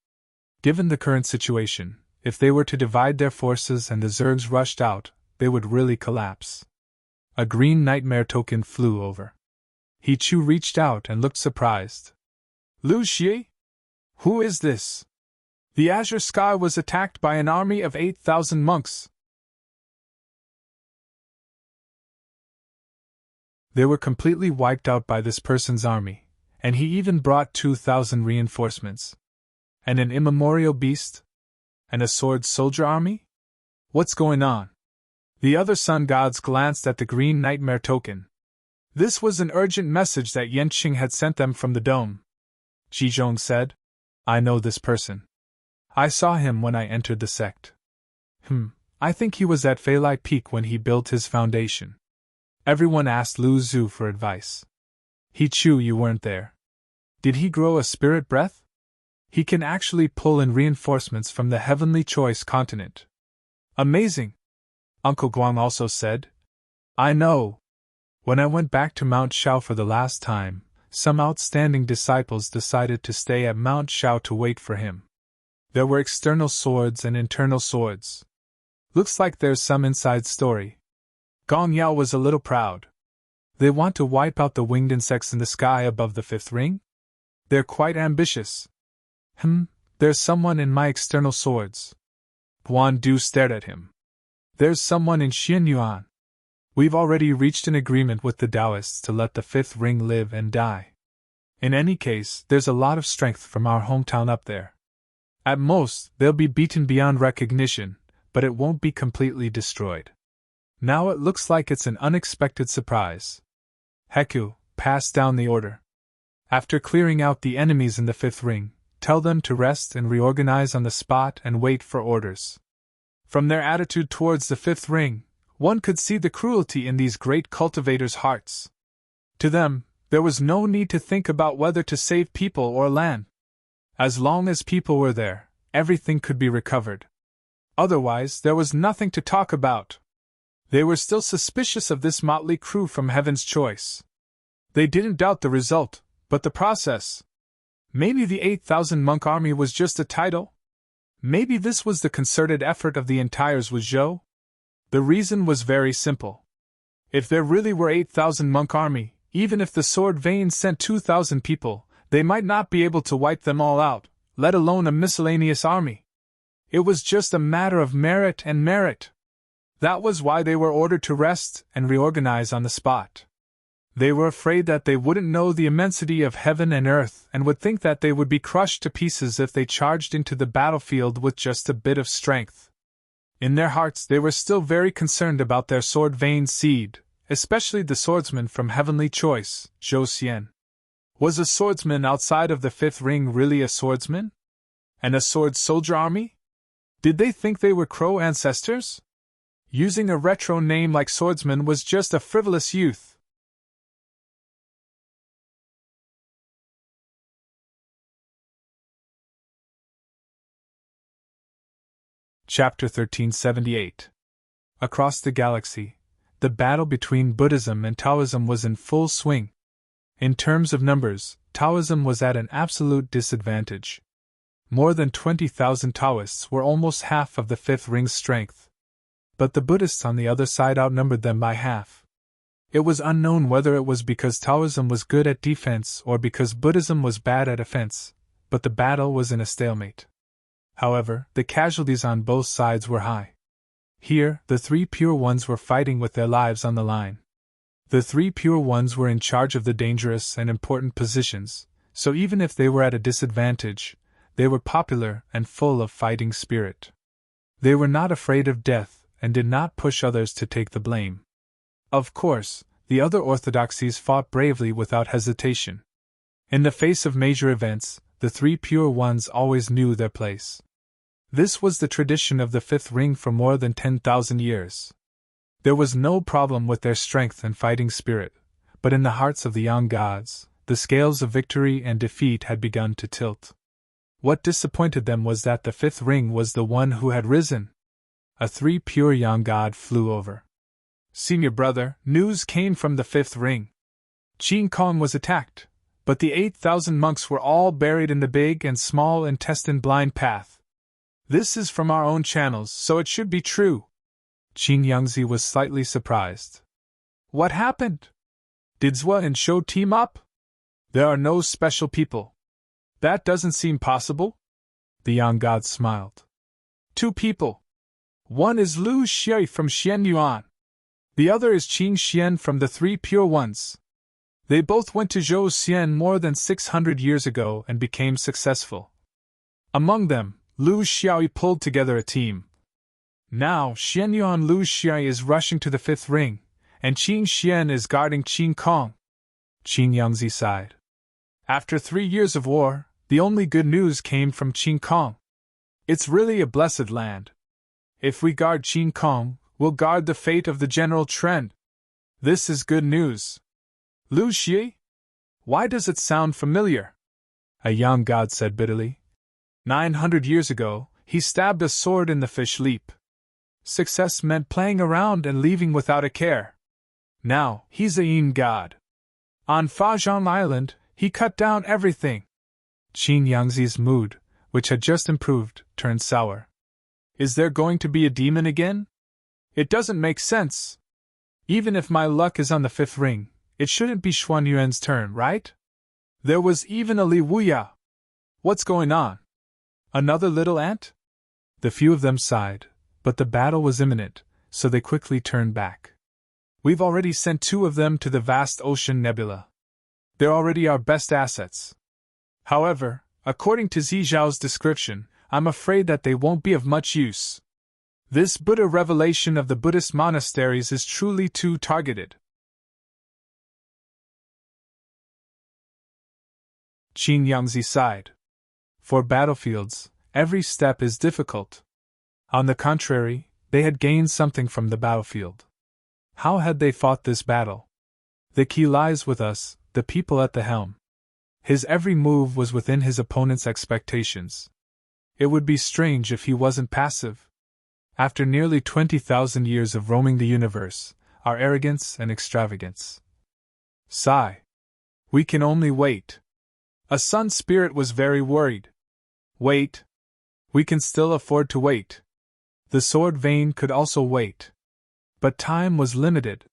Given the current situation, if they were to divide their forces and the Zergs rushed out, they would really collapse. A green nightmare token flew over. He Chu reached out and looked surprised. Lu Xie? Who is this? The azure sky was attacked by an army of 8,000 monks. They were completely wiped out by this person's army, and he even brought 2,000 reinforcements. And an immemorial beast? And a sword soldier army? What's going on? The other sun gods glanced at the green nightmare token. This was an urgent message that Yanqing had sent them from the dome. Zhizhong said, I know this person. I saw him when I entered the sect. I think he was at Feilai Peak when he built his foundation. Everyone asked Lu Zhu for advice. He Chu, you weren't there. Did he grow a spirit breath? He can actually pull in reinforcements from the heavenly choice continent. Amazing! Uncle Guang also said. I know. When I went back to Mount Shao for the last time, some outstanding disciples decided to stay at Mount Shao to wait for him. There were external swords and internal swords. Looks like there's some inside story. Gong Yao was a little proud. They want to wipe out the winged insects in the sky above the fifth ring? They're quite ambitious. There's someone in my external swords. Huan Du stared at him. There's someone in Xianyuan. We've already reached an agreement with the Taoists to let the fifth ring live and die. In any case, there's a lot of strength from our hometown up there. At most, they'll be beaten beyond recognition, but it won't be completely destroyed. Now it looks like it's an unexpected surprise. Heku, pass down the order. After clearing out the enemies in the fifth ring, tell them to rest and reorganize on the spot and wait for orders. From their attitude towards the fifth ring, one could see the cruelty in these great cultivators' hearts. To them, there was no need to think about whether to save people or land. As long as people were there, everything could be recovered. Otherwise, there was nothing to talk about. They were still suspicious of this motley crew from Heaven's Choice. They didn't doubt the result, but the process. Maybe the 8,000 monk army was just a title? Maybe this was the concerted effort of the entire Zhuozhou? The reason was very simple. If there really were 8,000 monk army, even if the sword veins sent 2,000 people, they might not be able to wipe them all out, let alone a miscellaneous army. It was just a matter of merit and merit. That was why they were ordered to rest and reorganize on the spot. They were afraid that they wouldn't know the immensity of heaven and earth and would think that they would be crushed to pieces if they charged into the battlefield with just a bit of strength. In their hearts they were still very concerned about their sword vein seed, especially the swordsman from Heavenly Choice, Zhou Xian. Was a swordsman outside of the fifth ring really a swordsman? And a sword soldier army? Did they think they were Crow ancestors? Using a retro name like swordsman was just a frivolous youth. Chapter 1378. Across the galaxy, the battle between Buddhism and Taoism was in full swing. In terms of numbers, Taoism was at an absolute disadvantage. More than 20,000 Taoists were almost half of the fifth ring's strength. But the Buddhists on the other side outnumbered them by half. It was unknown whether it was because Taoism was good at defense or because Buddhism was bad at offense, but the battle was in a stalemate. However, the casualties on both sides were high. Here, the three pure ones were fighting with their lives on the line. The three pure ones were in charge of the dangerous and important positions, so even if they were at a disadvantage, they were popular and full of fighting spirit. They were not afraid of death and did not push others to take the blame. Of course, the other orthodoxies fought bravely without hesitation. In the face of major events, the three pure ones always knew their place. This was the tradition of the fifth ring for more than 10,000 years. There was no problem with their strength and fighting spirit, but in the hearts of the young gods, the scales of victory and defeat had begun to tilt. What disappointed them was that the fifth ring was the one who had risen. A three pure young god flew over. Senior brother, news came from the fifth ring. Qin Kong was attacked, but the 8,000 monks were all buried in the big and small intestine blind path. This is from our own channels, so it should be true. Qin Yangzi was slightly surprised. What happened? Did Zhua and Shou team up? There are no special people. That doesn't seem possible? The young god smiled. 2 people. One is Lu Xie from Xianyuan. The other is Qin Xian from the Three Pure Ones. They both went to Zhou Xian more than 600 years ago and became successful. Among them, Lu Xiaoyi pulled together a team. Now, Xianyuan Lu Xiaoyi is rushing to the fifth ring, and Qin Xian is guarding Qin Kong. Qin Yangzi sighed. After 3 years of war, the only good news came from Qin Kong. It's really a blessed land. If we guard Qin Kong, we'll guard the fate of the general trend. This is good news. Lu Xie? Why does it sound familiar? A young god said bitterly. 900 years ago, he stabbed a sword in the fish leap. Success meant playing around and leaving without a care. Now, he's a yin god. On Fazhang Island, he cut down everything. Qin Yangzi's mood, which had just improved, turned sour. Is there going to be a demon again? It doesn't make sense. Even if my luck is on the fifth ring, it shouldn't be Xuan Yuan's turn, right? There was even a Li Wuya. What's going on? Another little ant? The few of them sighed, but the battle was imminent, so they quickly turned back. We've already sent 2 of them to the vast ocean nebula. They're already our best assets. However, according to Zizhao's description, I'm afraid that they won't be of much use. This Buddha revelation of the Buddhist monasteries is truly too targeted. Qin Yangzi sighed. For battlefields, every step is difficult. On the contrary, they had gained something from the battlefield. How had they fought this battle? The key lies with us, the people at the helm. His every move was within his opponent's expectations. It would be strange if he wasn't passive. After nearly 20,000 years of roaming the universe, our arrogance and extravagance. Sigh. We can only wait. A sun spirit was very worried. Wait. We can still afford to wait. The sword vein could also wait. But time was limited.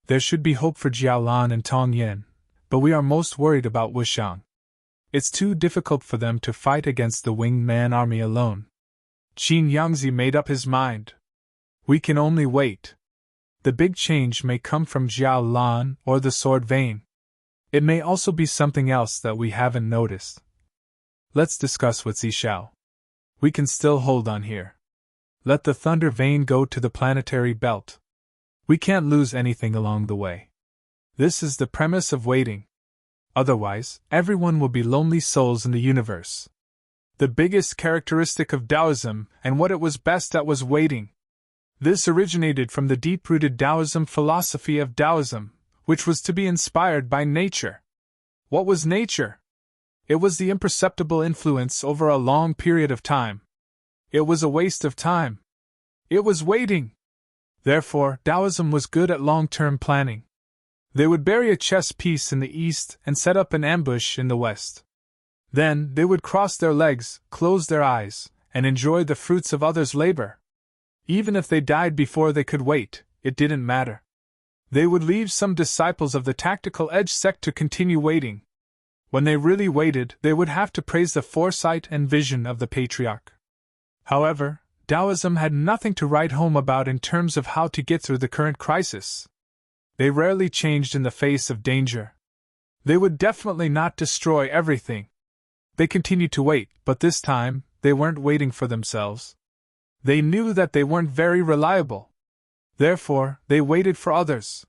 There should be hope for Jiaolan and Tong Yin, but we are most worried about Wuxiang. It's too difficult for them to fight against the winged man army alone. Qin Yangzi made up his mind. We can only wait. The big change may come from Jiaolan or the sword vein. It may also be something else that we haven't noticed. Let's discuss with Zishao. We can still hold on here. Let the thunder vein go to the planetary belt. We can't lose anything along the way. This is the premise of waiting. Otherwise, everyone will be lonely souls in the universe. The biggest characteristic of Taoism and what it was best at was waiting. This originated from the deep-rooted Taoism philosophy of Taoism, which was to be inspired by nature. What was nature? It was the imperceptible influence over a long period of time. It was a waste of time. It was waiting. Therefore, Taoism was good at long-term planning. They would bury a chess piece in the east and set up an ambush in the west. Then, they would cross their legs, close their eyes, and enjoy the fruits of others' labor. Even if they died before they could wait, it didn't matter. They would leave some disciples of the tactical edge sect to continue waiting. When they really waited, they would have to praise the foresight and vision of the patriarch. However, Taoism had nothing to write home about in terms of how to get through the current crisis. They rarely changed in the face of danger. They would definitely not destroy everything. They continued to wait, but this time, they weren't waiting for themselves. They knew that they weren't very reliable. Therefore, they waited for others.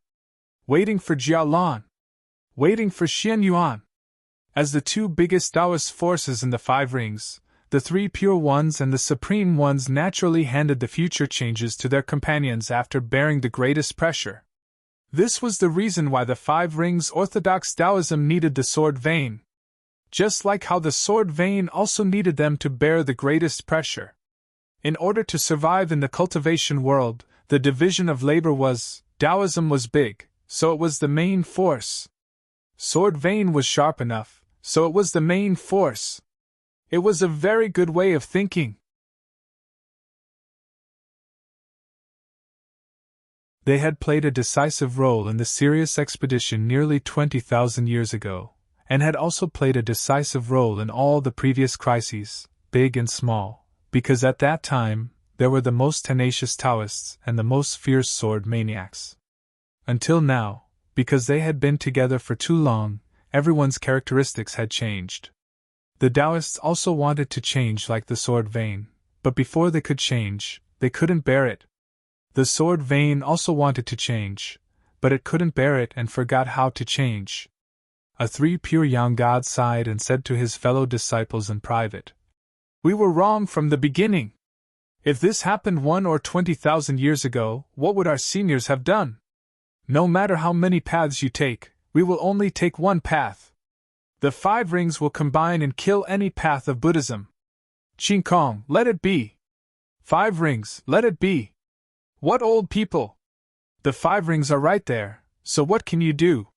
Waiting for Jiaolan. Waiting for Xianyuan. As the two biggest Taoist forces in the Five Rings, the Three Pure Ones and the Supreme Ones naturally handed the future changes to their companions after bearing the greatest pressure. This was the reason why the Five Rings Orthodox Taoism needed the sword vein, just like how the sword vein also needed them to bear the greatest pressure. In order to survive in the cultivation world, the division of labor was, Taoism was big, so it was the main force. Sword vein was sharp enough, so it was the main force. It was a very good way of thinking. They had played a decisive role in the Sirius expedition nearly 20,000 years ago, and had also played a decisive role in all the previous crises, big and small, because at that time, there were the most tenacious Taoists and the most fierce sword maniacs. Until now, because they had been together for too long, everyone's characteristics had changed. The Taoists also wanted to change like the sword vein, but before they could change, they couldn't bear it. The sword vein also wanted to change, but it couldn't bear it and forgot how to change. A Three Pure Young God sighed and said to his fellow disciples in private, "We were wrong from the beginning. If this happened 1 or 20,000 years ago, what would our seniors have done? No matter how many paths you take, we will only take one path. The Five Rings will combine and kill any path of Buddhism. Qing Kong, let it be. Five Rings, let it be. What old people? The Five Rings are right there, so what can you do?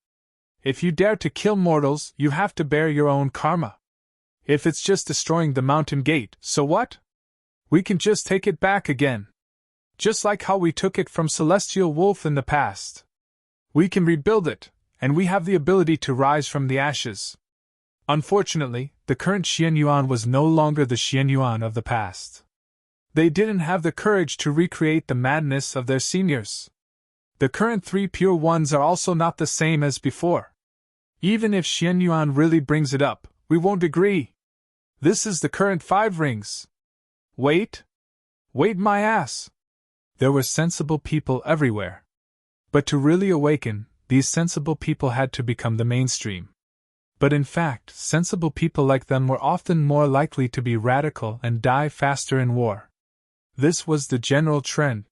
If you dare to kill mortals, you have to bear your own karma. If it's just destroying the mountain gate, so what? We can just take it back again. Just like how we took it from Celestial Wolf in the past. We can rebuild it, and we have the ability to rise from the ashes." Unfortunately, the current Xianyuan was no longer the Xianyuan of the past. They didn't have the courage to recreate the madness of their seniors. The current Three Pure Ones are also not the same as before. Even if Xianyuan really brings it up, we won't agree. This is the current Five Rings. Wait my ass. There were sensible people everywhere. But to really awaken, these sensible people had to become the mainstream. But in fact, sensible people like them were often more likely to be radical and die faster in war. This was the general trend.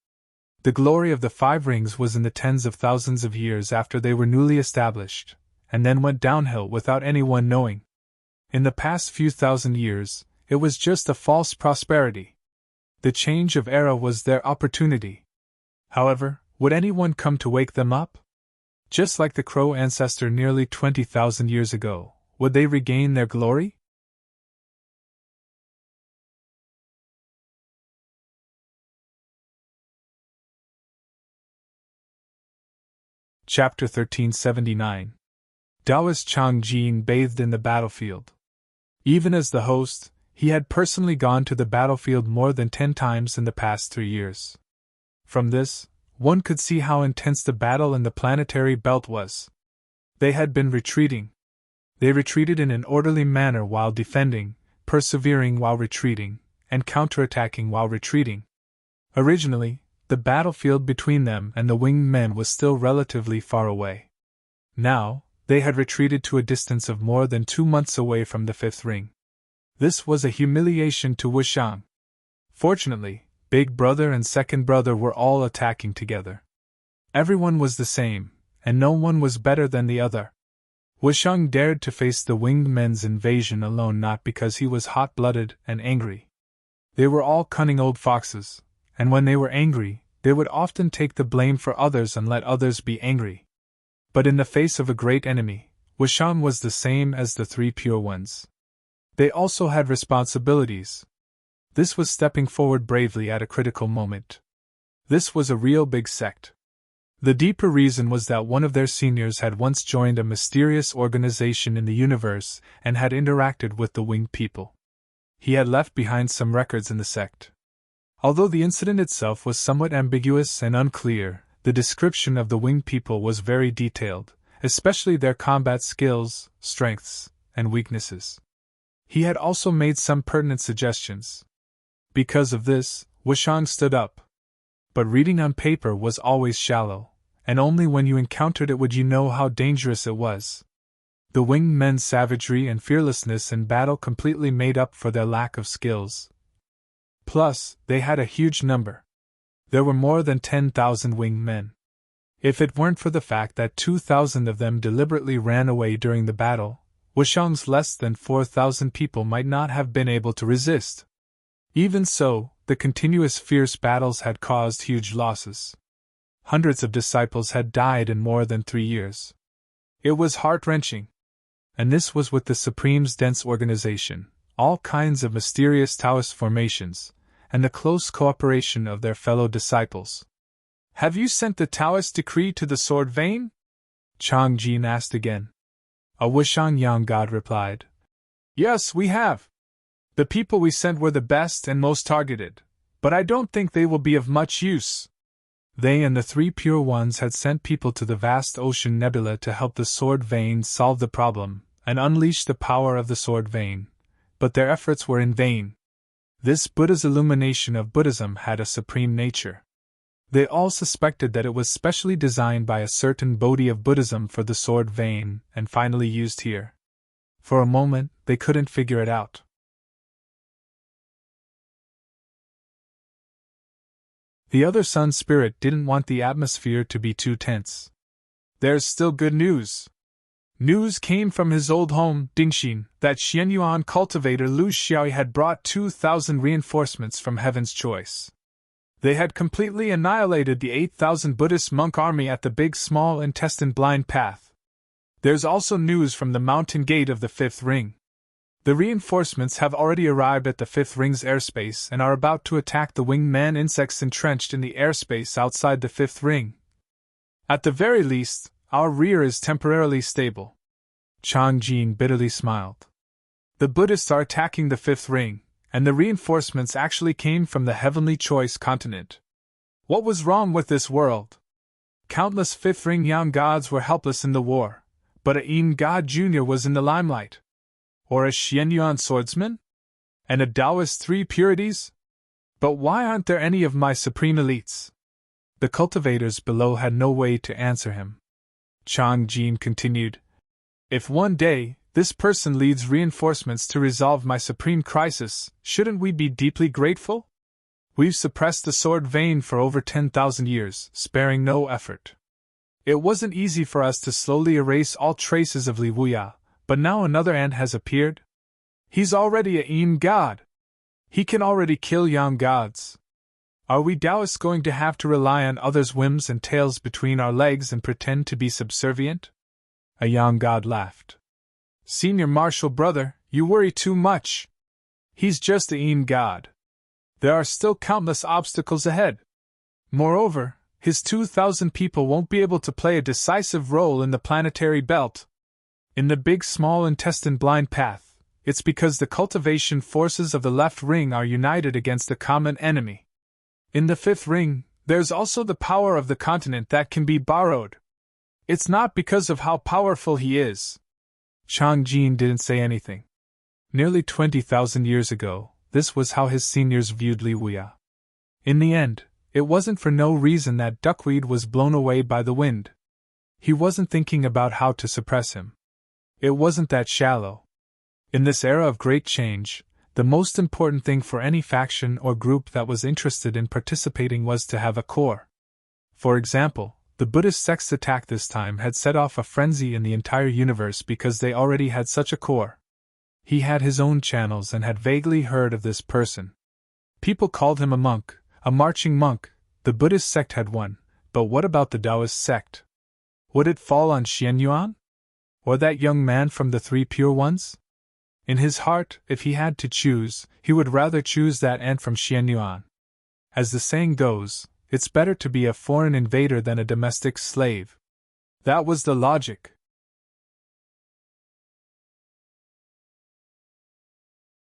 The glory of the Five Rings was in the tens of thousands of years after they were newly established, and then went downhill without anyone knowing. In the past few thousand years, it was just a false prosperity. The change of era was their opportunity. However, would anyone come to wake them up? Just like the Crow ancestor nearly 20,000 years ago, would they regain their glory? Chapter 1379. Taoist Chang Jin bathed in the battlefield. Even as the host, he had personally gone to the battlefield more than 10 times in the past 3 years. From this, one could see how intense the battle in the planetary belt was. They had been retreating. They retreated in an orderly manner while defending, persevering while retreating, and counterattacking while retreating. Originally, the battlefield between them and the winged men was still relatively far away. Now, they had retreated to a distance of more than 2 months away from the fifth ring. This was a humiliation to Wushang. Fortunately, Big Brother and Second Brother were all attacking together. Everyone was the same, and no one was better than the other. Wushang dared to face the winged men's invasion alone not because he was hot-blooded and angry. They were all cunning old foxes, and when they were angry, they would often take the blame for others and let others be angry. But in the face of a great enemy, Wushang was the same as the Three Pure Ones. They also had responsibilities. This was stepping forward bravely at a critical moment. This was a real big sect. The deeper reason was that one of their seniors had once joined a mysterious organization in the universe and had interacted with the winged people. He had left behind some records in the sect. Although the incident itself was somewhat ambiguous and unclear, the description of the winged people was very detailed, especially their combat skills, strengths, and weaknesses. He had also made some pertinent suggestions. Because of this, Wushang stood up. But reading on paper was always shallow, and only when you encountered it would you know how dangerous it was. The winged men's savagery and fearlessness in battle completely made up for their lack of skills. Plus, they had a huge number. There were more than 10,000 winged men. If it weren't for the fact that 2,000 of them deliberately ran away during the battle, Wushang's less than 4,000 people might not have been able to resist. Even so, the continuous fierce battles had caused huge losses. Hundreds of disciples had died in more than 3 years. It was heart-wrenching. And this was with the Supreme's dense organization, all kinds of mysterious Taoist formations, and the close cooperation of their fellow disciples. "Have you sent the Taoist decree to the sword vein?" Chang Jin asked again. A Wushang Yang god replied, "Yes, we have. The people we sent were the best and most targeted, but I don't think they will be of much use." They and the 3 pure ones had sent people to the vast ocean nebula to help the sword vein solve the problem and unleash the power of the sword vein, but their efforts were in vain. This Buddha's illumination of Buddhism had a supreme nature. They all suspected that it was specially designed by a certain Bodhi of Buddhism for the sword vein and finally used here. For a moment, they couldn't figure it out. The other Sun Spirit didn't want the atmosphere to be too tense. "There's still good news." News came from his old home, Dingxin, that Xianyuan cultivator Lu Xiaoyi had brought 2,000 reinforcements from Heaven's Choice. They had completely annihilated the 8,000 Buddhist monk army at the big small intestine blind path. There's also news from the mountain gate of the 5th ring. The reinforcements have already arrived at the 5th ring's airspace and are about to attack the winged man insects entrenched in the airspace outside the 5th ring. At the very least, our rear is temporarily stable. Chang Jin bitterly smiled. The Buddhists are attacking the 5th ring, and the reinforcements actually came from the Heavenly Choice continent. What was wrong with this world? Countless 5th ring Yang gods were helpless in the war, but a Yin god Jr. was in the limelight. Or a Xianyuan swordsman? And a Taoist 3 purities? But why aren't there any of my supreme elites? The cultivators below had no way to answer him. Chang Jin continued, "If one day, this person leads reinforcements to resolve my supreme crisis, shouldn't we be deeply grateful? We've suppressed the sword vein for over 10,000 years, sparing no effort. It wasn't easy for us to slowly erase all traces of Li Wuya, but now another ant has appeared. He's already a Yin god. He can already kill Yang gods. Are we Taoists going to have to rely on others' whims and tails between our legs and pretend to be subservient?" A Yang god laughed. "Senior Marshal brother, you worry too much. He's just a Yin god. There are still countless obstacles ahead. Moreover, his 2,000 people won't be able to play a decisive role in the planetary belt. In the big small intestine blind path, it's because the cultivation forces of the left ring are united against a common enemy. In the 5th ring, there's also the power of the continent that can be borrowed. It's not because of how powerful he is." Chang Jin didn't say anything. Nearly 20,000 years ago, this was how his seniors viewed Li Wuya. In the end, it wasn't for no reason that duckweed was blown away by the wind. He wasn't thinking about how to suppress him. It wasn't that shallow. In this era of great change, the most important thing for any faction or group that was interested in participating was to have a core. For example, the Buddhist sect's attack this time had set off a frenzy in the entire universe because they already had such a core. He had his own channels and had vaguely heard of this person. People called him a monk, a marching monk. The Buddhist sect had one, but what about the Taoist sect? Would it fall on Xianyuan? Or that young man from the 3 pure ones? In his heart, if he had to choose, he would rather choose that ant from Xianyuan. As the saying goes, it's better to be a foreign invader than a domestic slave. That was the logic.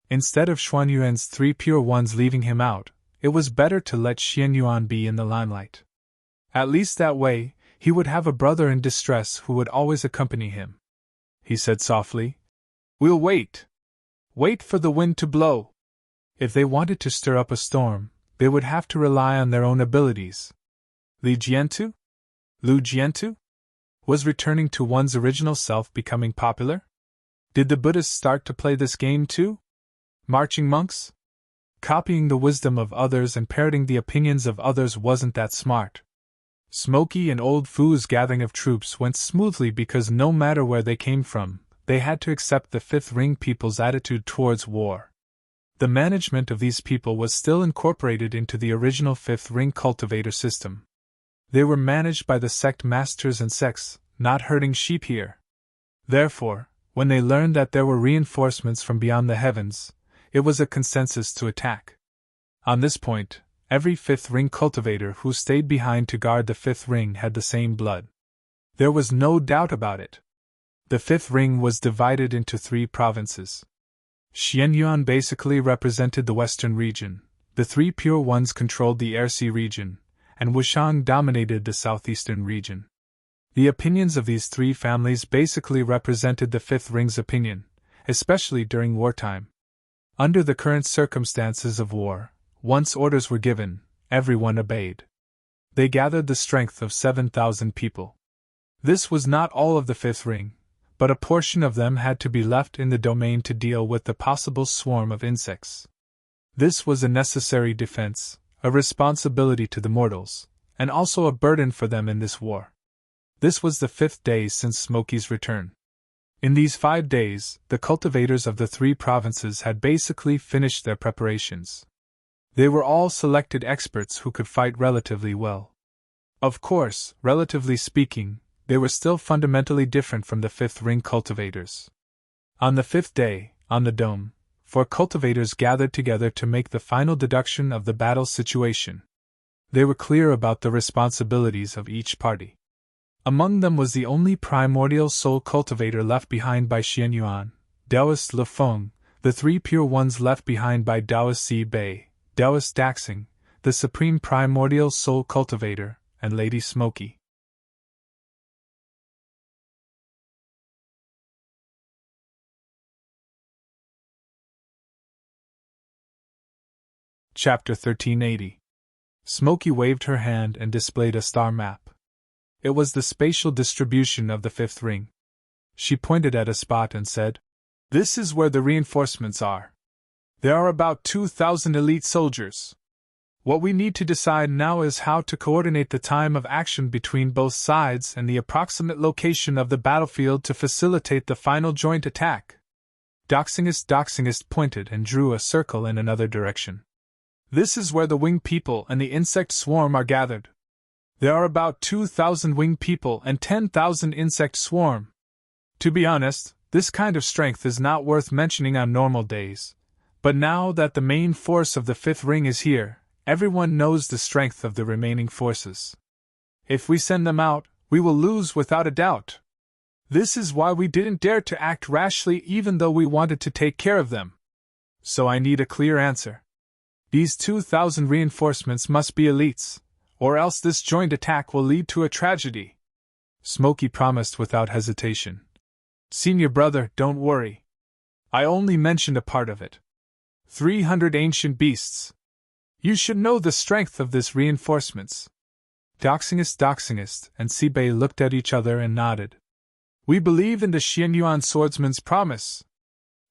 Instead of Xuanyuan's 3 pure ones leaving him out, it was better to let Xianyuan be in the limelight. At least that way, he would have a brother in distress who would always accompany him. He said softly, "We'll wait. Wait for the wind to blow." If they wanted to stir up a storm, they would have to rely on their own abilities. Li Jiantu? Lu Jiantu? Was returning to one's original self becoming popular? Did the Buddhists start to play this game too? Marching monks? Copying the wisdom of others and parroting the opinions of others wasn't that smart. Smoky and Old Fu's gathering of troops went smoothly because no matter where they came from, they had to accept the Fifth Ring people's attitude towards war. The management of these people was still incorporated into the original Fifth Ring cultivator system. They were managed by the sect masters and sects, not herding sheep here. Therefore, when they learned that there were reinforcements from beyond the heavens, it was a consensus to attack. On this point, every Fifth Ring cultivator who stayed behind to guard the Fifth Ring had the same blood. There was no doubt about it. The Fifth Ring was divided into 3 provinces. Xianyuan basically represented the western region, the 3 Pure Ones controlled the Ersi region, and Wushang dominated the southeastern region. The opinions of these 3 families basically represented the Fifth Ring's opinion, especially during wartime. Under the current circumstances of war, once orders were given, everyone obeyed. They gathered the strength of 7,000 people. This was not all of the Fifth Ring, but a portion of them had to be left in the domain to deal with the possible swarm of insects. This was a necessary defense, a responsibility to the mortals, and also a burden for them in this war. This was the 5th day since Smoky's return. In these 5 days, the cultivators of the 3 provinces had basically finished their preparations. They were all selected experts who could fight relatively well. Of course, relatively speaking, they were still fundamentally different from the Fifth Ring cultivators. On the 5th day, on the dome, 4 cultivators gathered together to make the final deduction of the battle situation. They were clear about the responsibilities of each party. Among them was the only primordial soul cultivator left behind by Xianyuan, Taoist Lefeng, the 3 Pure Ones left behind by Taoist Bei, Taoist Daxing, the supreme primordial soul cultivator, and Lady Smoky. Chapter 1380. Smoky waved her hand and displayed a star map. It was the spatial distribution of the Fifth Ring. She pointed at a spot and said, "This is where the reinforcements are. There are about 2,000 elite soldiers. What we need to decide now is how to coordinate the time of action between both sides and the approximate location of the battlefield to facilitate the final joint attack." Doxingist pointed and drew a circle in another direction. "This is where the winged people and the insect swarm are gathered. There are about 2,000 winged people and 10,000 insect swarm. To be honest, this kind of strength is not worth mentioning on normal days, but now that the main force of the Fifth Ring is here, everyone knows the strength of the remaining forces. If we send them out, we will lose without a doubt. This is why we didn't dare to act rashly even though we wanted to take care of them. So I need a clear answer. These 2,000 reinforcements must be elites, or else this joint attack will lead to a tragedy." Smoky promised without hesitation. "Senior brother, don't worry. I only mentioned a part of it. 300 ancient beasts. You should know the strength of this reinforcements." Doxingist and Sibei looked at each other and nodded. "We believe in the Xianyuan swordsman's promise.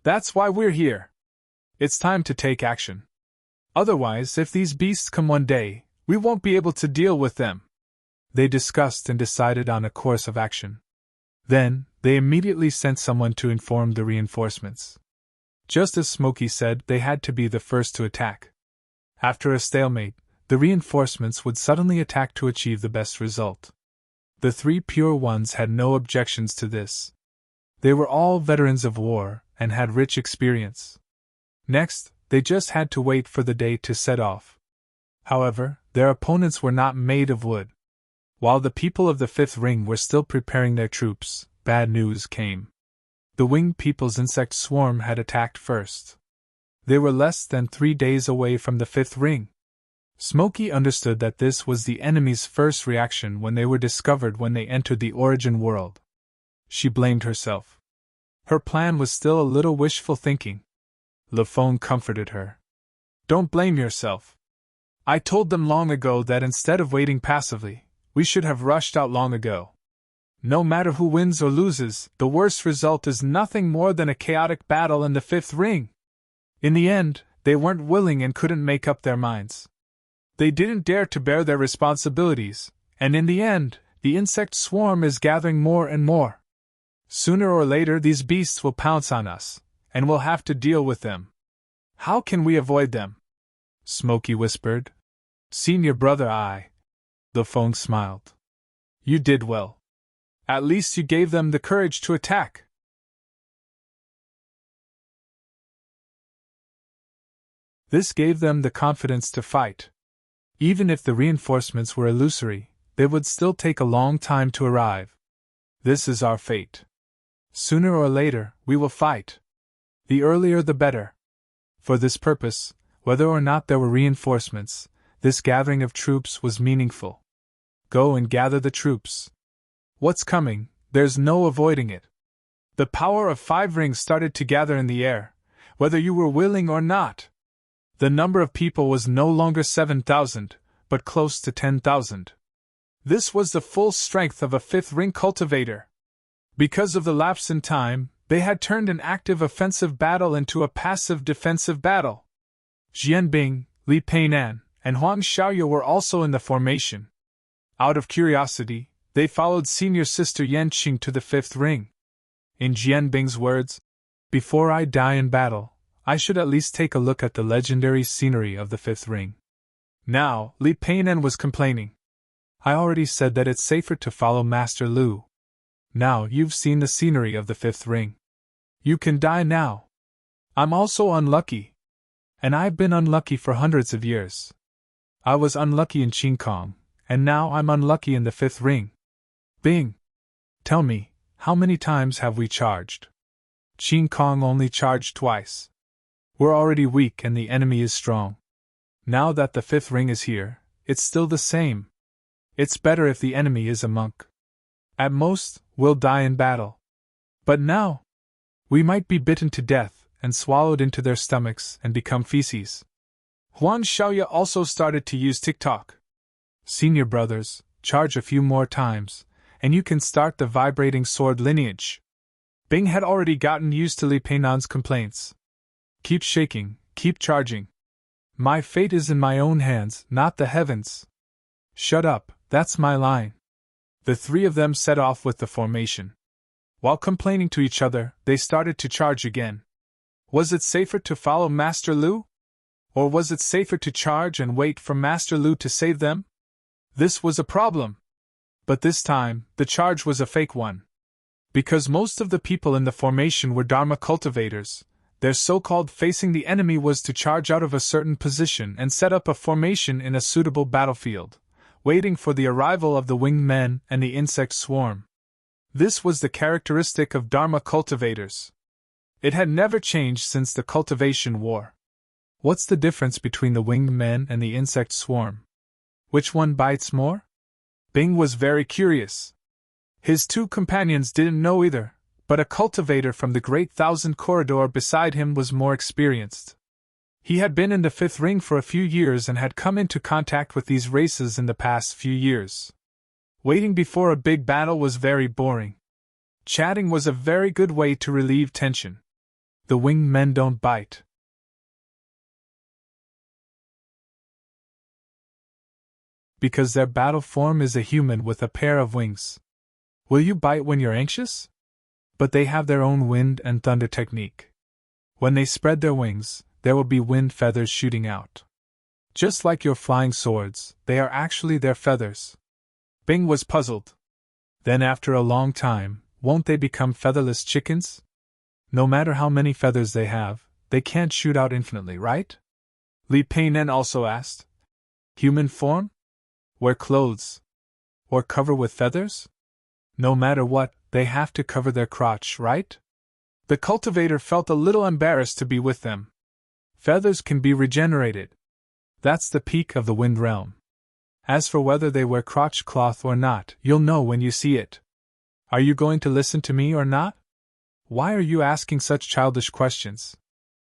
That's why we're here. It's time to take action. Otherwise, if these beasts come one day, we won't be able to deal with them." They discussed and decided on a course of action. Then, they immediately sent someone to inform the reinforcements. Just as Smoky said, they had to be the first to attack. After a stalemate, the reinforcements would suddenly attack to achieve the best result. The 3 Pure Ones had no objections to this. They were all veterans of war and had rich experience. Next, they just had to wait for the day to set off. However, their opponents were not made of wood. While the people of the Fifth Ring were still preparing their troops, bad news came. The winged people's insect swarm had attacked first. They were less than 3 days away from the Fifth Ring. Smoky understood that this was the enemy's first reaction when they were discovered when they entered the origin world. She blamed herself. Her plan was still a little wishful thinking. Lefong comforted her. "Don't blame yourself. I told them long ago that instead of waiting passively, we should have rushed out long ago. No matter who wins or loses, the worst result is nothing more than a chaotic battle in the fifth ring. In the end, they weren't willing and couldn't make up their minds. They didn't dare to bear their responsibilities, and in the end, the insect swarm is gathering more and more. Sooner or later these beasts will pounce on us, and we'll have to deal with them. How can we avoid them? Smokey whispered. Senior brother, The Feng smiled. You did well. At least you gave them the courage to attack. This gave them the confidence to fight. Even if the reinforcements were illusory, they would still take a long time to arrive. This is our fate. Sooner or later, we will fight. The earlier the better. For this purpose, whether or not there were reinforcements, this gathering of troops was meaningful. Go and gather the troops. What's coming, there's no avoiding it. The power of 5 rings started to gather in the air, whether you were willing or not. The number of people was no longer 7,000, but close to 10,000. This was the full strength of a 5th ring cultivator. Because of the lapse in time, they had turned an active offensive battle into a passive defensive battle. Jianbing, Li Peinan, and Huang Xiaoyu were also in the formation. Out of curiosity, they followed senior sister Yanqing to the 5th ring. In Jianbing's words, "Before I die in battle, I should at least take a look at the legendary scenery of the 5th ring." Now, Li Peinan was complaining. "I already said that it's safer to follow Master Lu. Now you've seen the scenery of the 5th ring. You can die now. I'm also unlucky. And I've been unlucky for hundreds of years. I was unlucky in Qingkong, and now I'm unlucky in the 5th ring. Bing! Tell me, how many times have we charged? Qingkong only charged twice. We're already weak and the enemy is strong. Now that the 5th ring is here, it's still the same. It's better if the enemy is a monk. At most, we'll die in battle. But now, we might be bitten to death and swallowed into their stomachs and become feces." Huang Xiaoyu also started to use TikTok. "Senior brothers, charge a few more times, and you can start the vibrating sword lineage." Bing had already gotten used to Li Peinan's complaints. "Keep shaking, keep charging. My fate is in my own hands, not the heavens." "Shut up, that's my line." The 3 of them set off with the formation. While complaining to each other, they started to charge again. Was it safer to follow Master Lu? Or was it safer to charge and wait for Master Lu to save them? This was a problem. But this time, the charge was a fake one. Because most of the people in the formation were Dharma cultivators, their so-called facing the enemy was to charge out of a certain position and set up a formation in a suitable battlefield, waiting for the arrival of the winged men and the insect swarm. This was the characteristic of Dharma cultivators. It had never changed since the cultivation war. What's the difference between the winged men and the insect swarm? Which one bites more? Bing was very curious. His 2 companions didn't know either, but a cultivator from the Great Thousand Corridor beside him was more experienced. He had been in the 5th ring for a few years and had come into contact with these races in the past few years. Waiting before a big battle was very boring. Chatting was a very good way to relieve tension. The winged men don't bite. Because their battle form is a human with a pair of wings. Will you bite when you're anxious? But they have their own wind and thunder technique. When they spread their wings, there will be wind feathers shooting out. Just like your flying swords, they are actually their feathers. Bing was puzzled. Then after a long time, won't they become featherless chickens? No matter how many feathers they have, they can't shoot out infinitely, right? Li Peinan also asked. Human form? Wear clothes? Or cover with feathers? No matter what, they have to cover their crotch, right? The cultivator felt a little embarrassed to be with them. Feathers can be regenerated. That's the peak of the wind realm. As for whether they wear crotch cloth or not, you'll know when you see it. Are you going to listen to me or not? Why are you asking such childish questions?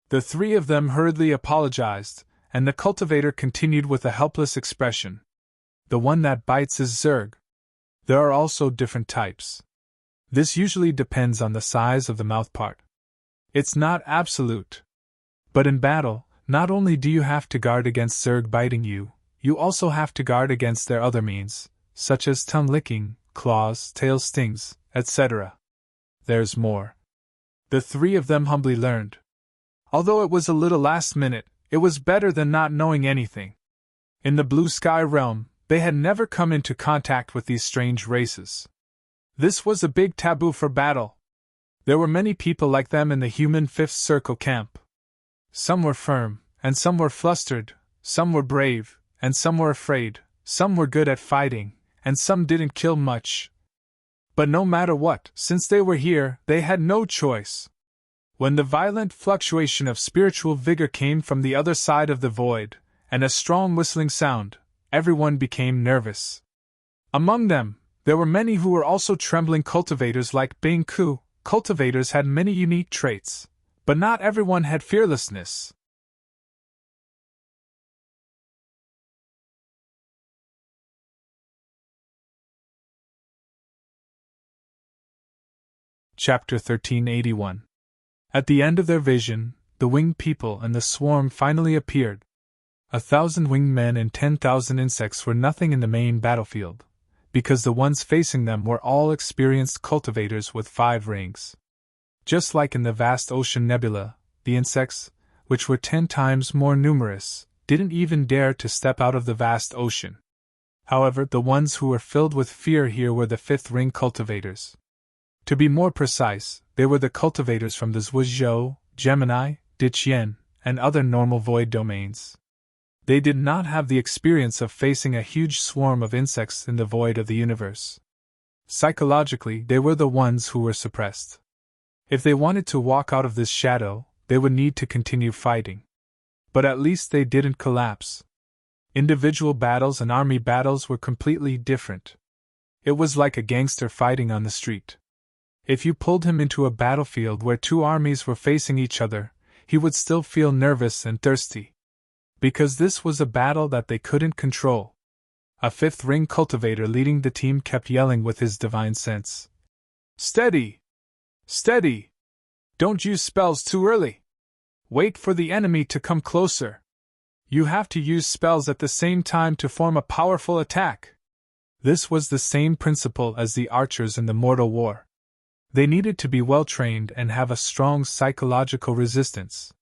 The 3 of them hurriedly apologized, and the cultivator continued with a helpless expression. The one that bites is Zerg. There are also different types. This usually depends on the size of the mouthpart. It's not absolute. But in battle, not only do you have to guard against Zerg biting you, you also have to guard against their other means, such as tongue licking, claws, tail stings, etc. There's more. The three of them humbly learned. Although it was a little last minute, it was better than not knowing anything. In the blue sky realm, they had never come into contact with these strange races. This was a big taboo for battle. There were many people like them in the human Fifth Circle camp. Some were firm, and some were flustered, some were brave, and some were afraid, some were good at fighting, and some didn't kill much. But no matter what, since they were here, they had no choice. When the violent fluctuation of spiritual vigor came from the other side of the void, and a strong whistling sound, everyone became nervous. Among them, there were many who were also trembling cultivators like Bing Ku. Cultivators had many unique traits, but not everyone had fearlessness. Chapter 1381. At the end of their vision, the winged people and the swarm finally appeared. 1,000 winged men and 10,000 insects were nothing in the main battlefield, because the ones facing them were all experienced cultivators with 5 rings. Just like in the vast ocean nebula, the insects, which were 10 times more numerous, didn't even dare to step out of the vast ocean. However, the ones who were filled with fear here were the 5th ring cultivators. To be more precise, they were the cultivators from the Zhuozhou, Gemini, Diqian, and other normal void domains. They did not have the experience of facing a huge swarm of insects in the void of the universe. Psychologically, they were the ones who were suppressed. If they wanted to walk out of this shadow, they would need to continue fighting. But at least they didn't collapse. Individual battles and army battles were completely different. It was like a gangster fighting on the street. If you pulled him into a battlefield where 2 armies were facing each other, he would still feel nervous and thirsty. Because this was a battle that they couldn't control. A 5th ring cultivator leading the team kept yelling with his divine sense. "Steady! Steady! Don't use spells too early! Wait for the enemy to come closer! You have to use spells at the same time to form a powerful attack!" This was the same principle as the archers in the Mortal War. They needed to be well trained and have a strong psychological resistance.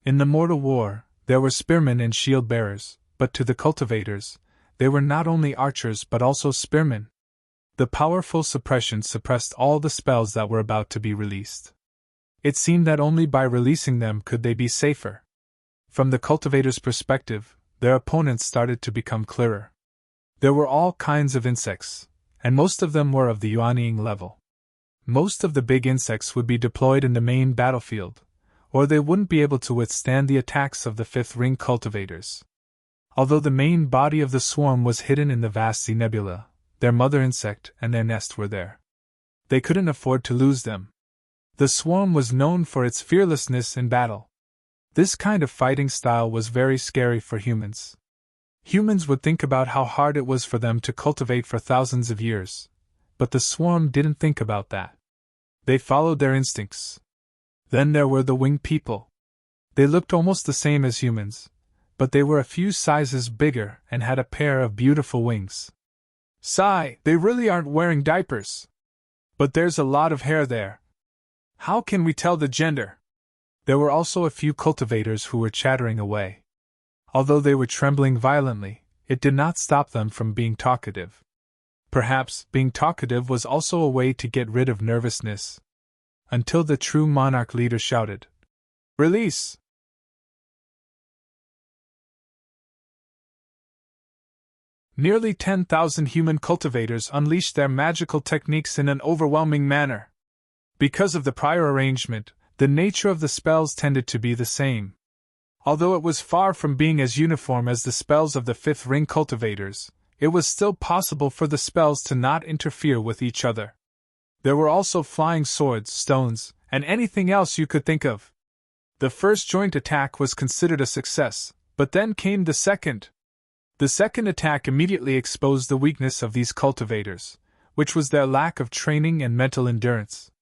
In the Mortal War, there were spearmen and shield bearers, but to the cultivators, they were not only archers but also spearmen. The powerful suppression suppressed all the spells that were about to be released. It seemed that only by releasing them could they be safer. From the cultivators' perspective, their opponents started to become clearer. There were all kinds of insects, and most of them were of the Yuanying level. Most of the big insects would be deployed in the main battlefield, or they wouldn't be able to withstand the attacks of the 5th ring cultivators. Although the main body of the swarm was hidden in the vast sea nebula, their mother insect and their nest were there. They couldn't afford to lose them. The swarm was known for its fearlessness in battle. This kind of fighting style was very scary for humans. Humans would think about how hard it was for them to cultivate for thousands of years, but the swarm didn't think about that. They followed their instincts. Then there were the winged people. They looked almost the same as humans, but they were a few sizes bigger and had a pair of beautiful wings. Sigh, they really aren't wearing diapers. But there's a lot of hair there. How can we tell the gender? There were also a few cultivators who were chattering away. Although they were trembling violently, it did not stop them from being talkative. Perhaps being talkative was also a way to get rid of nervousness. Until the true monarch leader shouted, "Release!" Nearly 10,000 human cultivators unleashed their magical techniques in an overwhelming manner. Because of the prior arrangement, the nature of the spells tended to be the same. Although it was far from being as uniform as the spells of the 5th ring cultivators, it was still possible for the spells to not interfere with each other. There were also flying swords, stones, and anything else you could think of. The first joint attack was considered a success, but then came the second. The second attack immediately exposed the weakness of these cultivators, which was their lack of training and mental endurance.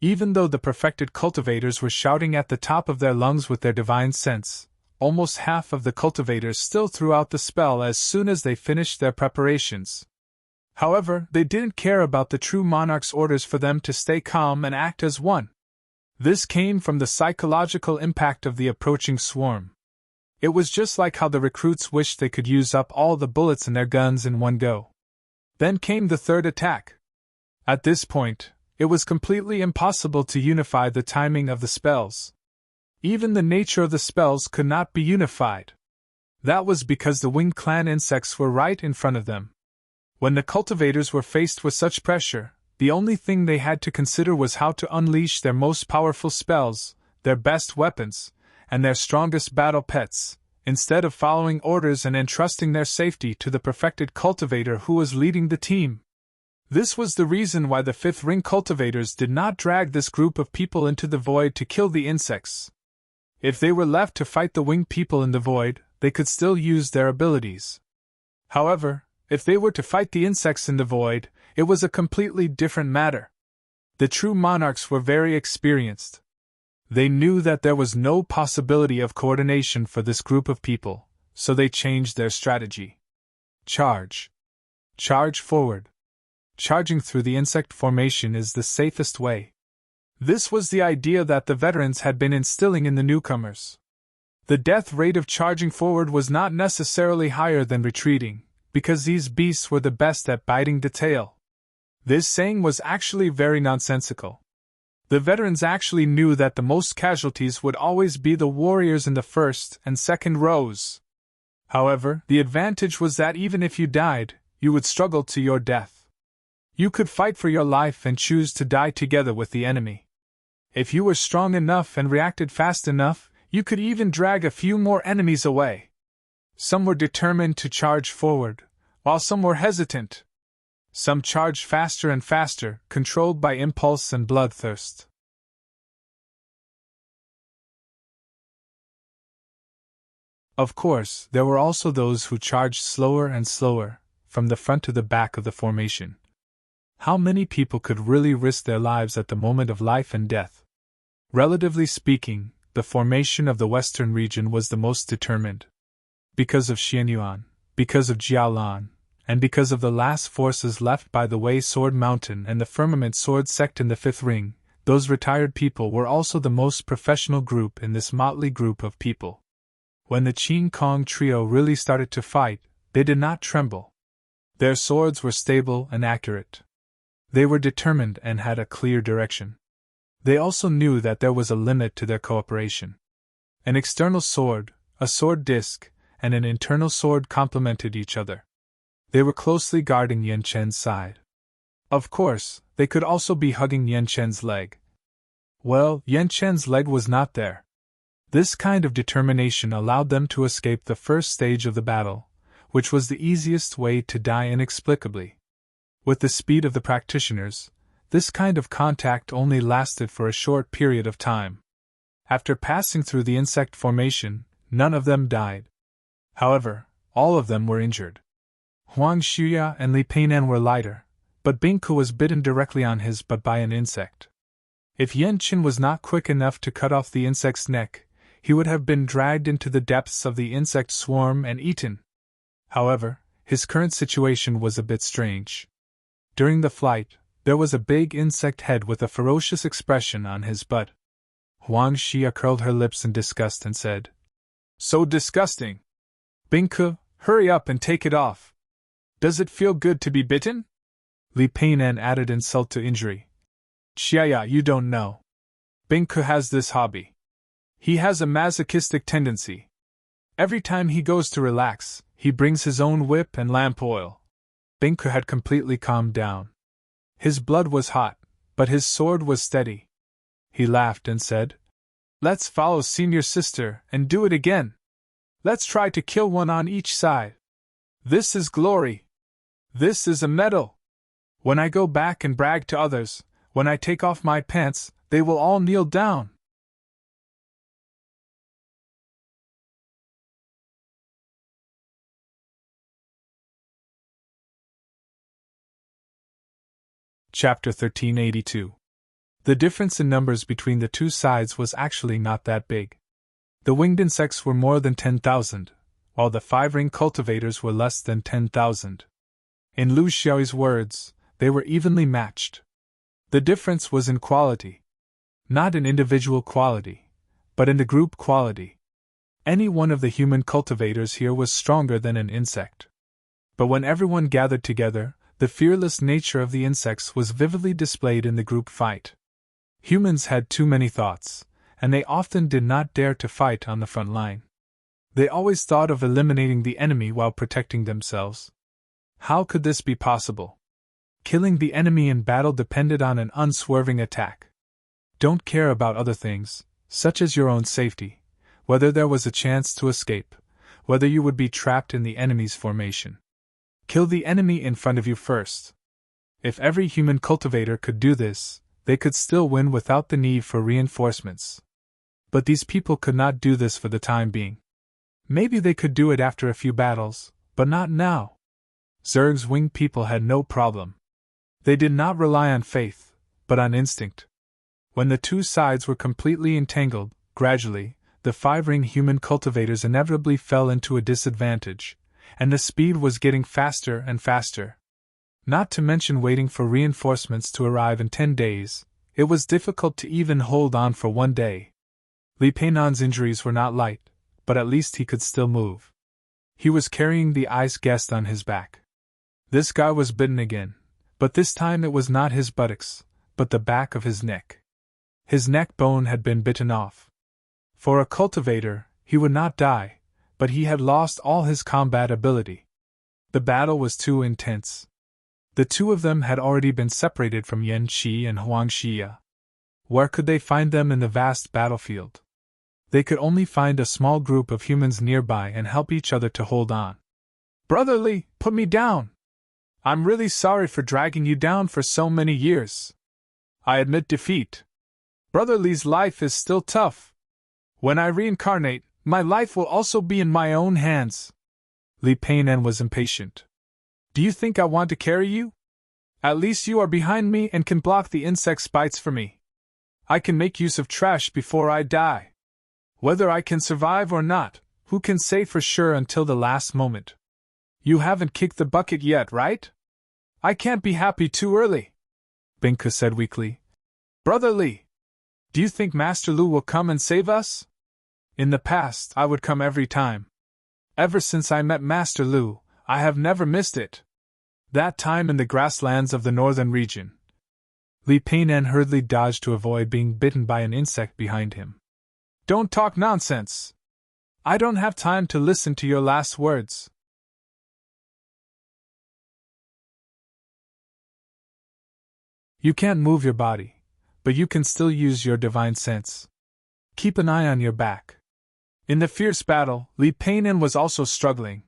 Even though the perfected cultivators were shouting at the top of their lungs with their divine sense, almost half of the cultivators still threw out the spell as soon as they finished their preparations. However, they didn't care about the true monarch's orders for them to stay calm and act as one. This came from the psychological impact of the approaching swarm. It was just like how the recruits wished they could use up all the bullets in their guns in one go. Then came the third attack. At this point, it was completely impossible to unify the timing of the spells. Even the nature of the spells could not be unified. That was because the winged clan insects were right in front of them. When the cultivators were faced with such pressure, the only thing they had to consider was how to unleash their most powerful spells, their best weapons, and their strongest battle pets, instead of following orders and entrusting their safety to the perfected cultivator who was leading the team. This was the reason why the fifth ring cultivators did not drag this group of people into the void to kill the insects. If they were left to fight the winged people in the void, they could still use their abilities. However, if they were to fight the insects in the void, it was a completely different matter. The true monarchs were very experienced. They knew that there was no possibility of coordination for this group of people, so they changed their strategy. Charge. Charge forward. Charging through the insect formation is the safest way. This was the idea that the veterans had been instilling in the newcomers. The death rate of charging forward was not necessarily higher than retreating, because these beasts were the best at biting the tail. This saying was actually very nonsensical. The veterans actually knew that the most casualties would always be the warriors in the first and second rows. However, the advantage was that even if you died, you would struggle to your death. You could fight for your life and choose to die together with the enemy. If you were strong enough and reacted fast enough, you could even drag a few more enemies away. Some were determined to charge forward, while some were hesitant. Some charged faster and faster, controlled by impulse and bloodthirst. Of course, there were also those who charged slower and slower, from the front to the back of the formation. How many people could really risk their lives at the moment of life and death? Relatively speaking, the formation of the western region was the most determined. Because of Xianyuan, because of Jiaolan, and because of the last forces left by the Wei Sword Mountain and the Firmament Sword sect in the Fifth Ring, those retired people were also the most professional group in this motley group of people. When the Qing Kong trio really started to fight, they did not tremble. Their swords were stable and accurate. They were determined and had a clear direction. They also knew that there was a limit to their cooperation. An external sword, a sword disc, and an internal sword complemented each other. They were closely guarding Yan Chen's side. Of course, they could also be hugging Yan Chen's leg. Well, Yan Chen's leg was not there. This kind of determination allowed them to escape the first stage of the battle, which was the easiest way to die inexplicably. With the speed of the practitioners, this kind of contact only lasted for a short period of time. After passing through the insect formation, none of them died. However, all of them were injured. Huang Xuya and Li Peinan were lighter, but Bingke was bitten directly on his butt by an insect. If Yan Qin was not quick enough to cut off the insect's neck, he would have been dragged into the depths of the insect swarm and eaten. However, his current situation was a bit strange. During the flight, there was a big insect head with a ferocious expression on his butt. Huang Xia curled her lips in disgust and said, "So disgusting! Bingke, hurry up and take it off. Does it feel good to be bitten?" Li Peinan added insult to injury. "Xiaya, you don't know. Bingke has this hobby. He has a masochistic tendency. Every time he goes to relax, he brings his own whip and lamp oil." Bingke had completely calmed down. His blood was hot, but his sword was steady. He laughed and said, "Let's follow senior sister and do it again. Let's try to kill one on each side. This is glory. This is a medal. When I go back and brag to others, when I take off my pants, they will all kneel down." Chapter 1382. The difference in numbers between the two sides was actually not that big. The winged insects were more than 10,000, while the five-ring cultivators were less than 10,000. In Lu Xiao's words, they were evenly matched. The difference was in quality. Not in individual quality, but in the group quality. Any one of the human cultivators here was stronger than an insect. But when everyone gathered together, the fearless nature of the insects was vividly displayed in the group fight. Humans had too many thoughts, and they often did not dare to fight on the front line. They always thought of eliminating the enemy while protecting themselves. How could this be possible? Killing the enemy in battle depended on an unswerving attack. Don't care about other things, such as your own safety, whether there was a chance to escape, whether you would be trapped in the enemy's formation. Kill the enemy in front of you first. If every human cultivator could do this, they could still win without the need for reinforcements. But these people could not do this for the time being. Maybe they could do it after a few battles, but not now. Zerg's winged people had no problem. They did not rely on faith, but on instinct. When the two sides were completely entangled, gradually, the five-ring human cultivators inevitably fell into a disadvantage, and the speed was getting faster and faster. Not to mention waiting for reinforcements to arrive in 10 days, it was difficult to even hold on for 1 day. Li Peinan's injuries were not light, but at least he could still move. He was carrying the ice guest on his back. This guy was bitten again, but this time it was not his buttocks, but the back of his neck. His neck bone had been bitten off. For a cultivator, he would not die, but he had lost all his combat ability. The battle was too intense. The two of them had already been separated from Yan Qi and Huang Xia. Where could they find them in the vast battlefield? They could only find a small group of humans nearby and help each other to hold on. "Brother Li, put me down! I'm really sorry for dragging you down for so many years. I admit defeat. Brother Li's life is still tough. When I reincarnate, my life will also be in my own hands." Li Peinan was impatient. "Do you think I want to carry you? At least you are behind me and can block the insect's bites for me. I can make use of trash before I die. Whether I can survive or not, who can say for sure until the last moment? You haven't kicked the bucket yet, right? I can't be happy too early," Bingke said weakly. "Brother Li, do you think Master Lu will come and save us? In the past, I would come every time. Ever since I met Master Lu, I have never missed it. That time in the grasslands of the northern region." Li Peinan hurriedly dodged to avoid being bitten by an insect behind him. "Don't talk nonsense. I don't have time to listen to your last words." You can't move your body, but you can still use your divine sense. Keep an eye on your back. In the fierce battle, Li Peinan was also struggling.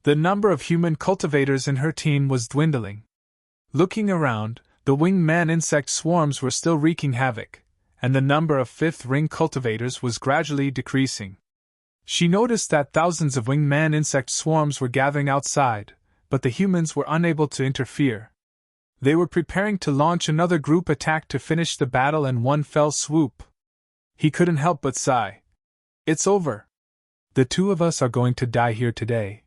The number of human cultivators in her team was dwindling. Looking around, the winged man insect swarms were still wreaking havoc, and the number of fifth-ring cultivators was gradually decreasing. She noticed that thousands of winged man insect swarms were gathering outside, but the humans were unable to interfere. They were preparing to launch another group attack to finish the battle in one fell swoop. He couldn't help but sigh. "It's over. The two of us are going to die here today.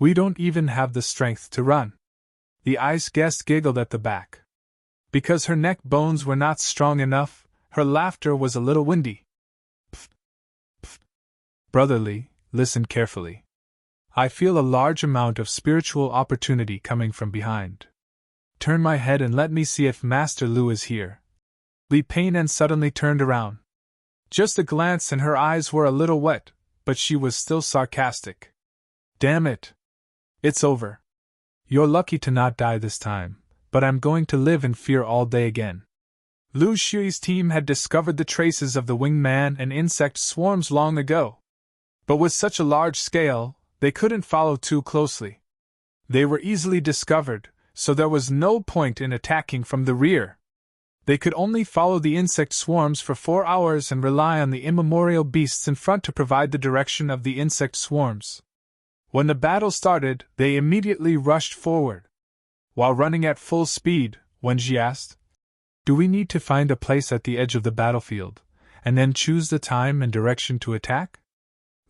We don't even have the strength to run." The ice guest giggled at the back. Because her neck bones were not strong enough, her laughter was a little windy. "Pfft, pfft. Brother Li, listen carefully. I feel a large amount of spiritual opportunity coming from behind. Turn my head and let me see if Master Lu is here." Li Peinan suddenly turned around. Just a glance and her eyes were a little wet, but she was still sarcastic. "Damn it. It's over. You're lucky to not die this time, but I'm going to live in fear all day again." Lu Shui's team had discovered the traces of the winged man and insect swarms long ago. But with such a large scale, they couldn't follow too closely. They were easily discovered, so there was no point in attacking from the rear. They could only follow the insect swarms for 4 hours and rely on the immemorial beasts in front to provide the direction of the insect swarms. When the battle started, they immediately rushed forward. While running at full speed, Wen Ji asked. Do we need to find a place at the edge of the battlefield, and then choose the time and direction to attack?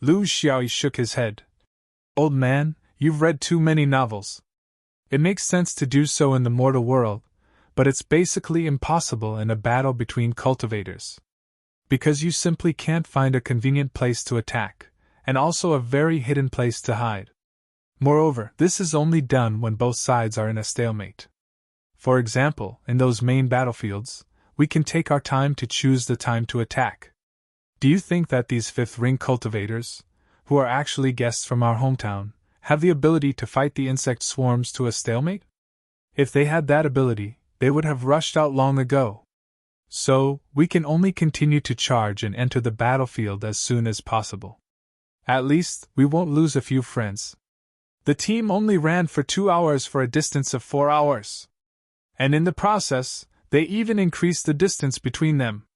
Lu Xiaoyi shook his head. Old man, you've read too many novels. It makes sense to do so in the mortal world, but it's basically impossible in a battle between cultivators. Because you simply can't find a convenient place to attack, and also a very hidden place to hide. Moreover, this is only done when both sides are in a stalemate. For example, in those main battlefields, we can take our time to choose the time to attack. Do you think that these fifth-ring cultivators, who are actually guests from our hometown, have the ability to fight the insect swarms to a stalemate? If they had that ability, they would have rushed out long ago. So, we can only continue to charge and enter the battlefield as soon as possible. At least, we won't lose a few friends. The team only ran for 2 hours for a distance of 4 hours. And in the process, they even increased the distance between them.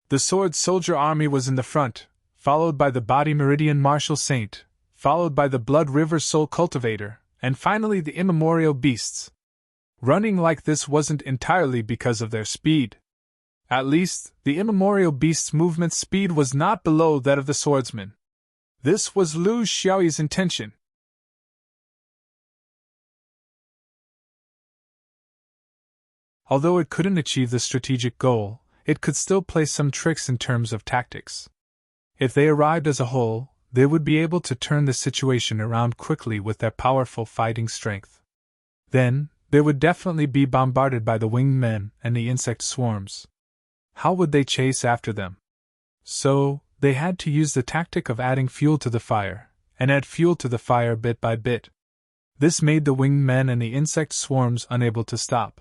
The Sword Soldier Army was in the front, followed by the Body Meridian Martial Saint, followed by the Blood River Soul Cultivator, and finally the Immemorial Beasts. Running like this wasn't entirely because of their speed. At least, the Immemorial Beast's movement speed was not below that of the swordsman. This was Lu Xiaoyi's intention. Although it couldn't achieve the strategic goal, it could still play some tricks in terms of tactics. If they arrived as a whole, they would be able to turn the situation around quickly with their powerful fighting strength. Then, they would definitely be bombarded by the winged men and the insect swarms. How would they chase after them? So, they had to use the tactic of adding fuel to the fire, and add fuel to the fire bit by bit. This made the winged men and the insect swarms unable to stop.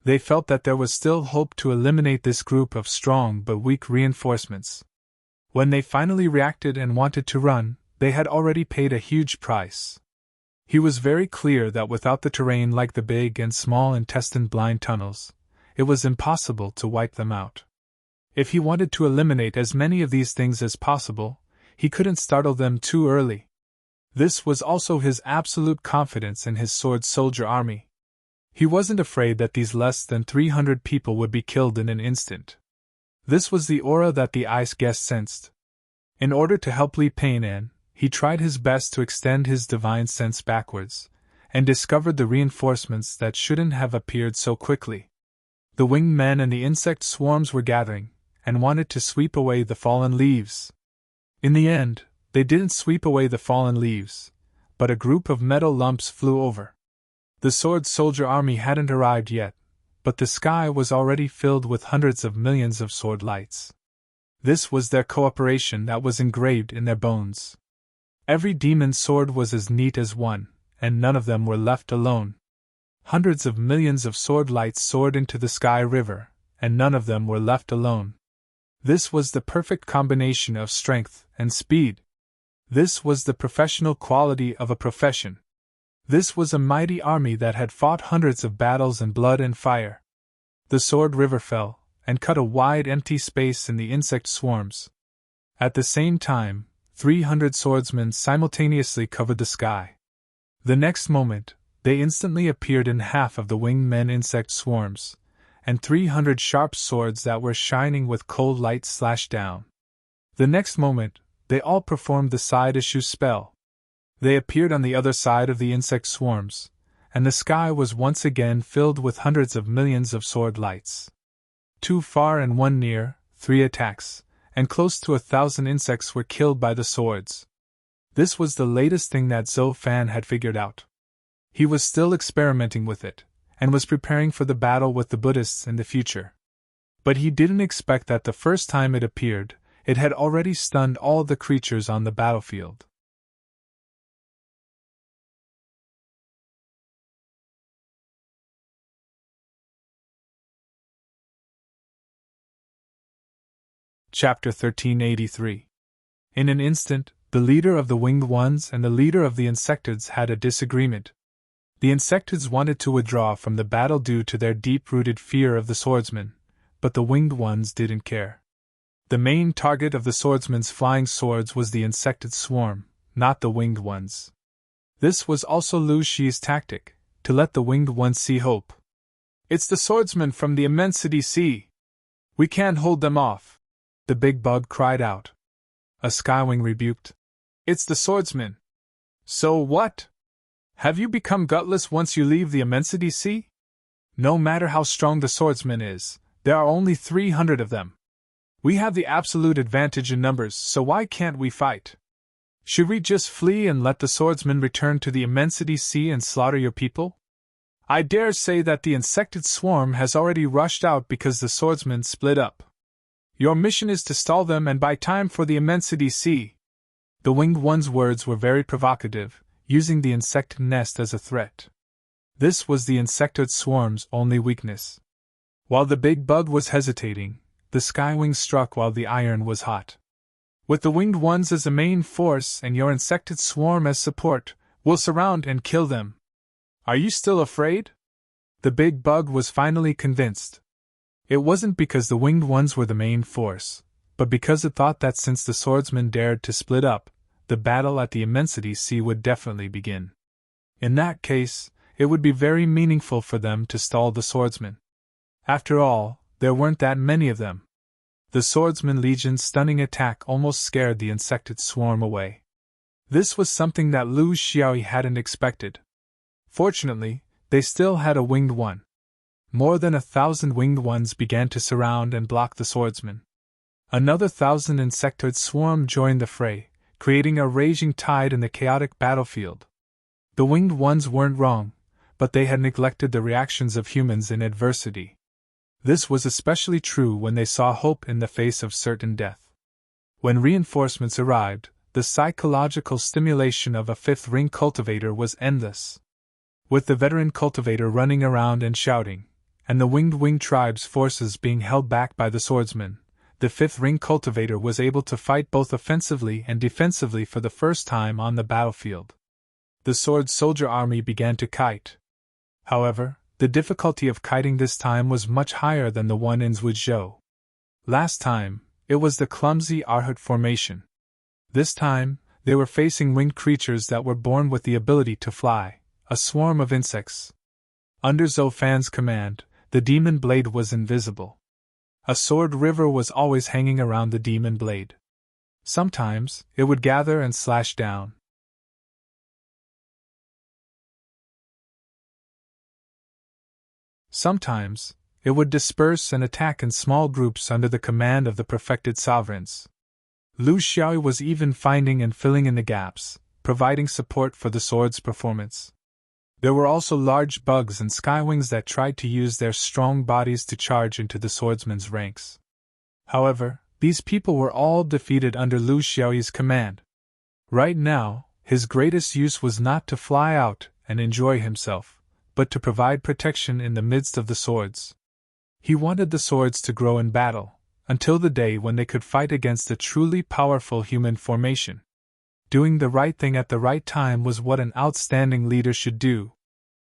They felt that there was still hope to eliminate this group of strong but weak reinforcements. When they finally reacted and wanted to run, they had already paid a huge price. He was very clear that without the terrain like the big and small intestine blind tunnels, it was impossible to wipe them out. If he wanted to eliminate as many of these things as possible, he couldn't startle them too early. This was also his absolute confidence in his sword soldier army. He wasn't afraid that these less than 300 people would be killed in an instant. This was the aura that the ice guest sensed. In order to help Li Peinan, he tried his best to extend his divine sense backwards, and discovered the reinforcements that shouldn't have appeared so quickly. The winged men and the insect swarms were gathering, and wanted to sweep away the fallen leaves. In the end, they didn't sweep away the fallen leaves, but a group of metal lumps flew over. The sword soldier army hadn't arrived yet, but the sky was already filled with hundreds of millions of sword lights. This was their cooperation that was engraved in their bones. Every demon's sword was as neat as one, and none of them were left alone. Hundreds of millions of sword lights soared into the sky river, and none of them were left alone. This was the perfect combination of strength and speed. This was the professional quality of a profession. This was a mighty army that had fought hundreds of battles in blood and fire. The sword river fell, and cut a wide empty space in the insect swarms. At the same time, 300 swordsmen simultaneously covered the sky. The next moment, they instantly appeared in half of the winged men insect swarms, and 300 sharp swords that were shining with cold light slashed down. The next moment, they all performed the side issue spell. They appeared on the other side of the insect swarms, and the sky was once again filled with hundreds of millions of sword lights. 2 far and 1 near, 3 attacks, and close to 1,000 insects were killed by the swords. This was the latest thing that Zhou Fan had figured out. He was still experimenting with it, and was preparing for the battle with the Buddhists in the future. But he didn't expect that the first time it appeared, it had already stunned all the creatures on the battlefield. Chapter 1383. In an instant, the leader of the winged ones and the leader of the insectoids had a disagreement. The insectoids wanted to withdraw from the battle due to their deep-rooted fear of the swordsman, but the winged ones didn't care. The main target of the swordsman's flying swords was the insectoid swarm, not the winged ones. This was also Lu Shi's tactic, to let the winged ones see hope. It's the swordsmen from the Immensity Sea! We can't hold them off! The big bug cried out. A skywing rebuked. It's the swordsmen! So what? Have you become gutless once you leave the Immensity Sea? No matter how strong the swordsman is, there are only 300 of them. We have the absolute advantage in numbers, so why can't we fight? Should we just flee and let the swordsmen return to the Immensity Sea and slaughter your people? I dare say that the insected swarm has already rushed out because the swordsmen split up. Your mission is to stall them and buy time for the Immensity Sea. The winged one's words were very provocative, using the insect nest as a threat. This was the insected swarm's only weakness. While the big bug was hesitating, the skywing struck while the iron was hot. With the winged ones as a main force and your insected swarm as support, we'll surround and kill them. Are you still afraid? The big bug was finally convinced. It wasn't because the winged ones were the main force, but because it thought that since the swordsmen dared to split up, the battle at the Immensity Sea would definitely begin. In that case, it would be very meaningful for them to stall the swordsmen. After all, there weren't that many of them. The swordsman legion's stunning attack almost scared the insected swarm away. This was something that Lu Xiaoyi hadn't expected. Fortunately, they still had a winged one. More than 1,000 winged ones began to surround and block the swordsman. Another 1,000 insectoid swarm joined the fray, creating a raging tide in the chaotic battlefield. The winged ones weren't wrong, but they had neglected the reactions of humans in adversity. This was especially true when they saw hope in the face of certain death. When reinforcements arrived, the psychological stimulation of a fifth ring cultivator was endless. With the veteran cultivator running around and shouting, and the winged tribe's forces being held back by the swordsmen, the fifth ring cultivator was able to fight both offensively and defensively for the first time on the battlefield. The sword soldier army began to kite. However, the difficulty of kiting this time was much higher than the one in Zhuozhou. Last time, it was the clumsy Arhat formation. This time, they were facing winged creatures that were born with the ability to fly, a swarm of insects. Under Zhou Fan's command, the demon blade was invisible. A sword river was always hanging around the demon blade. Sometimes, it would gather and slash down. Sometimes, it would disperse and attack in small groups under the command of the perfected sovereigns. Lu Xiaoyi was even finding and filling in the gaps, providing support for the sword's performance. There were also large bugs and skywings that tried to use their strong bodies to charge into the swordsman's ranks. However, these people were all defeated under Lu Xiaoyi's command. Right now, his greatest use was not to fly out and enjoy himself, but to provide protection in the midst of the swords. He wanted the swords to grow in battle, until the day when they could fight against a truly powerful human formation. Doing the right thing at the right time was what an outstanding leader should do.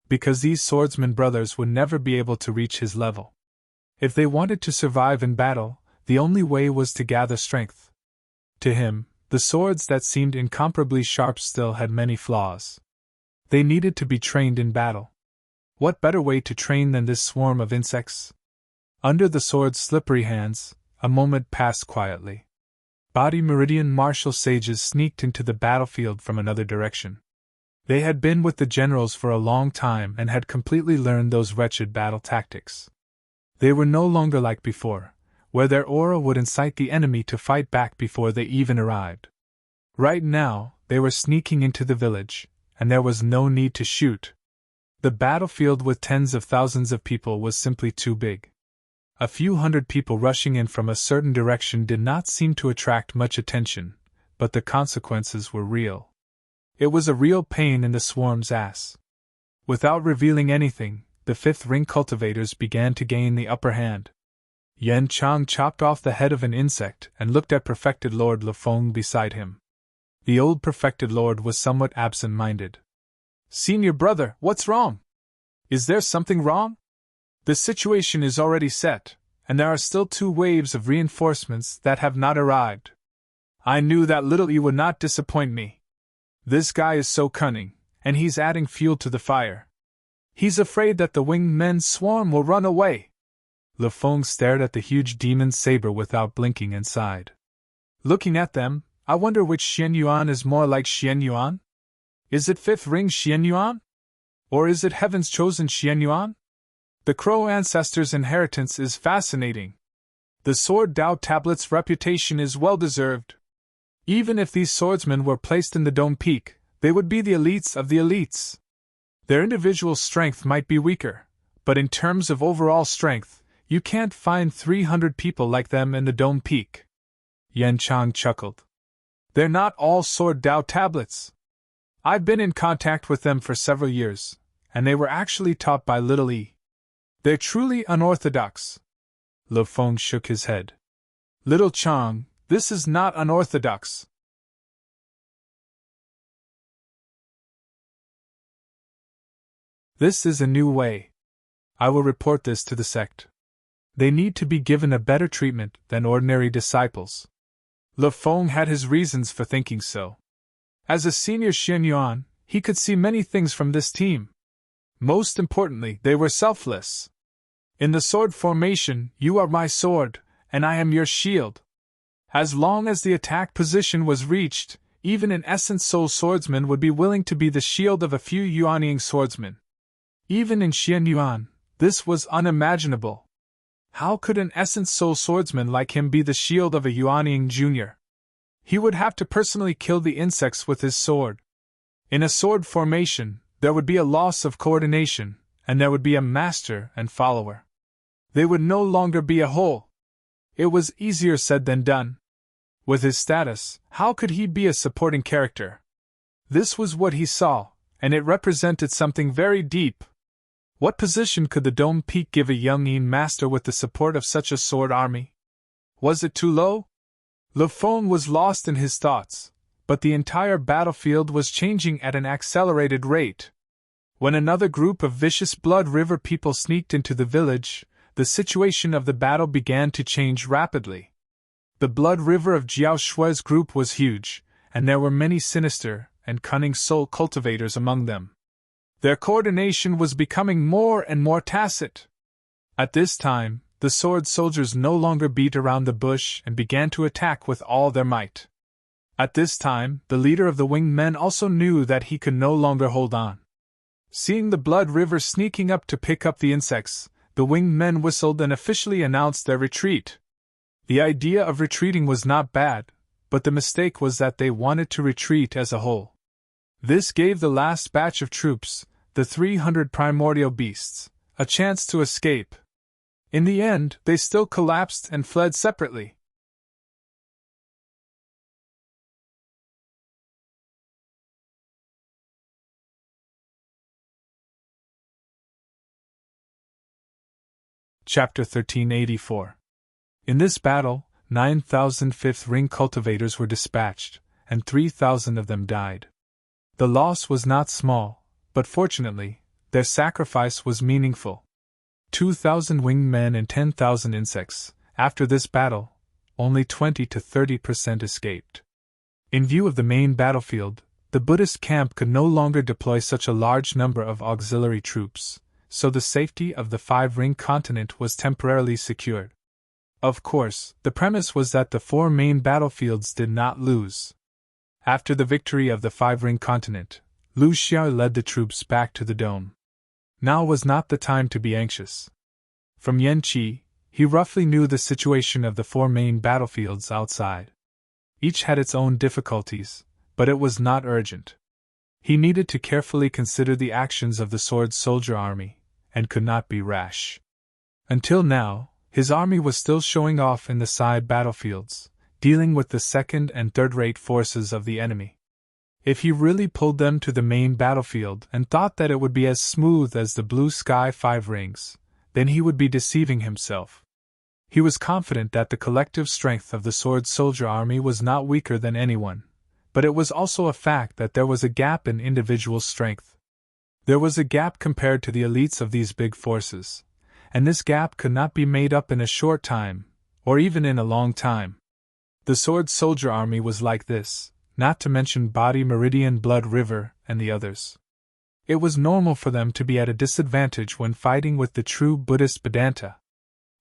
Because these swordsman brothers would never be able to reach his level. If they wanted to survive in battle, the only way was to gather strength. To him, the swords that seemed incomparably sharp still had many flaws. They needed to be trained in battle. What better way to train than this swarm of insects? Under the sword's slippery hands, a moment passed quietly. Body Meridian martial sages sneaked into the battlefield from another direction. They had been with the generals for a long time and had completely learned those wretched battle tactics. They were no longer like before, where their aura would incite the enemy to fight back before they even arrived. Right now, they were sneaking into the village, and there was no need to shoot. The battlefield with tens of thousands of people was simply too big. A few hundred people rushing in from a certain direction did not seem to attract much attention, but the consequences were real. It was a real pain in the swarm's ass. Without revealing anything, the fifth ring cultivators began to gain the upper hand. Yan Chang chopped off the head of an insect and looked at Perfected Lord Lefeng beside him. The old Perfected Lord was somewhat absent-minded. "Senior brother, what's wrong? Is there something wrong? The situation is already set, and there are still 2 waves of reinforcements that have not arrived. I knew that little E would not disappoint me. This guy is so cunning, and he's adding fuel to the fire. He's afraid that the winged men's swarm will run away. Le Fong stared at the huge demon saber without blinking and sighed. Looking at them, I wonder which Xian Yuan is more like Xian Yuan? Is it fifth ring Xian Yuan? Or is it heaven's chosen Xian Yuan? The Crow ancestors' inheritance is fascinating. The Sword Dao Tablet's reputation is well-deserved. Even if these swordsmen were placed in the Dome Peak, they would be the elites of the elites. Their individual strength might be weaker, but in terms of overall strength, you can't find 300 people like them in the Dome Peak. Yan Chang chuckled. They're not all Sword Dao tablets. I've been in contact with them for several years, and they were actually taught by Little E. They're truly unorthodox. Le Fong shook his head. Little Chang, this is not unorthodox. This is a new way. I will report this to the sect. They need to be given a better treatment than ordinary disciples. Le Fong had his reasons for thinking so. As a senior Xian Yuan, he could see many things from this team. Most importantly, they were selfless. In the sword formation, you are my sword, and I am your shield. As long as the attack position was reached, even an Essence Soul swordsman would be willing to be the shield of a few Yuanying swordsmen. Even in Xian Yuan, this was unimaginable. How could an Essence Soul swordsman like him be the shield of a Yuanying junior? He would have to personally kill the insects with his sword. In a sword formation, there would be a loss of coordination, and there would be a master and follower. They would no longer be a whole. It was easier said than done. With his status, how could he be a supporting character? This was what he saw, and it represented something very deep. What position could the Dome Peak give a young Yin master with the support of such a sword army? Was it too low? Le Fong was lost in his thoughts, but the entire battlefield was changing at an accelerated rate. When another group of vicious Blood River people sneaked into the village, the situation of the battle began to change rapidly. The Blood River of Jiao Shui's group was huge, and there were many sinister and cunning soul cultivators among them. Their coordination was becoming more and more tacit. At this time, the sword soldiers no longer beat around the bush and began to attack with all their might. At this time, the leader of the winged men also knew that he could no longer hold on. Seeing the Blood River sneaking up to pick up the insects, the winged men whistled and officially announced their retreat. The idea of retreating was not bad, but the mistake was that they wanted to retreat as a whole. This gave the last batch of troops, the 300 primordial beasts, a chance to escape. In the end, they still collapsed and fled separately. Chapter 1384. In this battle, 9,000 fifth ring cultivators were dispatched, and 3,000 of them died. The loss was not small, but fortunately, their sacrifice was meaningful. 2,000 winged men and 10,000 insects. After this battle, only 20 to 30% escaped. In view of the main battlefield, the Buddhist camp could no longer deploy such a large number of auxiliary troops, so the safety of the five-ring continent was temporarily secured. Of course, the premise was that the four main battlefields did not lose. After the victory of the five-ring continent, Lu Xiao led the troops back to the dome. Now was not the time to be anxious. From Yan Qi, he roughly knew the situation of the four main battlefields outside. Each had its own difficulties, but it was not urgent. He needed to carefully consider the actions of the sword soldier army, and could not be rash. Until now, his army was still showing off in the side battlefields, dealing with the second and third-rate forces of the enemy. If he really pulled them to the main battlefield and thought that it would be as smooth as the blue sky five rings, then he would be deceiving himself. He was confident that the collective strength of the sword soldier army was not weaker than anyone, but it was also a fact that there was a gap in individual strength. There was a gap compared to the elites of these big forces, and this gap could not be made up in a short time, or even in a long time. The sword soldier army was like this, not to mention Body Meridian Blood River and the others. It was normal for them to be at a disadvantage when fighting with the true Buddhist Vedanta.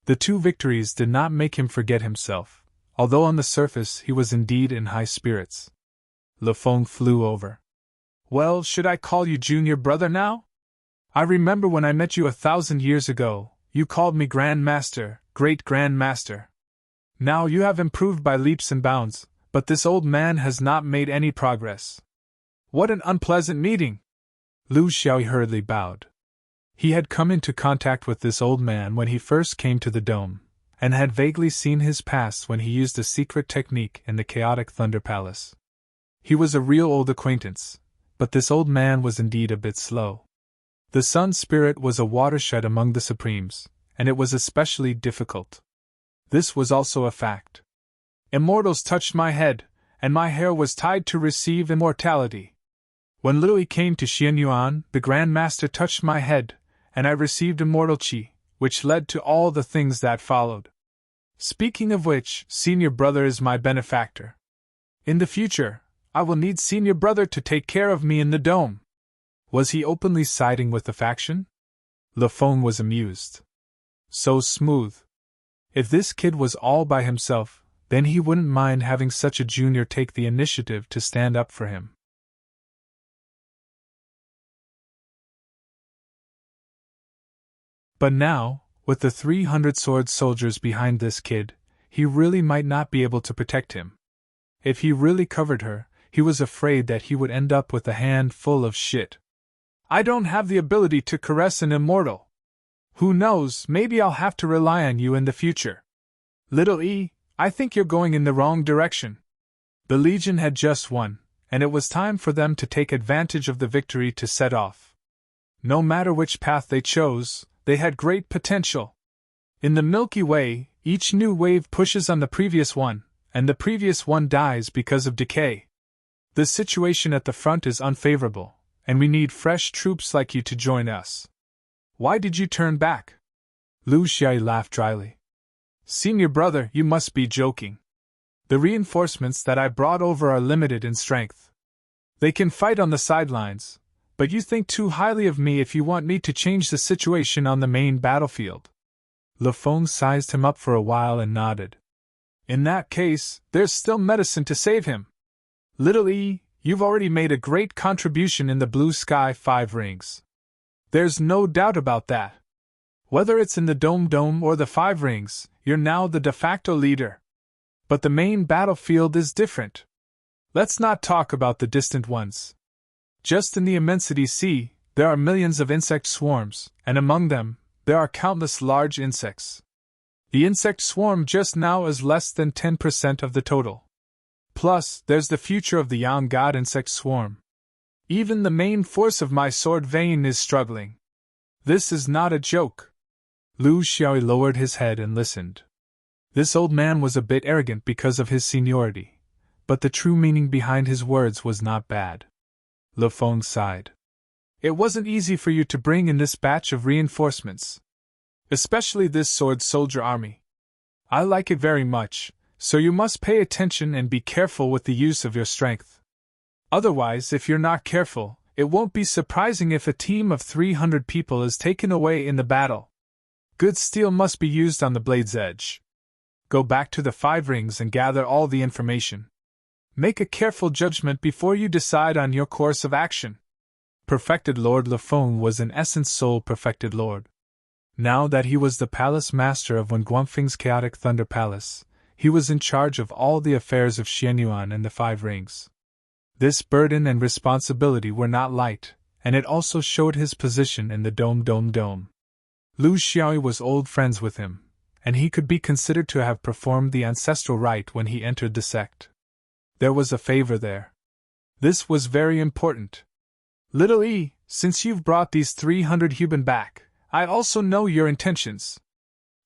The 2 victories did not make him forget himself, although on the surface he was indeed in high spirits. Le Fong flew over. Well, should I call you junior brother now? I remember when I met you 1,000 years ago, you called me Grand Master, Great Grand Master. Now you have improved by leaps and bounds, but this old man has not made any progress. What an unpleasant meeting! Lu Xiaoyi hurriedly bowed. He had come into contact with this old man when he first came to the dome, and had vaguely seen his past when he used a secret technique in the chaotic Thunder Palace. He was a real old acquaintance, but this old man was indeed a bit slow. The Sun Spirit was a watershed among the Supremes, and it was especially difficult. This was also a fact. Immortals touched my head, and my hair was tied to receive immortality. When Little E came to Xianyuan, the Grand Master touched my head, and I received immortal qi, which led to all the things that followed. Speaking of which, Senior Brother is my benefactor. In the future, I will need Senior Brother to take care of me in the dome. Was he openly siding with the faction? Le Fong was amused. So smooth. If this kid was all by himself, then he wouldn't mind having such a junior take the initiative to stand up for him. But now, with the 300 sword soldiers behind this kid, he really might not be able to protect him. If he really covered her, he was afraid that he would end up with a hand full of shit. I don't have the ability to caress an immortal. Who knows, maybe I'll have to rely on you in the future. Little E, I think you're going in the wrong direction. The Legion had just won, and it was time for them to take advantage of the victory to set off. No matter which path they chose, they had great potential. In the Milky Way, each new wave pushes on the previous one, and the previous one dies because of decay. The situation at the front is unfavorable, and we need fresh troops like you to join us. Why did you turn back? Lu Xiaoyi laughed dryly. Senior brother, you must be joking. The reinforcements that I brought over are limited in strength. They can fight on the sidelines, but you think too highly of me if you want me to change the situation on the main battlefield. Le Fong sized him up for a while and nodded. In that case, there's still medicine to save him. Little E, you've already made a great contribution in the Blue Sky 5 rings. There's no doubt about that. Whether it's in the Dome or the 5 rings, you're now the de facto leader. But the main battlefield is different. Let's not talk about the distant ones. Just in the Immensity Sea, there are millions of insect swarms, and among them, there are countless large insects. The insect swarm just now is less than 10% of the total. Plus, there's the future of the Yang God insect swarm. Even the main force of my sword vein is struggling. This is not a joke. Lu Xiaoyi lowered his head and listened. This old man was a bit arrogant because of his seniority, but the true meaning behind his words was not bad. Le Fong sighed. It wasn't easy for you to bring in this batch of reinforcements. Especially this sword soldier army. I like it very much, so you must pay attention and be careful with the use of your strength. Otherwise, if you're not careful, it won't be surprising if a team of 300 people is taken away in the battle. Good steel must be used on the blade's edge. Go back to the 5 rings and gather all the information. Make a careful judgment before you decide on your course of action. Perfected Lord Le Fong was in essence sole perfected lord. Now that he was the palace master of Wen Guangfeng's chaotic Thunder Palace, he was in charge of all the affairs of Xianyuan and the 5 rings. This burden and responsibility were not light, and it also showed his position in the Dome. Lu Xiaoyi was old friends with him, and he could be considered to have performed the ancestral rite when he entered the sect. There was a favor there. This was very important. Little E, since you've brought these 300 human back, I also know your intentions.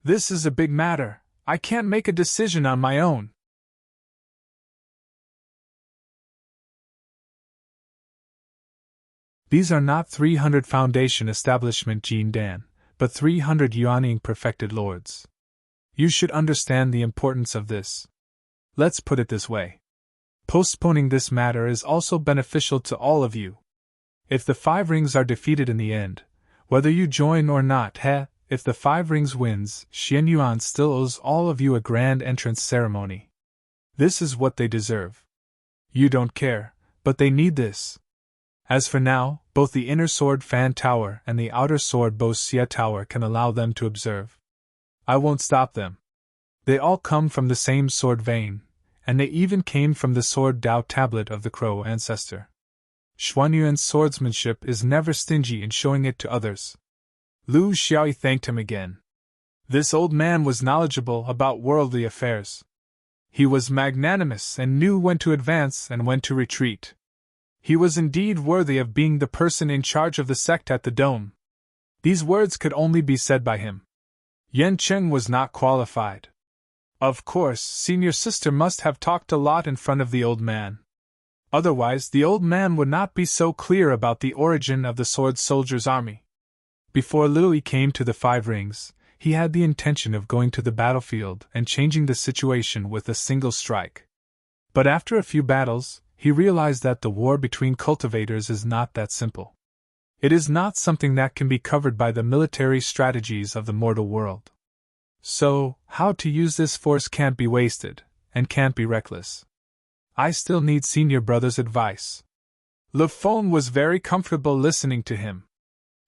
This is a big matter. I can't make a decision on my own. These are not 300 Foundation Establishment Jin Dan, but 300 Yuanying perfected lords. You should understand the importance of this. Let's put it this way. Postponing this matter is also beneficial to all of you. If the five rings are defeated in the end, whether you join or not, if the five rings wins, Xianyuan still owes all of you a grand entrance ceremony. This is what they deserve. You don't care, but they need this. As for now, both the inner sword Fan Tower and the outer sword Bo Xia Tower can allow them to observe. I won't stop them. They all come from the same sword vein, and they even came from the sword Dao tablet of the Crow ancestor. Xuanyuan's swordsmanship is never stingy in showing it to others. Lu Xiaoyi thanked him again. This old man was knowledgeable about worldly affairs. He was magnanimous and knew when to advance and when to retreat. He was indeed worthy of being the person in charge of the sect at the dome. These words could only be said by him. Yan Cheng was not qualified. Of course, senior sister must have talked a lot in front of the old man. Otherwise, the old man would not be so clear about the origin of the sword soldier's army. Before Louis came to the Five Rings, he had the intention of going to the battlefield and changing the situation with a single strike. But after a few battles, he realized that the war between cultivators is not that simple. It is not something that can be covered by the military strategies of the mortal world. So, how to use this force can't be wasted, and can't be reckless. I still need senior brother's advice. Le Fon was very comfortable listening to him.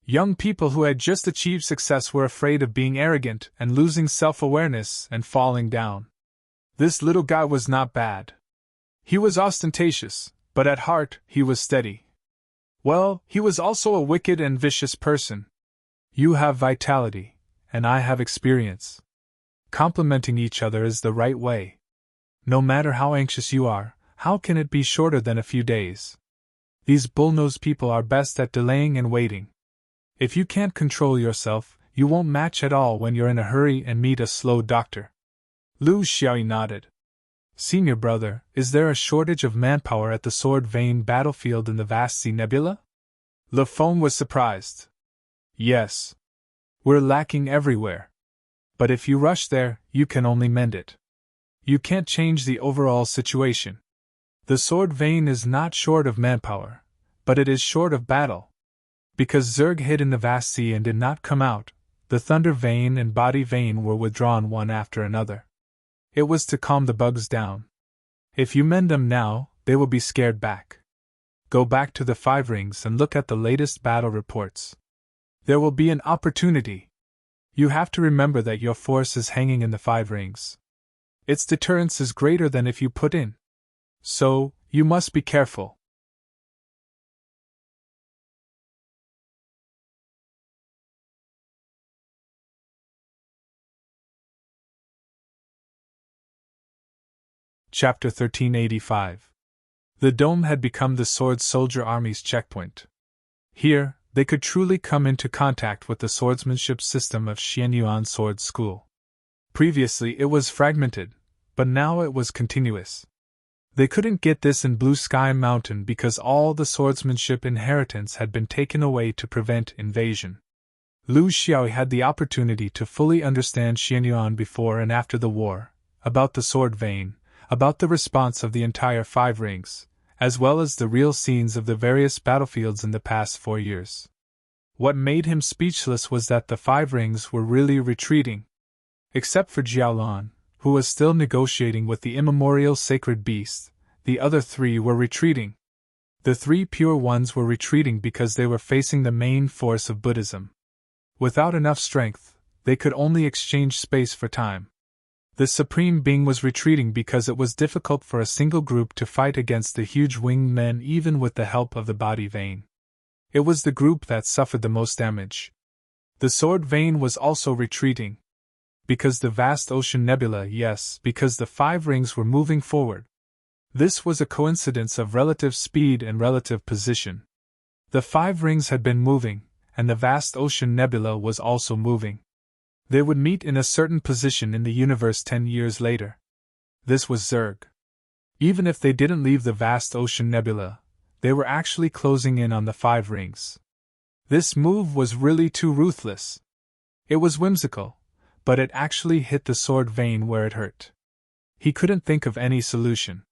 Young people who had just achieved success were afraid of being arrogant and losing self-awareness and falling down. This little guy was not bad. He was ostentatious, but at heart he was steady. Well, he was also a wicked and vicious person. You have vitality, and I have experience. Complementing each other is the right way. No matter how anxious you are, how can it be shorter than a few days? These bull-nosed people are best at delaying and waiting. If you can't control yourself, you won't match at all when you're in a hurry and meet a slow doctor. Lu Xiaoyi nodded. Senior brother, is there a shortage of manpower at the Sword Vein battlefield in the vast sea nebula? Le Fon was surprised. Yes. We're lacking everywhere. But if you rush there, you can only mend it. You can't change the overall situation. The Sword Vein is not short of manpower, but it is short of battle. Because Zerg hid in the vast sea and did not come out, the Thunder Vein and Body Vein were withdrawn one after another. It was to calm the bugs down. If you mend them now, they will be scared back. Go back to the Five Rings and look at the latest battle reports. There will be an opportunity. You have to remember that your force is hanging in the Five Rings. Its deterrence is greater than if you put in. So, you must be careful. Chapter 1385. The Dome had become the Sword Soldier Army's checkpoint. Here, they could truly come into contact with the swordsmanship system of Xianyuan Sword School. Previously it was fragmented, but now it was continuous. They couldn't get this in Blue Sky Mountain because all the swordsmanship inheritance had been taken away to prevent invasion. Lu Xiaoyi had the opportunity to fully understand Xianyuan before and after the war, about the Sword Vein, about the response of the entire Five Rings, as well as the real scenes of the various battlefields in the past 4 years. What made him speechless was that the Five Rings were really retreating. Except for Jiaolan, who was still negotiating with the immemorial sacred beast, the other three were retreating. The three pure ones were retreating because they were facing the main force of Buddhism. Without enough strength, they could only exchange space for time. The Supreme Being was retreating because it was difficult for a single group to fight against the huge winged men even with the help of the Body Vein. It was the group that suffered the most damage. The Sword Vein was also retreating. Because the vast ocean nebula, yes, because the Five Rings were moving forward. This was a coincidence of relative speed and relative position. The Five Rings had been moving, and the vast ocean nebula was also moving. They would meet in a certain position in the universe 10 years later. This was Zerg. Even if they didn't leave the vast ocean nebula, they were actually closing in on the Five Rings. This move was really too ruthless. It was whimsical, but it actually hit the Sword Vein where it hurt. He couldn't think of any solution.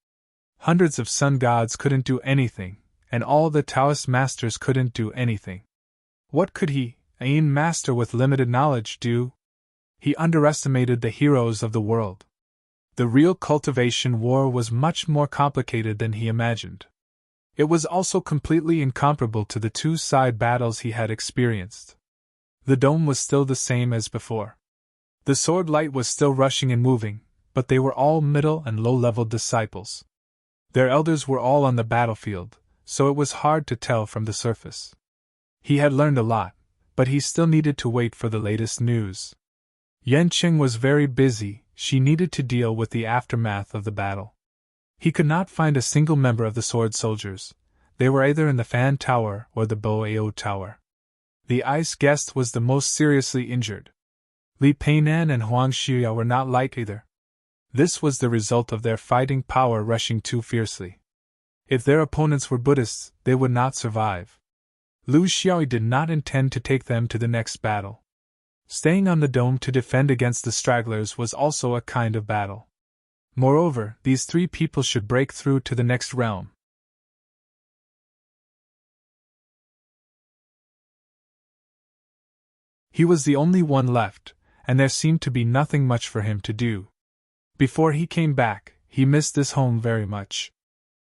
Hundreds of sun gods couldn't do anything, and all the Taoist masters couldn't do anything. What could he, a master with limited knowledge, do? He underestimated the heroes of the world. The real cultivation war was much more complicated than he imagined. It was also completely incomparable to the two side battles he had experienced. The dome was still the same as before. The sword light was still rushing and moving, but they were all middle and low-level disciples. Their elders were all on the battlefield, so it was hard to tell from the surface. He had learned a lot, but he still needed to wait for the latest news. Yanqing was very busy. She needed to deal with the aftermath of the battle. He could not find a single member of the sword soldiers. They were either in the Fan Tower or the Boao Tower. The ice guest was the most seriously injured. Li Peinan and Huang Xia were not light either. This was the result of their fighting power rushing too fiercely. If their opponents were Buddhists, they would not survive. Lu Xiaoyi did not intend to take them to the next battle. Staying on the dome to defend against the stragglers was also a kind of battle. Moreover, these three people should break through to the next realm. He was the only one left, and there seemed to be nothing much for him to do. Before he came back, he missed this home very much.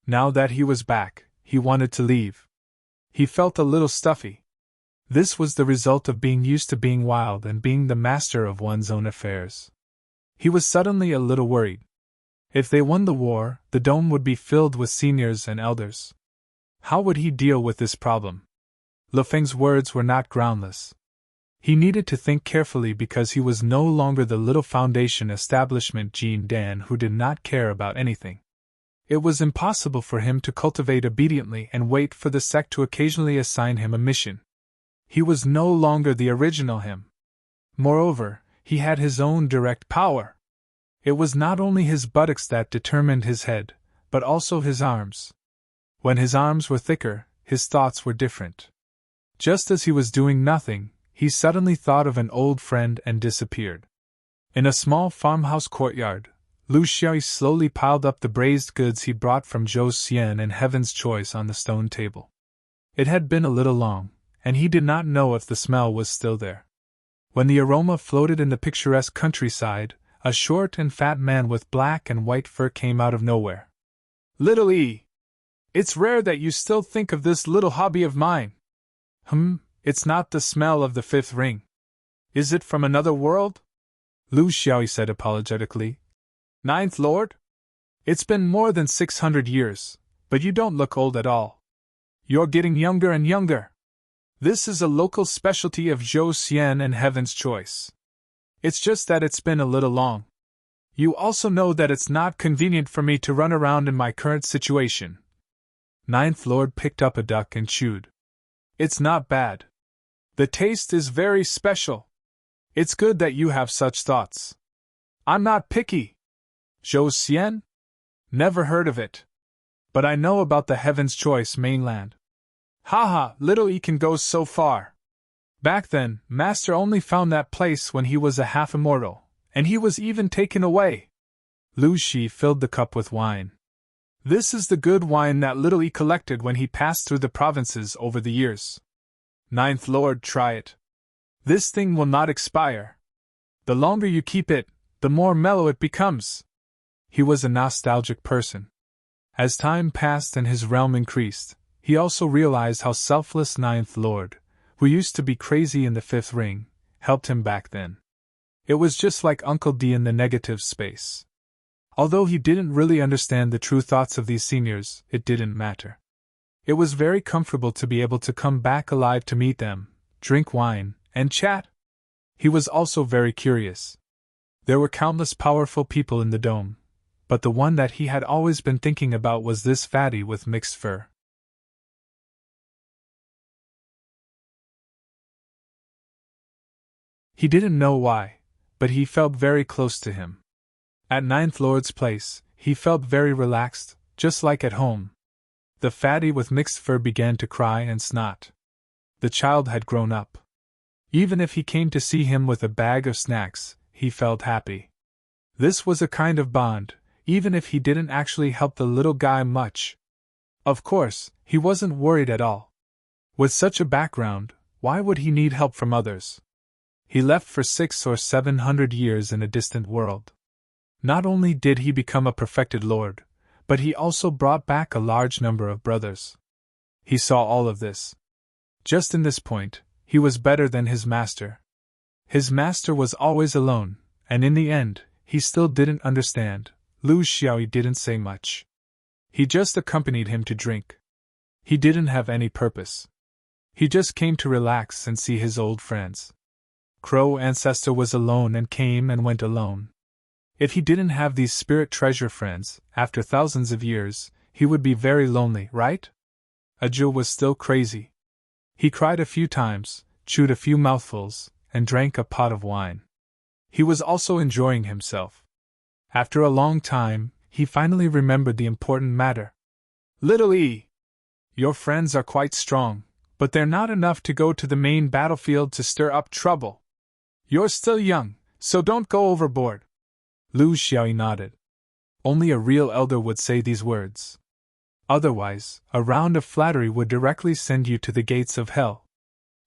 Now that he was back, he wanted to leave. He felt a little stuffy. This was the result of being used to being wild and being the master of one's own affairs. He was suddenly a little worried. If they won the war, the dome would be filled with seniors and elders. How would he deal with this problem? Lu Feng's words were not groundless. He needed to think carefully because he was no longer the little foundation establishment Jin Dan who did not care about anything. It was impossible for him to cultivate obediently and wait for the sect to occasionally assign him a mission. He was no longer the original him. Moreover, he had his own direct power. It was not only his buttocks that determined his head, but also his arms. When his arms were thicker, his thoughts were different. Just as he was doing nothing, he suddenly thought of an old friend and disappeared. In a small farmhouse courtyard, Lu Xiaoyi slowly piled up the braised goods he brought from Zhou Xian and Heaven's Choice on the stone table. It had been a little long, and he did not know if the smell was still there. When the aroma floated in the picturesque countryside, a short and fat man with black and white fur came out of nowhere. "Little E! It's rare that you still think of this little hobby of mine." It's not the smell of the fifth ring. Is it from another world?" Lu Xiaoyi said apologetically. "Ninth Lord? It's been more than 600 years, but you don't look old at all. You're getting younger and younger. This is a local specialty of Zhou Xian and Heaven's Choice. It's just that it's been a little long. You also know that it's not convenient for me to run around in my current situation." Ninth Lord picked up a duck and chewed. "It's not bad. The taste is very special. It's good that you have such thoughts. I'm not picky. Zhou Xian? Never heard of it. But I know about the Heaven's Choice mainland. Haha, little E can go so far. Back then, Master only found that place when he was a half-immortal, and he was even taken away." Lu Shi filled the cup with wine. "This is the good wine that little E collected when he passed through the provinces over the years. Ninth Lord, try it. This thing will not expire. The longer you keep it, the more mellow it becomes." He was a nostalgic person. As time passed and his realm increased, he also realized how selfless Ninth Lord, who used to be crazy in the fifth ring, helped him back then. It was just like Uncle D in the negative space. Although he didn't really understand the true thoughts of these seniors, it didn't matter. It was very comfortable to be able to come back alive to meet them, drink wine, and chat. He was also very curious. There were countless powerful people in the dome, but the one that he had always been thinking about was this fatty with mixed fur. He didn't know why, but he felt very close to him. At Ninth Lord's place, he felt very relaxed, just like at home. The fatty with mixed fur began to cry and snot. The child had grown up. Even if he came to see him with a bag of snacks, he felt happy. This was a kind of bond, even if he didn't actually help the little guy much. Of course, he wasn't worried at all. With such a background, why would he need help from others? He left for 600 or 700 years in a distant world. Not only did he become a perfected lord, but he also brought back a large number of brothers. He saw all of this. Just in this point, he was better than his master. His master was always alone, and in the end, he still didn't understand. Lu Xiaoyi didn't say much. He just accompanied him to drink. He didn't have any purpose. He just came to relax and see his old friends. Crow Ancestor was alone and came and went alone. If he didn't have these spirit treasure friends, after thousands of years, he would be very lonely, right? Ajul was still crazy. He cried a few times, chewed a few mouthfuls, and drank a pot of wine. He was also enjoying himself. After a long time, he finally remembered the important matter. Little E! Your friends are quite strong, but they're not enough to go to the main battlefield to stir up trouble. You're still young, so don't go overboard. Lu Xiaoyi nodded. Only a real elder would say these words. Otherwise, a round of flattery would directly send you to the gates of hell.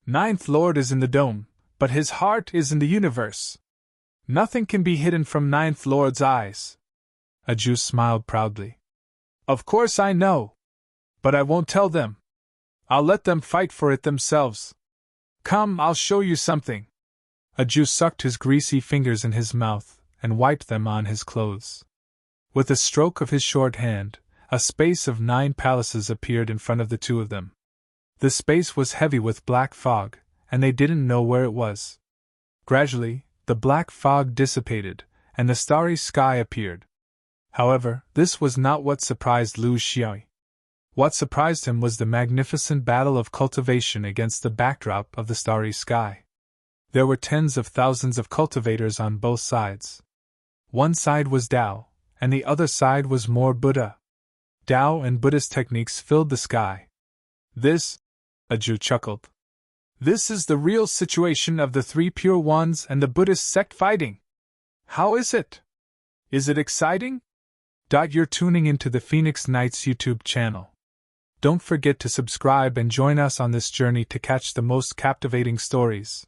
Ninth Lord is in the dome, but his heart is in the universe. Nothing can be hidden from Ninth Lord's eyes. Ajus smiled proudly. Of course I know. But I won't tell them. I'll let them fight for it themselves. Come, I'll show you something. Ajus sucked his greasy fingers in his mouth and wiped them on his clothes. With a stroke of his short hand, a space of 9 palaces appeared in front of the two of them. The space was heavy with black fog, and they didn't know where it was. Gradually, the black fog dissipated, and the starry sky appeared. However, this was not what surprised Lu Xiaoyi. What surprised him was the magnificent battle of cultivation against the backdrop of the starry sky. There were tens of thousands of cultivators on both sides. One side was Tao, and the other side was more Buddha. Tao and Buddhist techniques filled the sky. This, Aju chuckled. This is the real situation of the 3 pure ones and the Buddhist sect fighting. How is it? Is it exciting? You're tuning into the Phoenix Knights YouTube channel. Don't forget to subscribe and join us on this journey to catch the most captivating stories.